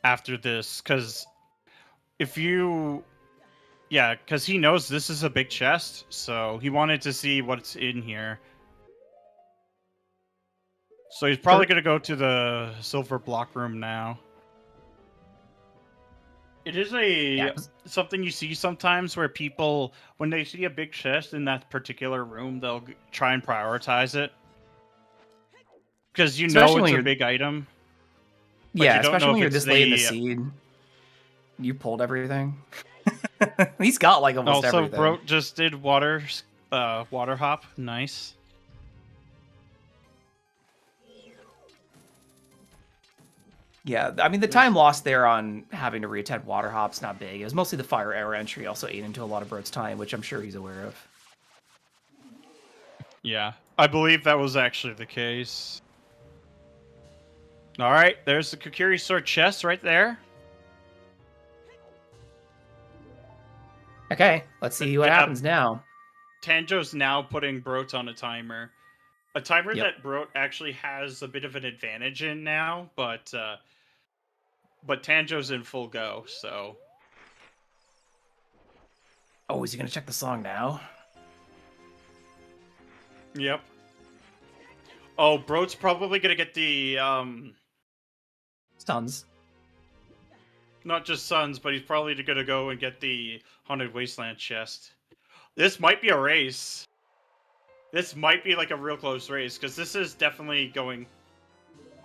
after this, because because he knows this is a big chest, so he wanted to see what's in here. So he's probably going to go to the silver block room now. It is something you see sometimes where people, when they see a big chest in that particular room, they'll try and prioritize it. Because it's a big item. Yeah, especially when you're this late in the seed. You pulled everything. He's got like almost everything. Also, Brot just did water hop. Nice. Yeah, I mean, the time lost there on having to reattempt water hop's not big. It was mostly the fire error entry also ate into a lot of Brot's time, which I'm sure he's aware of. Yeah, I believe that was actually the case. All right, there's the Kokiri Sword chest right there. Okay, let's see what happens now. Tanjo's now putting Brot on a timer. A timer that Brot actually has a bit of an advantage in now, but but Tanjo's in full go, so... Oh, is he gonna check the song now? Yep. Oh, Bro's probably gonna get the, Stuns. not just Suns, but he's probably gonna go and get the Haunted Wasteland chest. This might be a race. This might be like a real close race, because this is definitely going...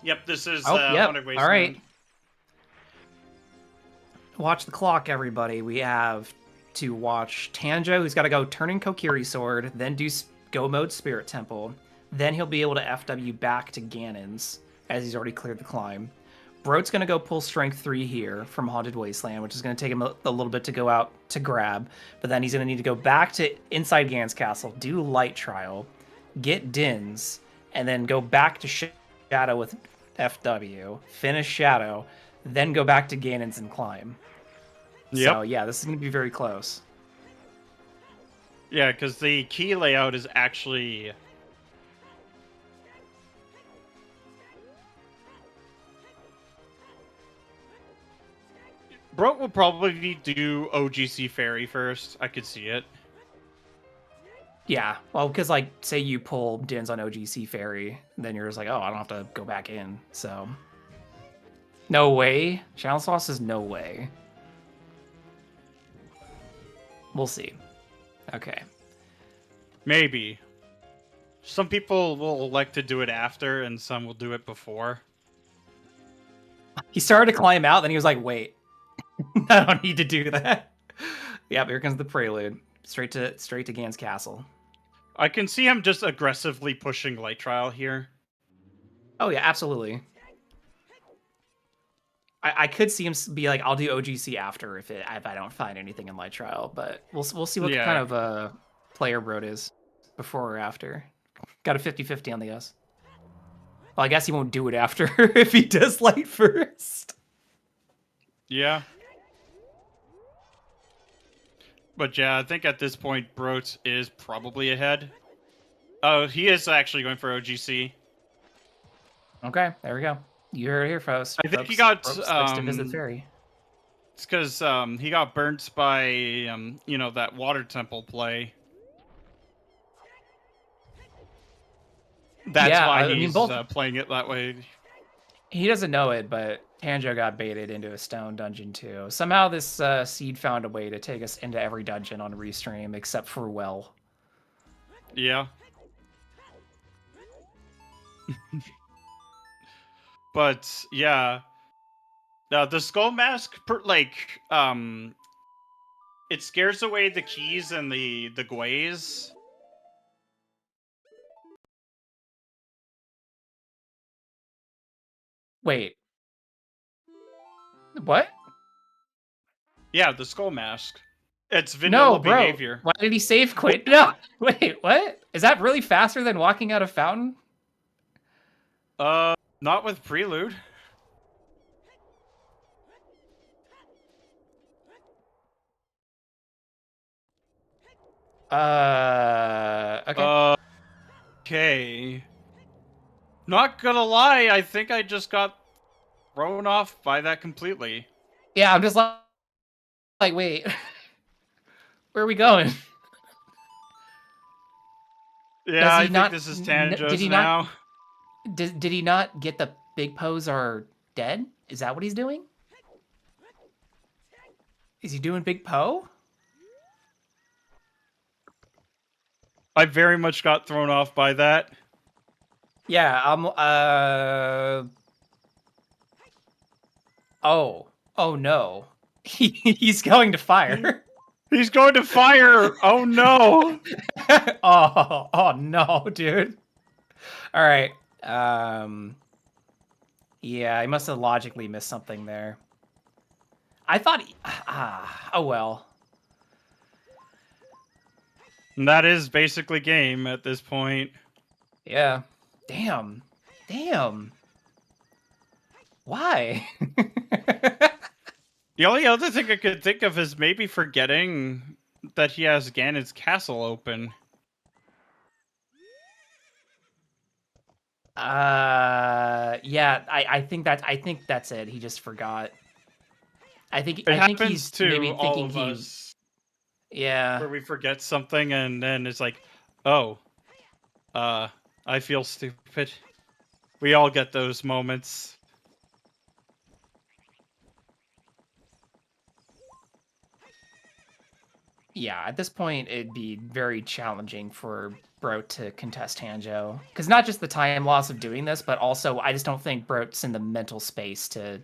Yep, this is Haunted Wasteland. All right. Watch the clock, everybody. We have to watch Tanjo, who's got to go turning Kokiri Sword, then do Go Mode Spirit Temple. Then he'll be able to FW back to Ganon's, as he's already cleared the climb. Broat's going to go pull Strength 3 here from Haunted Wasteland, which is going to take him a little bit to go out to grab. But then he's going to need to go back to inside Ganon's castle, do Light Trial, get Din's, and then go back to Shadow with FW, finish Shadow, then go back to Ganon's and climb. Yep. So, yeah, this is going to be very close. Yeah, because the key layout is actually... Brot will probably do OGC Fairy first. I could see it. Yeah, well, because, like, say you pull Din's on OGC Fairy, then you're just like, oh, I don't have to go back in, so... No way. Channel Sauce says no way. We'll see. Okay. Maybe. Some people will elect to do it after, and some will do it before. He started to climb out, then he was like, wait. I don't need to do that. Yep, here comes the prelude. Straight to Gan's castle. I can see him just aggressively pushing Light Trial here. Oh yeah, absolutely. I could see him be like, I'll do OGC after if I don't find anything in Light Trial, but we'll see what kind of player Brot is before or after. Got a 50-50 on the S. Well, I guess he won't do it after if he does Light first. Yeah. But yeah, I think at this point, Brot is probably ahead. Oh, he is actually going for OGC. Okay, there we go. You heard it here, folks. I think he got likes to visit Fairy. It's because he got burnt by you know, that water temple play. That's why he's playing it that way. He doesn't know it, but Tanjo got baited into a stone dungeon too. Somehow this seed found a way to take us into every dungeon on Restream except for Well. Yeah. But yeah, the skull mask, it scares away the keys and the gways. Wait. What? Yeah, the skull mask. It's vanilla behavior. Why did he save quit? No, wait, what? Is that really faster than walking out a fountain? Not with Prelude. Okay. Okay. Not gonna lie, I think I just got thrown off by that completely. Yeah, I'm just like wait. Where are we going? Yeah, I think this is Tanjo's now. Did he not get the big pose are dead? Is that what he's doing? Is he doing Big Poe? I very much got thrown off by that. Yeah, Oh no. He's going to fire. He's going to fire! Oh no! Oh no, dude. Alright. Yeah, I must have logically missed something there. I thought oh well. And that is basically game at this point. Yeah. Damn. Why? The only other thing I could think of is maybe forgetting that he has Ganon's castle open. Yeah, I think that's it. He just forgot. I think It I think happens he's to maybe all thinking of he. us, Yeah. where we forget something and then it's like, oh, I feel stupid. We all get those moments. Yeah, at this point, it'd be very challenging for Brot to contest Tanjo. Because not just the time loss of doing this, but also I just don't think Brot's in the mental space to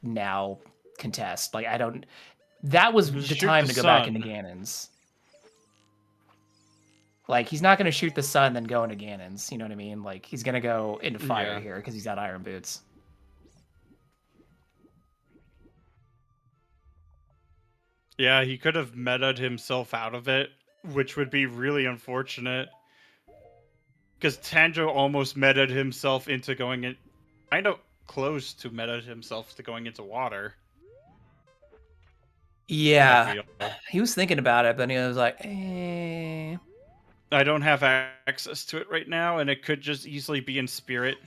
now contest. Like, I don't... That was Just the shoot time the to go back into sun. Ganon's. Like, he's not going to shoot the sun then go into Ganon's, you know what I mean? Like, he's going to go into fire Yeah. here because he's got Iron Boots. Yeah, he could have meta'd himself out of it, which would be really unfortunate. Because Tanjo almost meta'd himself into going in, kind of close to meta'd himself to going into water. Yeah, I feel. he was thinking about it, but he was like, eh... I don't have access to it right now, and it could just easily be in spirit.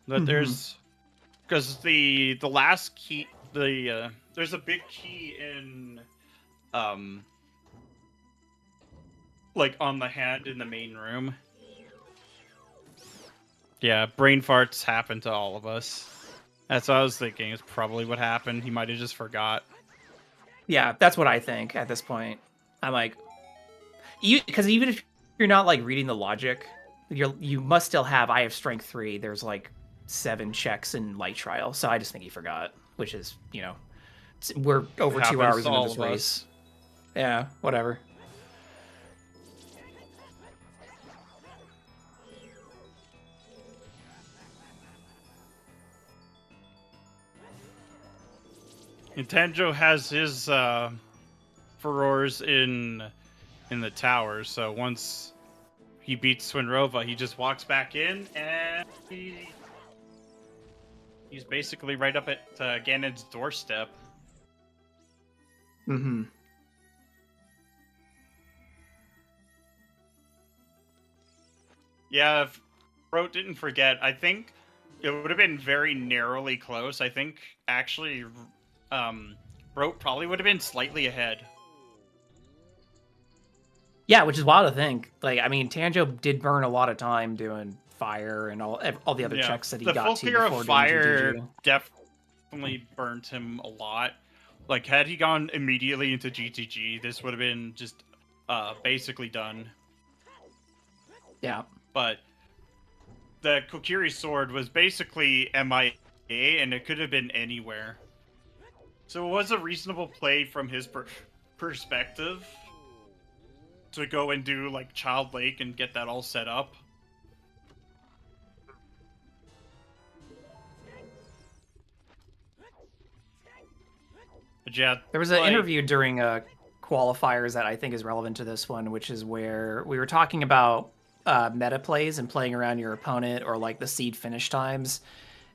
But there's, because the last key, there's a big key in, like on the hand in the main room. Yeah, brain farts happen to all of us. That's what I was thinking. Is probably what happened. He might have just forgot. Yeah, that's what I think at this point. I'm like, because even if you're not like reading the logic, you must still have I have strength 3. There's like 7 checks in light trial, so I just think he forgot, which is, you know, we're over 2 hours into this race. Yeah, whatever. And Tanjo has his furores in the tower, so once he beats Swinrova, he just walks back in, and he's basically right up at Ganon's doorstep. Mm-hmm. Yeah, if Brot didn't forget, I think it would have been very narrowly close. I think, actually, Brot probably would have been slightly ahead. Yeah, which is wild to think. Like, I mean, Tanjo did burn a lot of time doing fire and all the other checks that he got to. The full clear before of fire doing definitely burnt him a lot. Like, had he gone immediately into GTG, this would have been just basically done. Yeah. But the Kokiri sword was basically MIA, and it could have been anywhere. So it was a reasonable play from his perspective to go and do, like, Child Lake and get that all set up. But yeah, there was an interview during qualifiers that I think is relevant to this one, which is where we were talking about meta plays and playing around your opponent, or like the seed finish times.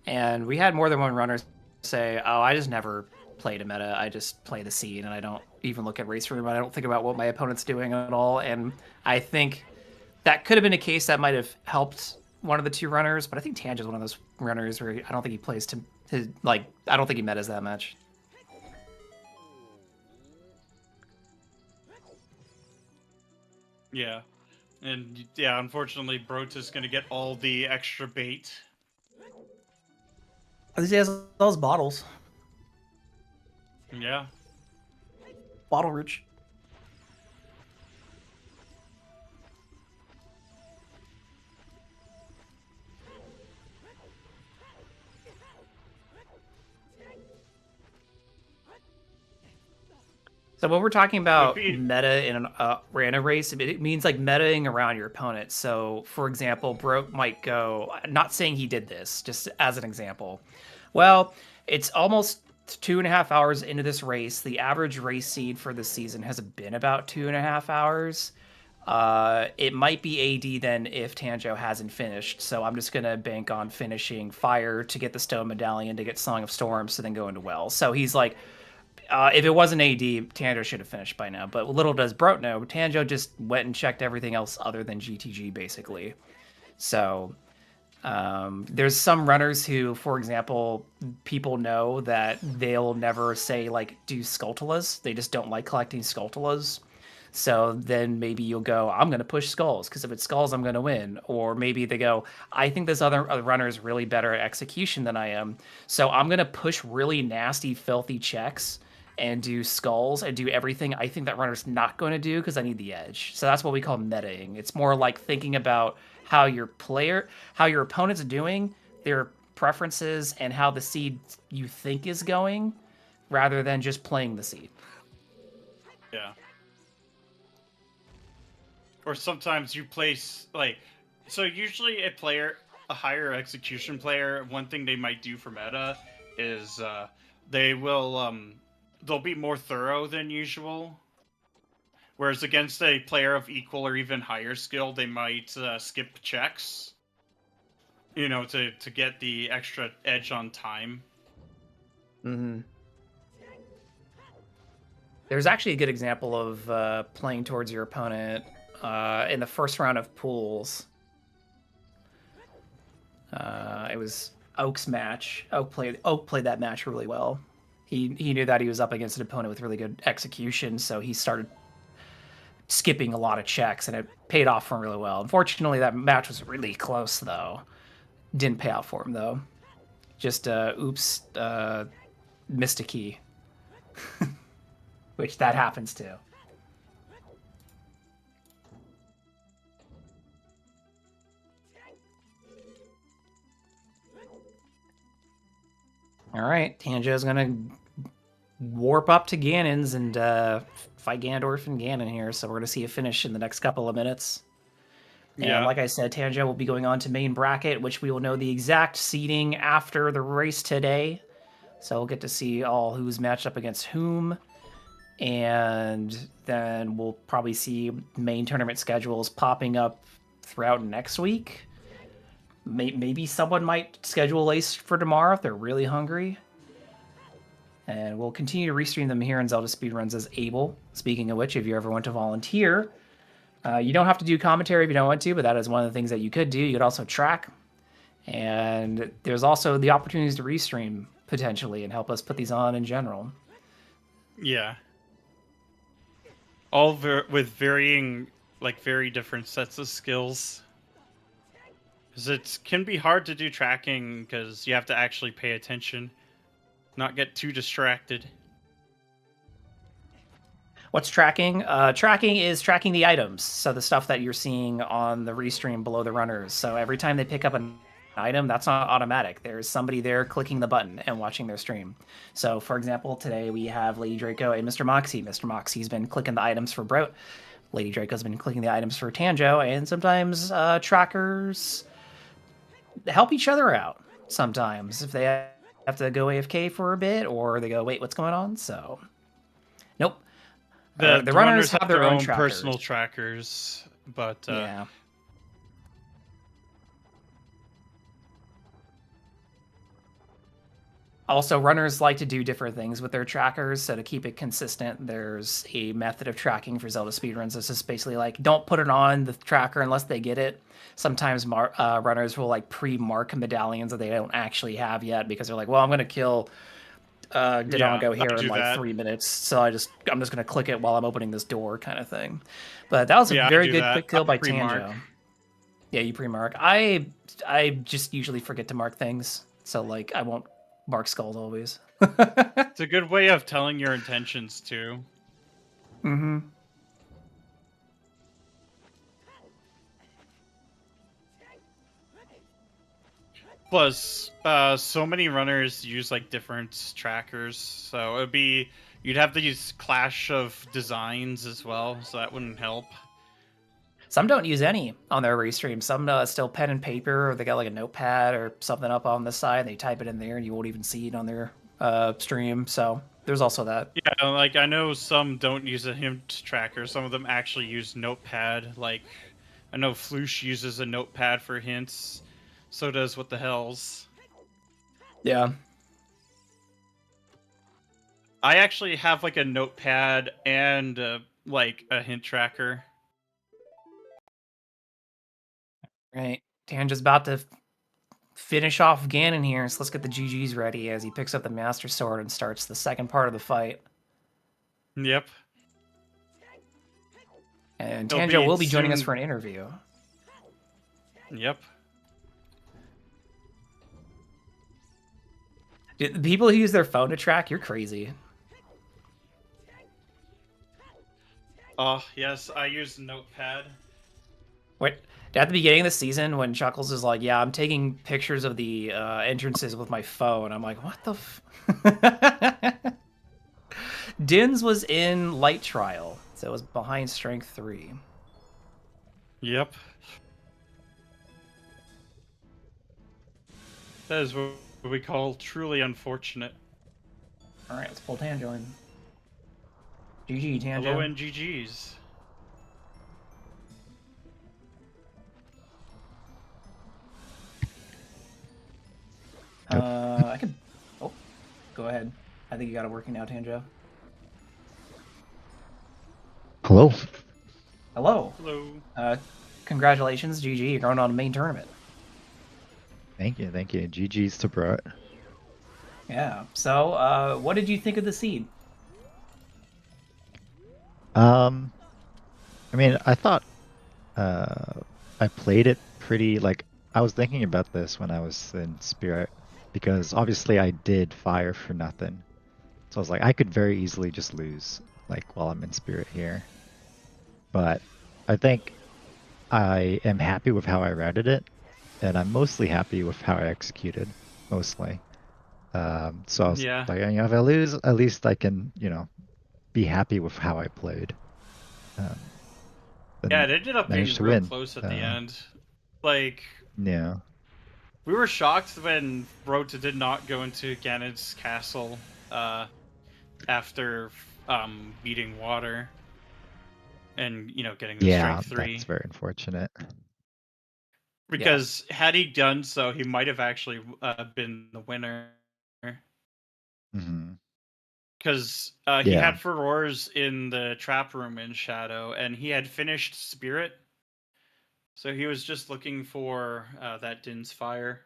And we had more than one runner say, oh, I just never played a meta. I just play the seed, and I don't even look at race room. I don't think about what my opponent's doing at all. And I think that could have been a case that might have helped one of the two runners, but I think Tanjo's one of those runners where I don't think he plays to his, like, I don't think he metas that much. Yeah. And yeah, unfortunately, Brot is going to get all the extra bait. At least he has those bottles. Yeah. Bottle rich. So when we're talking about meta in a random race, it means like metaing around your opponent. So for example, Brot might go, not saying he did this, just as an example. Well, it's almost 2.5 hours into this race. The average race seed for the season has been about 2.5 hours. It might be AD then if Tanjo hasn't finished. So I'm just going to bank on finishing Fire to get the Stone Medallion, to get Song of Storms, to then go into Well. So he's like, if it wasn't AD, Tanjo should have finished by now. But little does Brot know, Tanjo just went and checked everything else other than GTG, basically. So There's some runners who, for example, people know that they'll never say like do Skulltulas. They just don't like collecting Skulltulas. So then maybe you'll go, I'm going to push skulls because if it's skulls, I'm going to win. Or maybe they go, I think this other runner is really better at execution than I am. So I'm going to push really nasty, filthy checks and do skulls and do everything I think that runner's not going to do because I need the edge. So that's what we call metaing. It's more like thinking about how your opponent's doing, their preferences, and how the seed you think is going, rather than just playing the seed. Yeah. Or sometimes you place, like, so usually a higher execution player, one thing they might do for meta is they'll be more thorough than usual. Whereas against a player of equal or even higher skill, they might skip checks, to get the extra edge on time. Mm-hmm. There's actually a good example of playing towards your opponent in the first round of pools. It was Oak's match. Oak played that match really well. He knew that he was up against an opponent with really good execution, so he started skipping a lot of checks, and it paid off for him really well. Unfortunately, that match was really close, though. Didn't pay out for him, though. Just, oops, missed a key. Which that happens too. All right, Tanjo's gonna warp up to Ganon's and fight Ganondorf and Ganon here, so we're gonna see a finish in the next couple of minutes. And like I said, Tanjo will be going on to main bracket, which we will know the exact seeding after the race today. So we'll get to see all who's matched up against whom. And then we'll probably see main tournament schedules popping up throughout next week. Maybe someone might schedule a race for tomorrow if they're really hungry. And we'll continue to restream them here in Zelda Speedruns as able. Speaking of which, if you ever want to volunteer, you don't have to do commentary if you don't want to, but that is one of the things that you could do. You could also track. And there's also the opportunities to restream potentially and help us put these on in general. Yeah. All with varying, very different sets of skills. Because it can be hard to do tracking because you have to actually pay attention, not get too distracted. What's tracking? Tracking is tracking the items, so the stuff that you're seeing on the restream below the runners. So every time they pick up an item, that's not automatic. There's somebody there clicking the button and watching their stream. So, for example, today we have Lady Draco and Mr. Moxie. Mr. Moxie's been clicking the items for Brot. Lady Draco's been clicking the items for Tanjo, and sometimes trackers help each other out. Sometimes if they have to go AFK for a bit, or they go, wait, what's going on? So, nope. The runners have their own personal trackers, but yeah. Also, runners like to do different things with their trackers, so to keep it consistent, there's a method of tracking for Zelda speedruns. This is basically like, don't put it on the tracker unless they get it. Sometimes runners will pre-mark medallions that they don't actually have yet because they're like, well, I'm going to kill Dodongo here in 3 minutes, so I'm just going to click it while I'm opening this door kind of thing. But that was a very good quick kill by Tanjo. Yeah, you pre-mark. I just usually forget to mark things, so I won't mark skulls always. It's a good way of telling your intentions too. Mm-hmm. Plus, so many runners use different trackers, so you'd have these clash of designs as well, so that wouldn't help. Some don't use any on their restream. Some still pen and paper, or they got a notepad or something up on the side. And they type it in there, and you won't even see it on their stream. So there's also that. Yeah, I know some don't use a hint tracker. Some of them actually use notepad. I know Floosh uses a notepad for hints. So does What the Hells. Yeah. I actually have a notepad and a hint tracker. Right. Tanja's about to finish off Ganon here. So let's get the GGs ready as he picks up the Master Sword and starts the second part of the fight. Yep. And He'll Tanjo will be soon... joining us for an interview. Yep. Dude, the people who use their phone to track, you're crazy. Oh, yes, I use Notepad. Wait, at the beginning of the season, when Chuckles is like, yeah, I'm taking pictures of the entrances with my phone, I'm like, what the f... Dins was in Light Trial, so it was behind Strength 3. Yep. That is what we call truly unfortunate. Alright, let's pull Tanjo in. GG, Tanjo. Hello and GG's. I can... Oh, go ahead. I think you got it working now, Tanjo. Hello. Hello. Hello. Congratulations, GG. You're going on a main tournament. Thank you. GG's to Brot. Yeah. So, what did you think of the seed? I mean, I thought I played it pretty, like, I was thinking about this when I was in Spirit, because obviously I did fire for nothing. So I was like, I could very easily just lose, like, while I'm in Spirit here. But I think I am happy with how I routed it, and I'm mostly happy with how I executed, mostly. So I was like, you know, if I lose, at least I can, you know, be happy with how I played. Yeah, it ended up being real close at the end. Like, yeah, we were shocked when Rota did not go into Ganon's castle after beating water and, you know, getting the strength 3. That's very unfortunate. Because had he done so, he might have actually been the winner. Mm-hmm. Because he had furores in the trap room in Shadow, and he had finished Spirit. So he was just looking for that Din's Fire.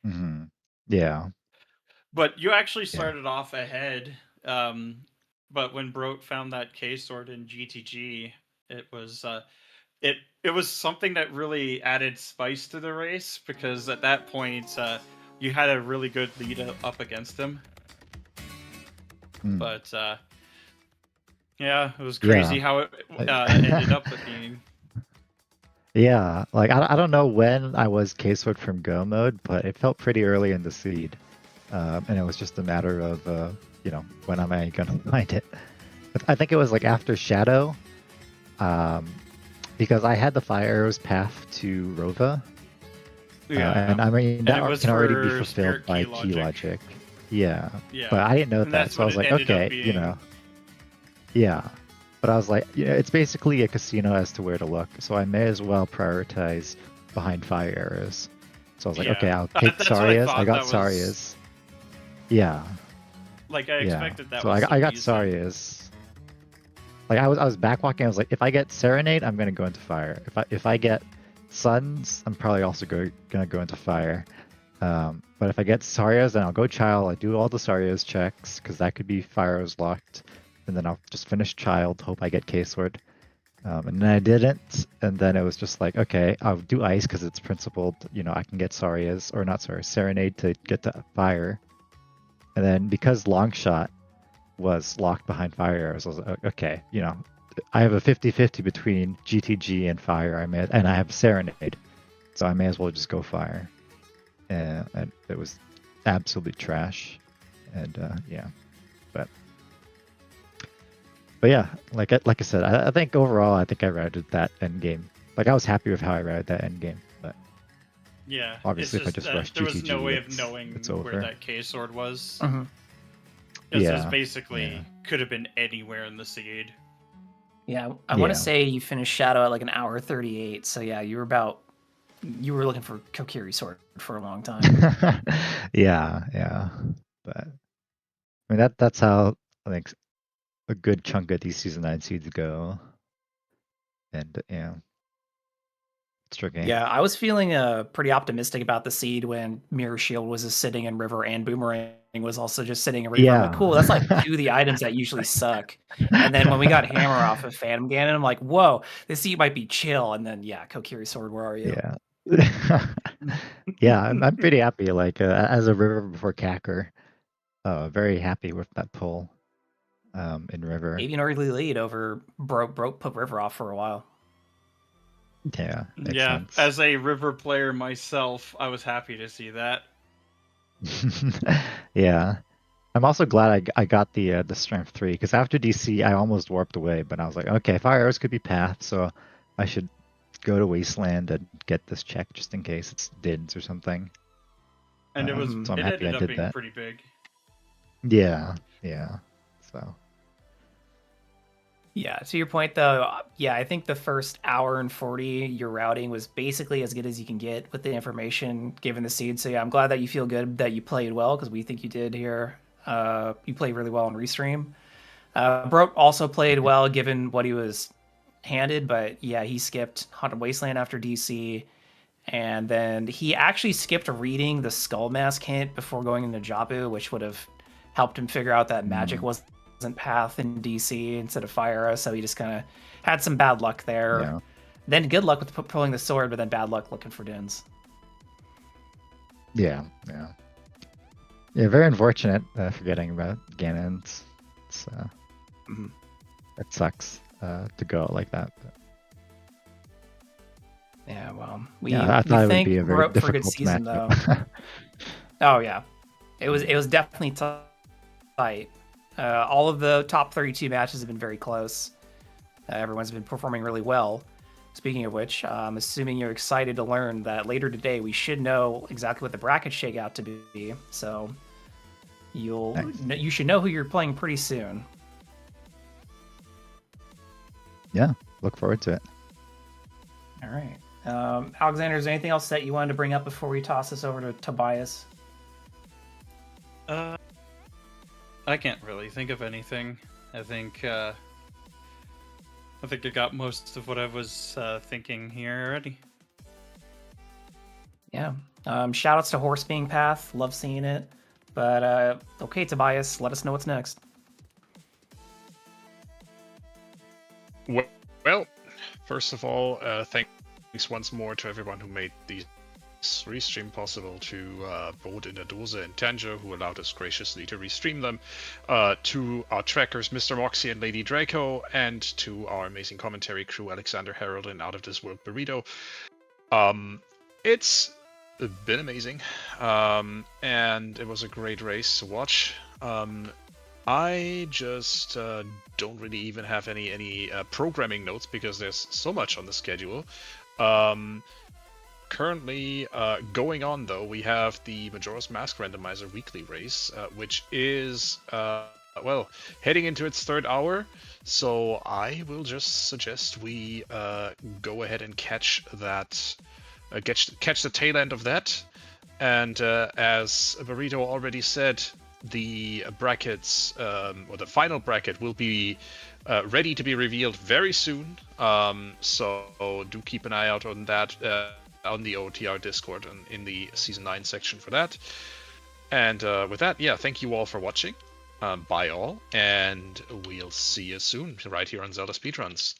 Mm-hmm. Yeah. But you actually started off ahead. But when Brot found that K-Sword in GTG, it was something that really added spice to the race, because at that point you had a really good lead up against him. But yeah, it was crazy how it ended up being. Yeah, like I don't know when I was K-Sword from Go mode, but it felt pretty early in the seed, and it was just a matter of you know, when am I gonna find it? I think it was like after Shadow, because I had the Fire Arrows path to Rova, and I mean that can already be fulfilled by key logic. Yeah, but I didn't know that, so I was like, okay, you know, but I was like, you know, it's basically a casino as to where to look, so I may as well prioritize behind Fire Arrows. So I was like, okay, I'll take Saria's. I got Saria's. Yeah. Like I expected that. So I got Saria's. Like I was backwalking. I was like, if I get Serenade, I'm gonna go into Fire. If I get Suns, I'm probably also gonna go into Fire. But if I get Saria's, then I'll go Child. I do all the Saria's checks, because that could be Fire's locked. And then I'll just finish Child, hope I get K-Sword. And then I didn't, and then it was just like, okay, I'll do Ice, because it's principled. You know, I can get Saria's, or not Saria's, Serenade to get to Fire. And then because Longshot was locked behind Fire Arrows, I was like, okay, you know, I have a 50-50 between GTG and Fire, and I have Serenade. So I may as well just go Fire. And it was absolute trash, and yeah, but yeah, like I said, I think overall, I think I routed that end game. Like I was happy with how I routed that end game, but yeah, obviously if I just rushed there GTG, was no way of knowing where that K-Sword was. It was basically could have been anywhere in the seed. Yeah, I want to say you finished Shadow at like an hour 38. So yeah, you were looking for Kokiri Sword for a long time. yeah. But I mean that's how I think a good chunk of these season 9 seeds go. And yeah. It's tricky. Yeah, I was feeling pretty optimistic about the seed when Mirror Shield was just sitting in River and Boomerang was also just sitting in River. I'm like, Yeah. cool, that's like two of the items that usually suck. And then when we got Hammer off of Phantom Ganon, I'm like, whoa, this seed might be chill. And then yeah, Kokiri Sword, where are you? Yeah. Yeah, I'm pretty happy. Like as a River before Kacker, very happy with that pull in River. Maybe an early lead over broke put River off for a while. Yeah, makes Yeah, sense. as a River player myself, I was happy to see that. Yeah. I'm also glad I got the strength 3 because after DC I almost warped away, but I was like, okay, fire arrows could be path, so I should go to Wasteland and get this check just in case it's DIDs or something. And it was so I'm it happy ended I up did being that. pretty big. Yeah, yeah. So Yeah, to your point though, yeah, I think the first hour and 40 your routing was basically as good as you can get with the information given the seed. So yeah, I'm glad that you feel good that you played well because we think you did here. You played really well on Restream. Broke also played well given what he was handed, but yeah, he skipped Haunted Wasteland after DC. And then he actually skipped reading the Skull Mask hint before going into Jabu, which would have helped him figure out that magic wasn't path in DC instead of fire. So he just kind of had some bad luck there. yeah. Then good luck with pulling the sword, but then bad luck looking for Dins. Yeah, yeah. Yeah, very unfortunate forgetting about Ganon's. It's, it sucks to go out like that. But... Yeah, well, we I thought it would be a very we're up for a good difficult season though. matchup. Oh yeah, it was definitely tight. All of the top 32 matches have been very close. Everyone's been performing really well. Speaking of which, I'm assuming you're excited to learn that later today we should know exactly what the brackets shake out to be. So you should know who you're playing pretty soon. Yeah, look forward to it. All right. Alexander, is there anything else that you wanted to bring up before we toss this over to Tobias? I can't really think of anything. I think I got most of what I was thinking here already. Yeah. Shout outs to Horse Being Path. Love seeing it. But okay, Tobias, let us know what's next. Well, first of all, thanks once more to everyone who made these restream possible, to BrotinderDose and Tanjo, who allowed us graciously to restream them, to our trackers Mr. Moxie and Lady Draco, and to our amazing commentary crew Alexander Harold and Out of This World Burrito. It's been amazing, and it was a great race to watch. I just don't really even have any programming notes because there's so much on the schedule. Currently going on though, we have the Majora's Mask Randomizer weekly race, which is well, heading into its third hour. So I will just suggest we go ahead and catch that, catch the tail end of that. And as Burrito already said, the brackets, or the final bracket, will be ready to be revealed very soon. So do keep an eye out on that on the OTR Discord and in the Season 9 section for that. And with that, yeah, thank you all for watching. Bye all, and we'll see you soon right here on Zelda Speedruns.